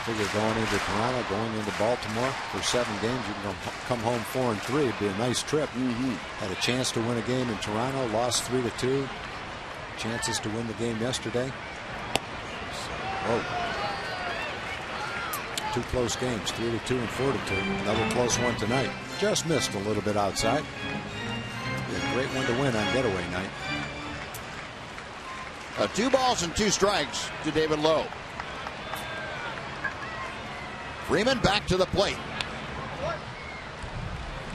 Figure going into Toronto, going into Baltimore for 7 games, you can come home 4-3. It'd be a nice trip. Had a chance to win a game in Toronto, lost 3-2. Chances to win the game yesterday. So, 2 close games, 3-2 and 4-2. Another close one tonight. Just missed a little bit outside. A great one to win on getaway night. 2 balls and 2 strikes to David Lowe. Freeman back to the plate.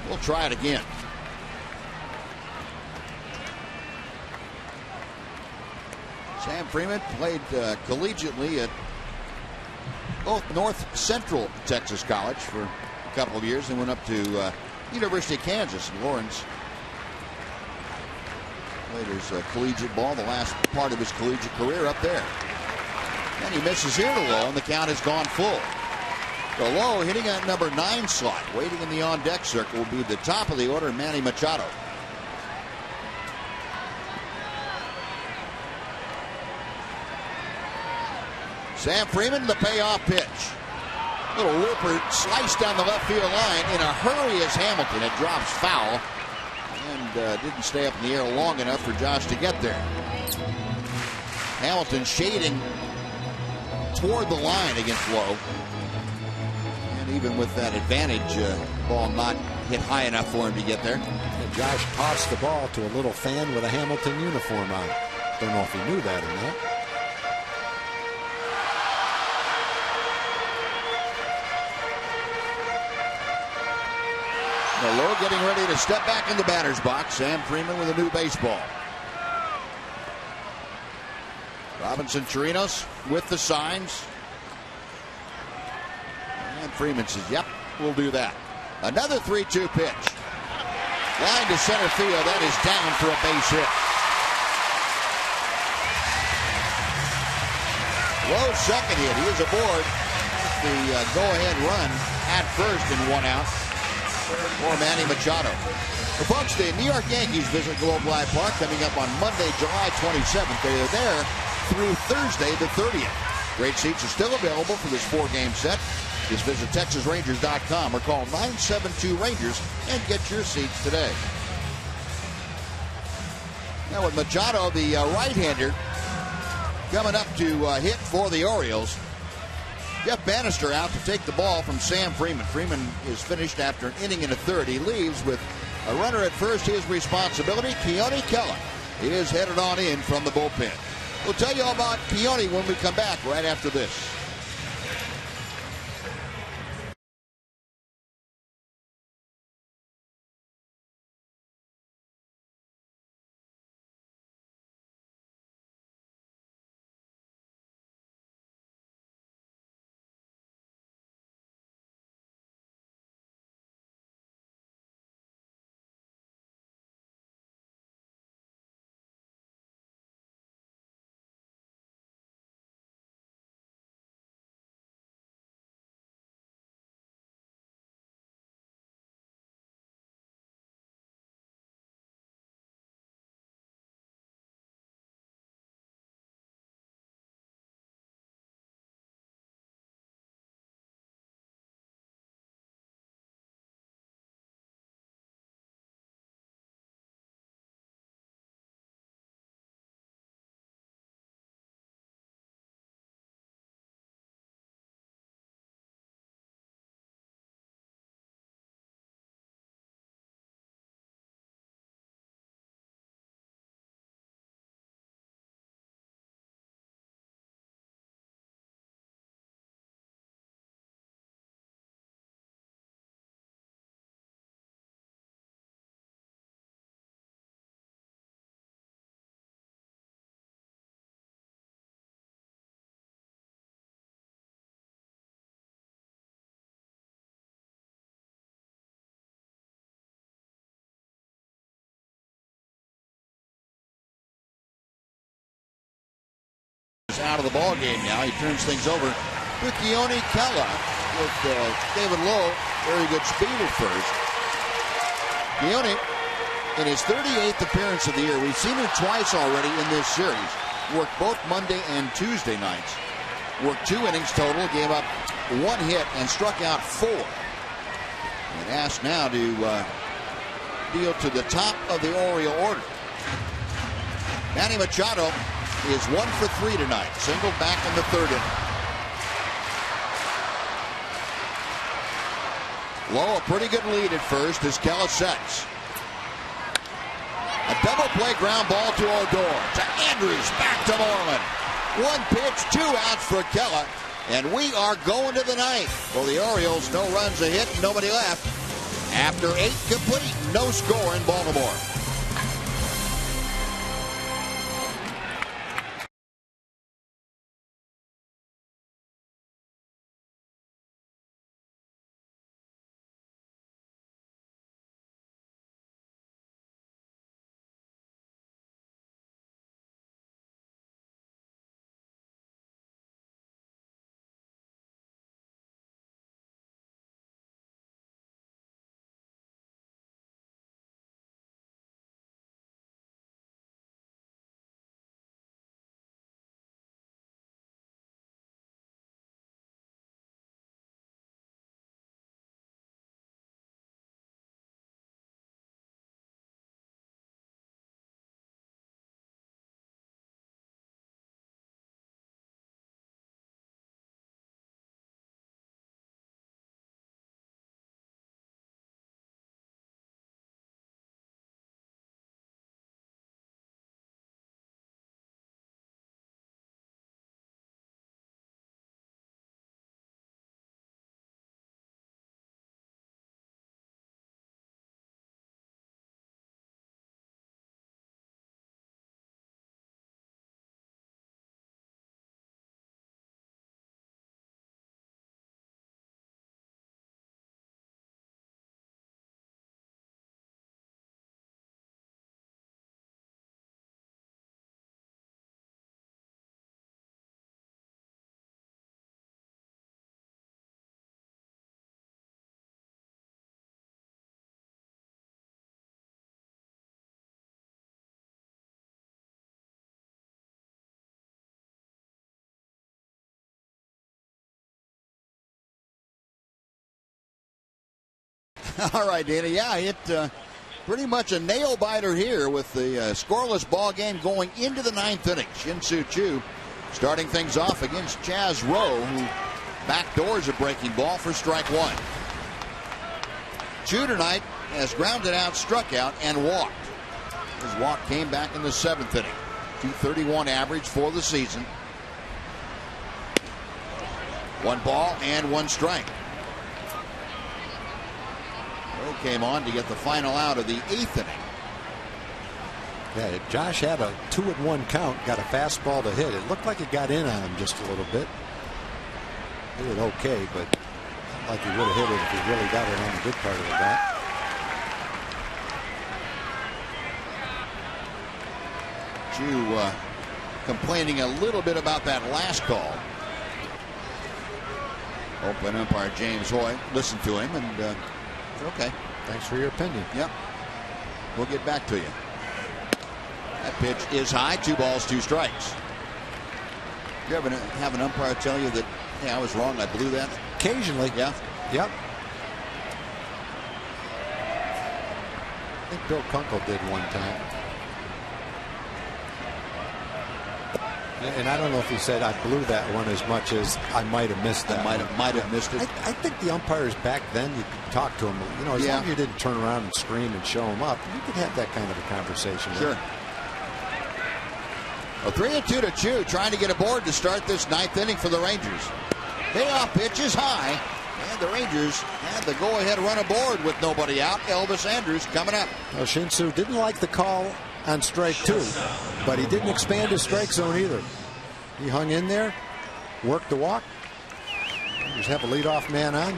We'll try it again. Sam Freeman played collegiately at both North Central Texas College for a couple of years and went up to University of Kansas in Lawrence. Played his collegiate ball, the last part of his collegiate career up there. And he misses here to Lowe, and the count has gone full. So Lowe hitting at number 9 slot. Waiting in the on-deck circle will be the top of the order, Manny Machado. Sam Freeman, the payoff pitch. Little looper sliced down the left field line in a hurry as Hamilton. It drops foul and didn't stay up in the air long enough for Josh to get there. Hamilton shading toward the line against Lowe. Even with that advantage, ball not hit high enough for him to get there. And Josh tossed the ball to a little fan with a Hamilton uniform on. Don't know if he knew that or not. Lowe getting ready to step back in the batter's box. Sam Freeman with a new baseball. Robinson Chirinos with the signs. And Freeman says, yep, we'll do that. Another 3-2 pitch. Line to center field. That is down for a base hit. Lowe's second hit. He is aboard the go-ahead run at first in 1 out for Manny Machado. Well, folks, the New York Yankees visit Globe Life Park coming up on Monday, July 27th. They are there through Thursday the 30th. Great seats are still available for this 4-game set. Just visit TexasRangers.com or call 972-RANGERS and get your seats today. Now with Machado, the right-hander, coming up to hit for the Orioles. Jeff Bannister out to take the ball from Sam Freeman. Freeman is finished after an inning and a third. He leaves with a runner at first, his responsibility. Keone Kela is headed on in from the bullpen. We'll tell you all about Keone when we come back right after this. Out of the ball game now. He turns things over to Keone Kela with David Lowe. Very good speed at first. Keone, in his 38th appearance of the year, we've seen him twice already in this series. Worked both Monday and Tuesday nights. Worked 2 innings total, gave up 1 hit, and struck out 4. And asked now to deal to the top of the Oriole order. Manny Machado is 1 for 3 tonight. Singled back in the 3rd inning. Lowe, a pretty good lead at first as Kela sets. A double play ground ball to Odor. To Andrews. Back to Moreland. 1 pitch, 2 outs for Kela. And we are going to the 9th. For the Orioles, no runs, a hit, nobody left. After 8 complete, no score in Baltimore. All right, Dana. Yeah, it pretty much a nail biter here with the scoreless ball game going into the 9th inning. Shin-Soo Choo starting things off against Chaz Rowe, who backdoors a breaking ball for strike one. Choo tonight has grounded out, struck out, and walked. His walk came back in the 7th inning. .231 average for the season. 1 ball and 1 strike. Rowe came on to get the final out of the 8th inning. Yeah, Josh had a 2-1 count, got a fastball to hit. It looked like it got in on him just a little bit. Hit it okay, but not like he would have hit it if he really got it on the good part of the bat. Choo complaining a little bit about that last call. Oakland umpire James Hoy listened to him and okay. Thanks for your opinion. Yep. We'll get back to you. That pitch is high. 2 balls, 2 strikes. You ever have an umpire tell you that, hey, I was wrong, I blew that? Occasionally. Yeah. Yep. I think Bill Kunkel did one time. And I don't know if he said I blew that one as much as I might have missed that. Might have missed it. I think the umpires back then, you could talk to them. You know, as long as you didn't turn around and scream and show them up, you could have that kind of a conversation. Sure. A 3-2 to Choo, trying to get aboard to start this 9th inning for the Rangers. Payoff pitch is high, and the Rangers had the go-ahead run aboard with nobody out. Elvis Andrus coming up. Well, Shin-Soo didn't like the call on strike 2, but he didn't expand his strike zone either. He hung in there, worked the walk. Just have a leadoff man on.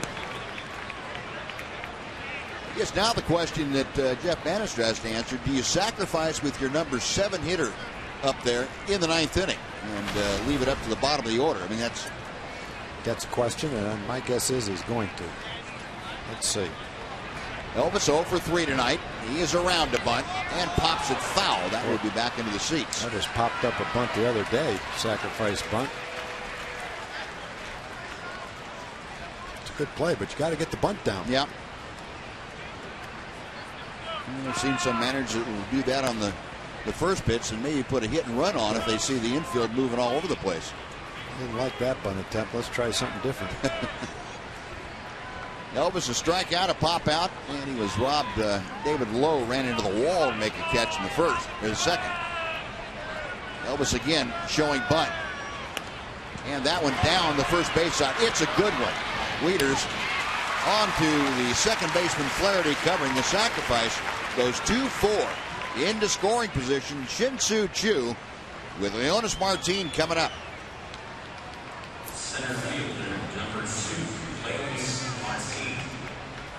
I guess now the question that Jeff Bannister has to answer: do you sacrifice with your number 7 hitter up there in the 9th inning and leave it up to the bottom of the order? I mean, that's a question, and my guess is he's going to. Let's see. Elvis 0 for 3 tonight. He is around a bunt and pops it foul. That will be back into the seats. I just popped up a bunt the other day. Sacrifice bunt. It's a good play, but you got to get the bunt down. Yeah. I've seen some managers that will do that on the first pitch and maybe put a hit and run on if they see the infield moving all over the place. Didn't like that bunt attempt. Let's try something different. Elvis a strikeout, a pop out, and he was robbed. David Lowe ran into the wall to make a catch in the first or the second. Elvis again showing bunt, and that one down the first base side. It's a good one. Wieters on to the second baseman Flaherty covering the sacrifice. Goes 2-4 into scoring position. Shin-Soo Choo with Leonis Martin coming up. Center fielder number 2, Leonis Martin.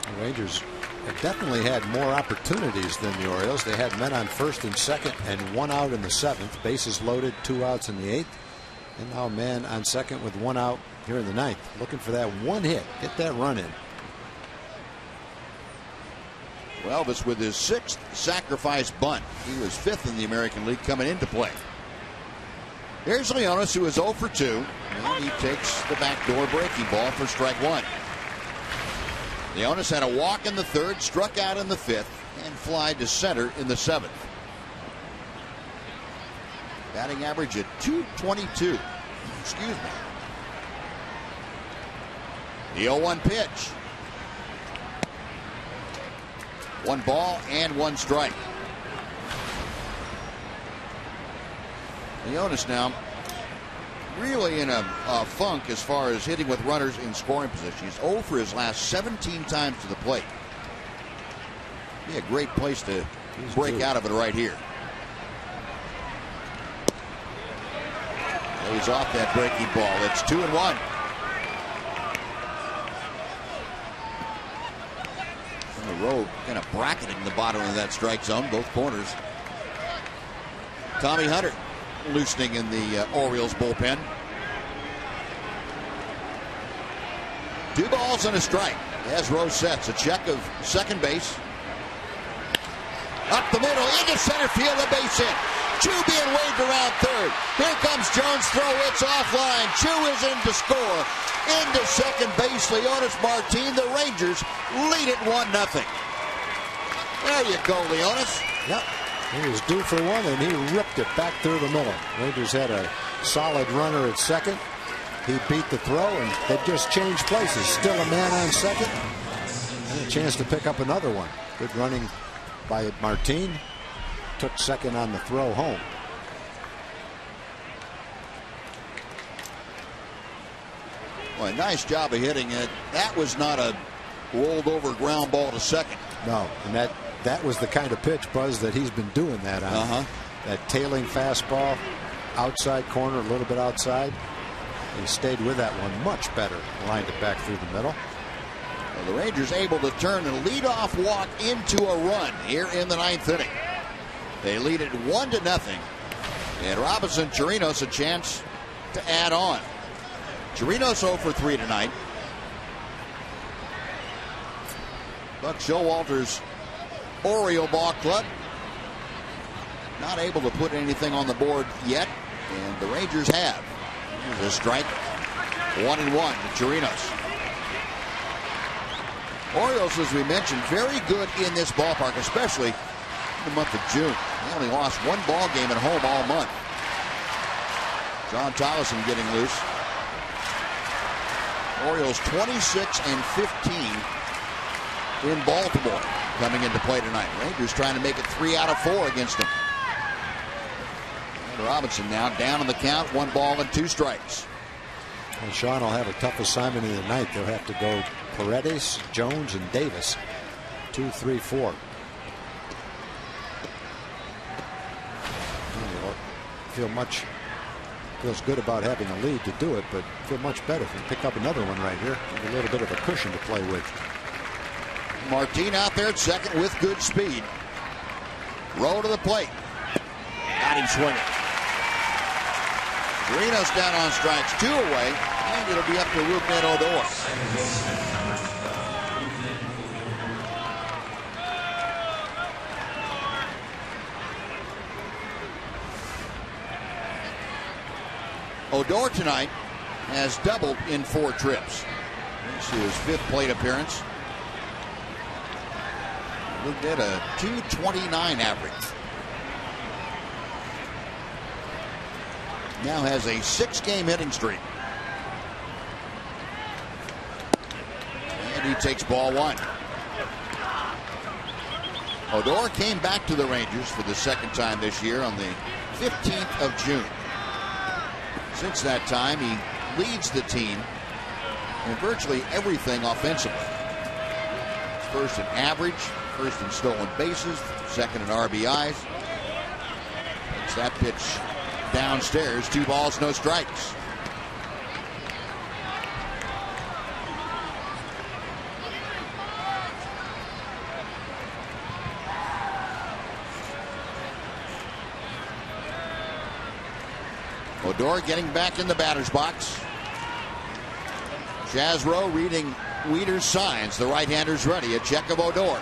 The Rangers have definitely had more opportunities than the Orioles. They had men on first and second and 1 out in the 7th. Bases loaded, 2 outs in the 8th. And now a man on second with 1 out here in the 9th. Looking for that 1 hit. Get that run in. Elvis with his 6th sacrifice bunt. He was 5th in the American League coming into play. Here's Leonis, who is 0 for 2. And he takes the backdoor breaking ball for strike 1. Leonis had a walk in the 3rd, struck out in the 5th, and fly to center in the 7th. Batting average at .222. Excuse me. The 0-1 pitch. 1 ball and 1 strike. Leonis now really in a funk as far as hitting with runners in scoring position. He's 0 for his last 17 times to the plate. Be a great place to break out of it right here. He's off that breaking ball. It's 2-1. Rowe kind of bracketing the bottom of that strike zone, both corners. Tommy Hunter loosening in the Orioles bullpen. 2 balls and a strike as Rowe sets a check of second base. Up the middle into center field, a base hit. Chu being waved around third. Here comes Jones' throw. It's offline. Chu is in to score. Into second base, Leonis Martin. The Rangers lead it 1-0. There you go, Leonis. Yep. He was due for one, and he ripped it back through the middle. Rangers had a solid runner at second. He beat the throw, and they just changed places. Still a man on second. And a chance to pick up another one. Good running by Martin. Took second on the throw home. Well, nice job of hitting it. That was not a rolled over ground ball to second. No, and that was the kind of pitch, Buzz, that he's been doing that on. That tailing fastball, outside corner, a little bit outside. He stayed with that one much better. Lined it back through the middle. Well, the Rangers able to turn a leadoff walk into a run here in the 9th inning. They lead it 1-0. And Robinson Chirinos a chance to add on. Chirinos 0 for 3 tonight. Buck Showalter's Oriole Ball Club not able to put anything on the board yet, and the Rangers have. Here's a strike. 1-1 to Chirinos. Orioles, as we mentioned, very good in this ballpark, especially in the month of June. They only lost one ball game at home all month. John Tolleson getting loose. Orioles 26-15 in Baltimore coming into play tonight. Rangers trying to make it 3 out of 4 against them. And Robinson now down on the count, 1 ball and 2 strikes. And Sean will have a tough assignment in the ninth. They'll have to go Paredes, Jones, and Davis. 2, 3, 4. Feels good about having a lead to do it, but feel much better if you pick up another one right here. A little bit of a cushion to play with. Martin out there at second with good speed. Roll to the plate. Got him swinging. Chirinos down on strikes, 2 away, and it'll be up to Rougned Odor. Odor tonight has doubled in 4 trips. This is his 5th plate appearance. Looked at a .229 average. Now has a 6-game hitting streak. And he takes ball 1. Odor came back to the Rangers for the 2nd time this year on the 15th of June. Since that time, he leads the team in virtually everything offensively. First in average, first in stolen bases, 2nd in RBIs. It's that pitch downstairs, 2 balls, no strikes. Odor getting back in the batter's box. Chazro reading Weeder's signs. The right-hander's ready. A check of Odor.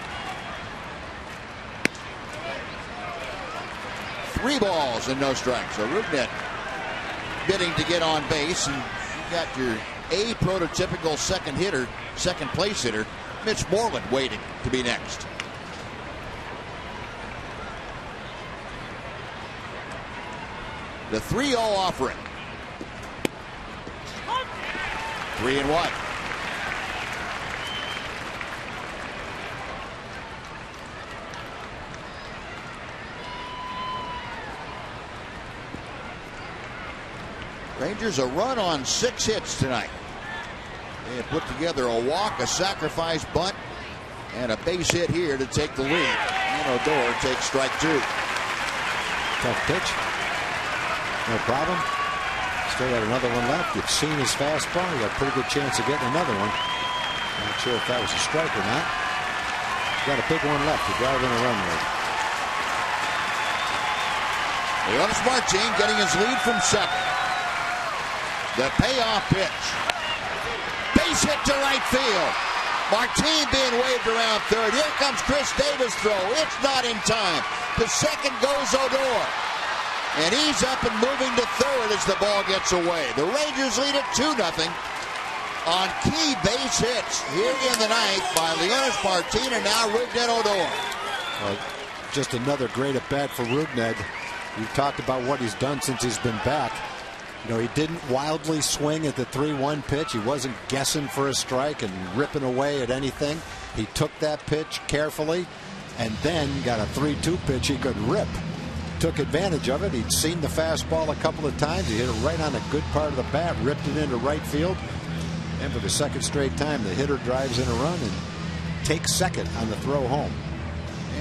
3 balls and no strikes. So Rougned bidding to get on base, and you got your prototypical second place hitter, Mitch Moreland, waiting to be next. The 3-0 offering. 3-1. Rangers a run on 6 hits tonight. They have put together a walk, a sacrifice bunt, and a base hit here to take the lead. And Odor takes strike 2. Tough pitch. No problem. Still got another one left. You've seen his fastball. You got a pretty good chance of getting another one. Not sure if that was a strike or not. Got a big one left to drive in a run with. Leonis Martin getting his lead from second. The payoff pitch. Base hit to right field. Martin being waved around third. Here comes Chris Davis' throw. It's not in time. To second goes Odor. And he's up and moving to third as the ball gets away. The Rangers lead it 2-0 on key base hits here in the ninth by Leonis Martin and now Rougned Odor. Well, just another great at bat for Rougned. You've talked about what he's done since he's been back. You know, he didn't wildly swing at the 3-1 pitch. He wasn't guessing for a strike and ripping away at anything. He took that pitch carefully and then got a 3-2 pitch he could rip. Took advantage of it. He'd seen the fastball a couple of times. He hit it right on a good part of the bat, ripped it into right field. And for the second straight time, the hitter drives in a run and takes second on the throw home.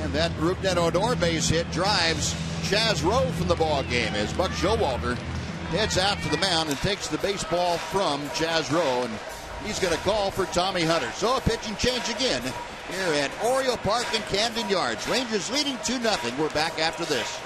And that Rougned Odor base hit drives Chaz Rowe from the ball game as Buck Showalter heads out to the mound and takes the baseball from Chaz Rowe. And he's going to call for Tommy Hunter. So a pitching change again here at Oriole Park in Camden Yards. Rangers leading 2-0. We're back after this.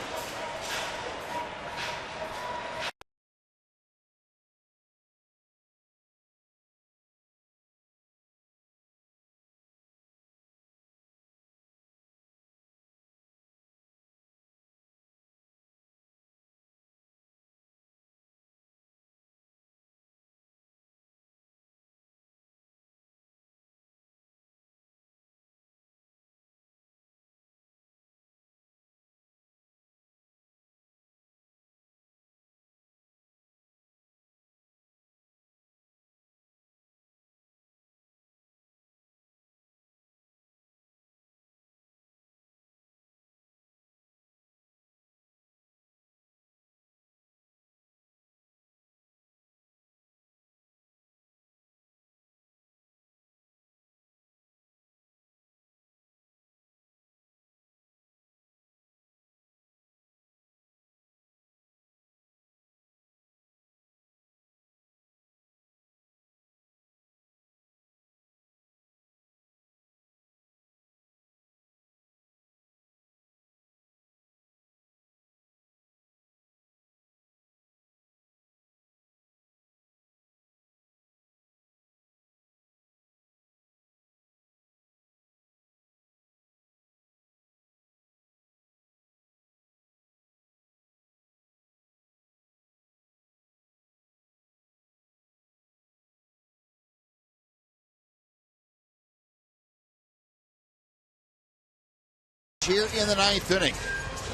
Here in the ninth inning,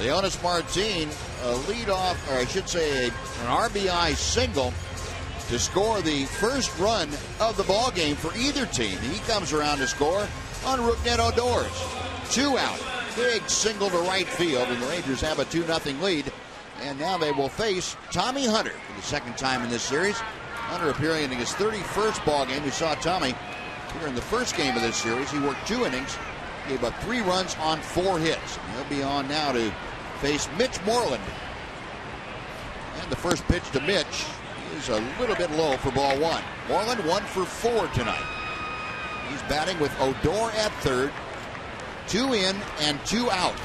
Leonis Martin, a leadoff, or I should say, an RBI single to score the first run of the ball game for either team. He comes around to score on Rougned Odor's 2 out, big single to right field, and the Rangers have a 2-0 lead. And now they will face Tommy Hunter for the second time in this series. Hunter appearing in his 31st ball game. We saw Tommy here in the first game of this series. He worked 2 innings. Gave up 3 runs on 4 hits. He'll be on now to face Mitch Moreland. And the first pitch to Mitch is a little bit low for ball 1. Moreland 1 for 4 tonight. He's batting with Odor at third. 2 in and 2 out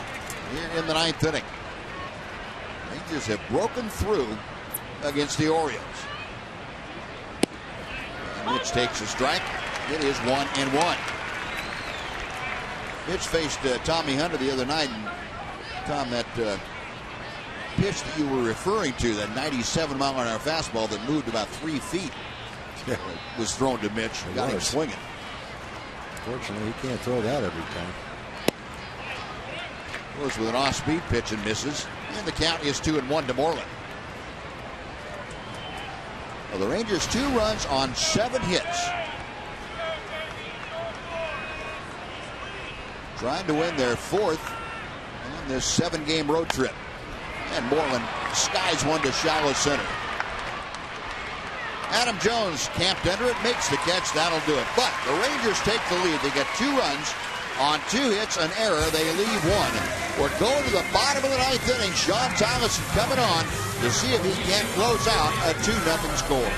here in the ninth inning. Rangers have broken through against the Orioles. And Mitch takes a strike. It is 1-1. Mitch faced Tommy Hunter the other night, and Tom, that pitch that you were referring to, that 97-mile-an-hour fastball that moved about 3 feet, was thrown to Mitch. Got him swinging. Fortunately, he can't throw that every time. Goes with an off-speed pitch and misses, and the count is 2-1 to Moreland. Well, the Rangers 2 runs on 7 hits. Trying to win their 4th on this 7-game road trip. And Moreland skies one to shallow center. Adam Jones camped under it, makes the catch. That'll do it. But the Rangers take the lead. They get 2 runs on 2 hits, an error. They leave 1. We're going to the bottom of the ninth inning. Sean Thomas coming on to see if he can't close out a 2-0 score.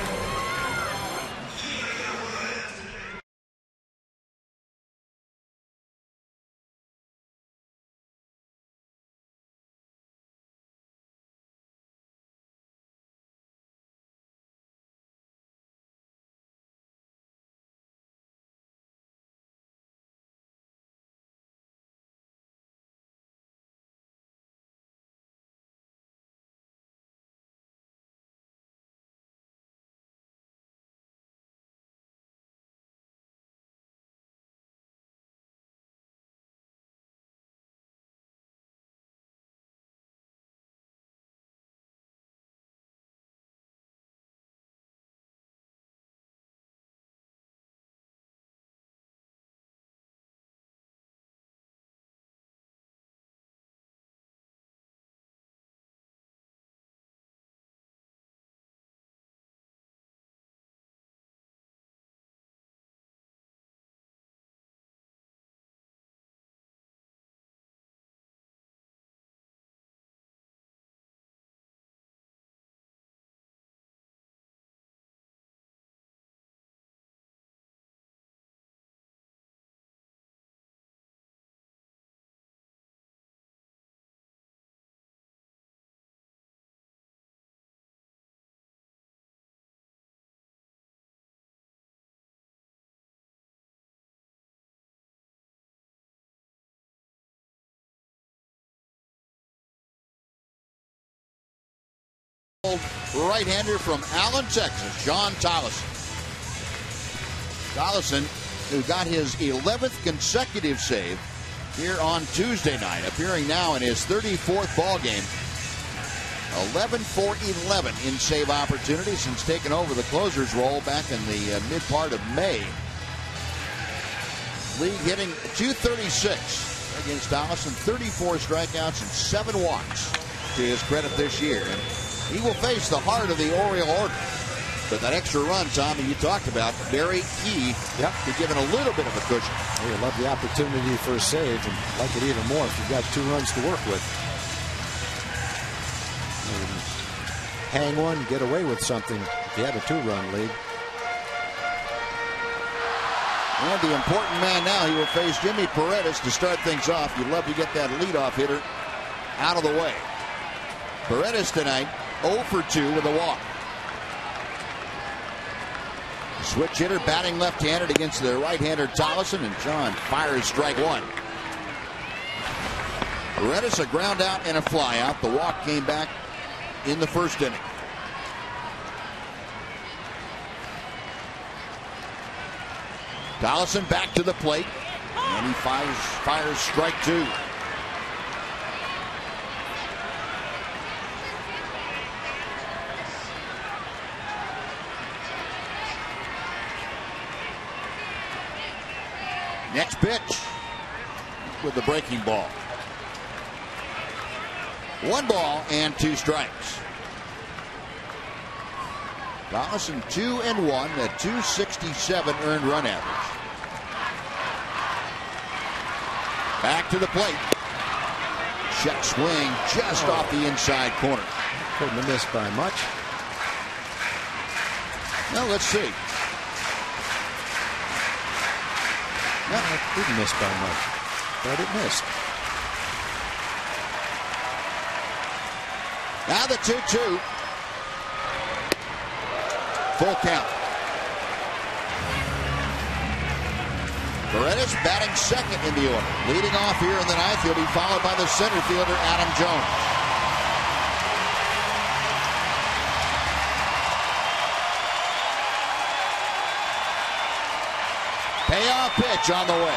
Right-hander from Allen, Texas, John Tolleson. Tolleson, who got his 11th consecutive save here on Tuesday night, appearing now in his 34th ball game. 11 for 11 in save opportunities since taking over the closer's role back in the mid part of May. League hitting .236 against Tolleson, 34 strikeouts and 7 walks to his credit this year. And he will face the heart of the Oriole order. But that extra run, Tommy, you talked about, very key to giving a little bit of a cushion. You love the opportunity for a save, and like it even more if you've got 2 runs to work with. And hang one, get away with something if you have a 2-run lead. And the important man now, he will face Jimmy Paredes to start things off. You'd love to get that leadoff hitter out of the way. Paredes tonight 0 for 2 with a walk. Switch hitter batting left-handed against the right-hander Tolleson, and John fires strike 1. Paredes a ground out and a fly out. The walk came back in the first inning. Tolleson back to the plate, and he fires strike 2. Next pitch with the breaking ball. 1 ball and 2 strikes. Tolleson 2-1 at .267 earned run average. Back to the plate. Check swing just off the inside corner. Couldn't have missed by much. Now let's see. No, it didn't miss by much, but it missed. Now the 2-2. Full count. Paredes batting second in the order. Leading off here in the ninth, he'll be followed by the center fielder, Adam Jones. Payoff pitch on the way.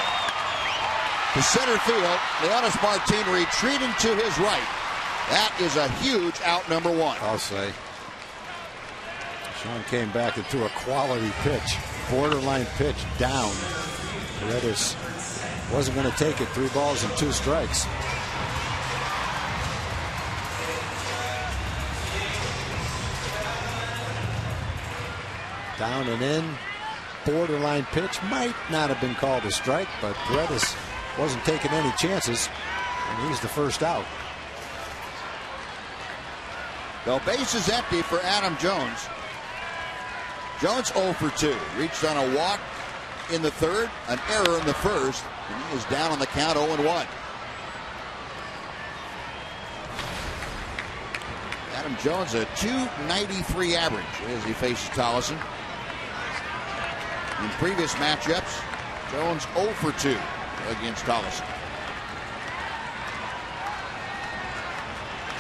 To center field, Leonis Martin retreating to his right. That is a huge out, number 1. I'll say. Sean came back and threw a quality pitch. Borderline pitch down. Paredes wasn't going to take it. 3 balls and 2 strikes. Down and in. Borderline pitch, might not have been called a strike, but Paredes wasn't taking any chances, and he's the first out. The base is empty for Adam Jones. Jones 0 for 2. Reached on a walk in the third, an error in the first, and he is down on the count 0-1. Adam Jones a .293 average as he faces Tolleson. In previous matchups, Jones 0 for 2 against Tolleson.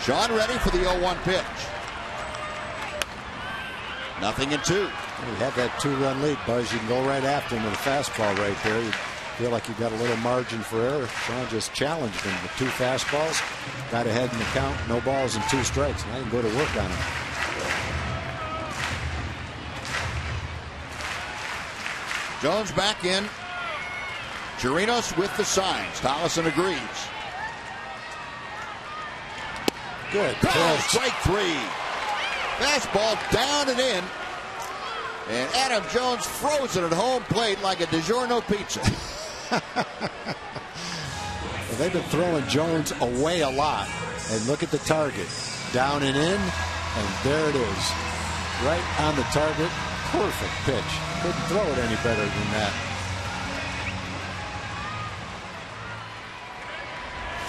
Sean ready for the 0-1 pitch. 0-2. You have that 2-run lead, Buzz. You can go right after him with a fastball right there. You feel like you've got a little margin for error. Sean just challenged him with 2 fastballs. Got ahead in the count. No balls and 2 strikes. Now you can go to work on him. Jones back in. Chirinos with the signs. Tolleson agrees. Good Call, pitch. strike 3. Fastball down and in. And Adam Jones frozen at home plate like a DiGiorno pizza. Well, they've been throwing Jones away a lot. And look at the target. Down and in. And there it is. Right on the target. Perfect pitch. Couldn't throw it any better than that.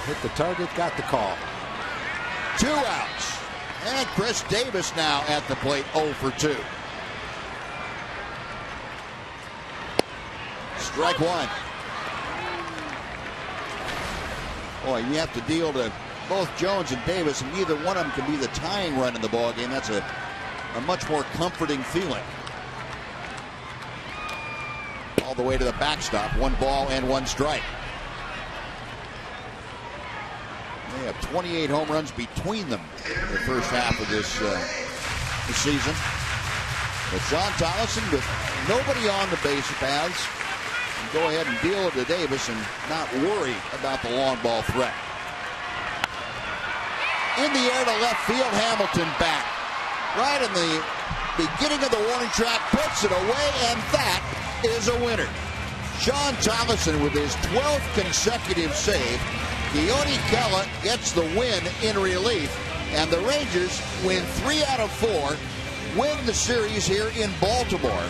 Hit the target, got the call. 2 outs. And Chris Davis now at the plate, 0 for 2. Strike 1. Boy, you have to deal to both Jones and Davis, and neither one of them can be the tying run in the ball game. That's a much more comforting feeling. All the way to the backstop. 1 ball and 1 strike. They have 28 home runs between them in the first half of this season. But Sean Tolleson, with nobody on the base paths, can go ahead and deal it to Davis and not worry about the long ball threat. In the air to left field, Hamilton back. Right in the beginning of the warning track, puts it away, and that is a winner. Sean Tolleson with his 12th consecutive save. Keone Kela gets the win in relief, and the Rangers win 3 out of 4, win the series here in Baltimore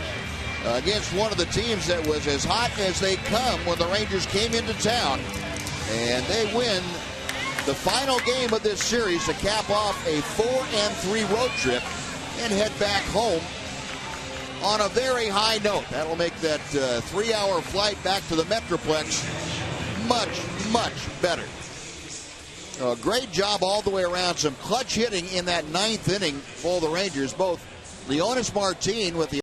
against one of the teams that was as hot as they come when the Rangers came into town. And they win the final game of this series to cap off a 4-3 road trip and head back home on a very high note. That'll make that 3-hour flight back to the Metroplex much, much better. Great job all the way around. Some clutch hitting in that 9th inning for the Rangers. Both Leonis Martin with the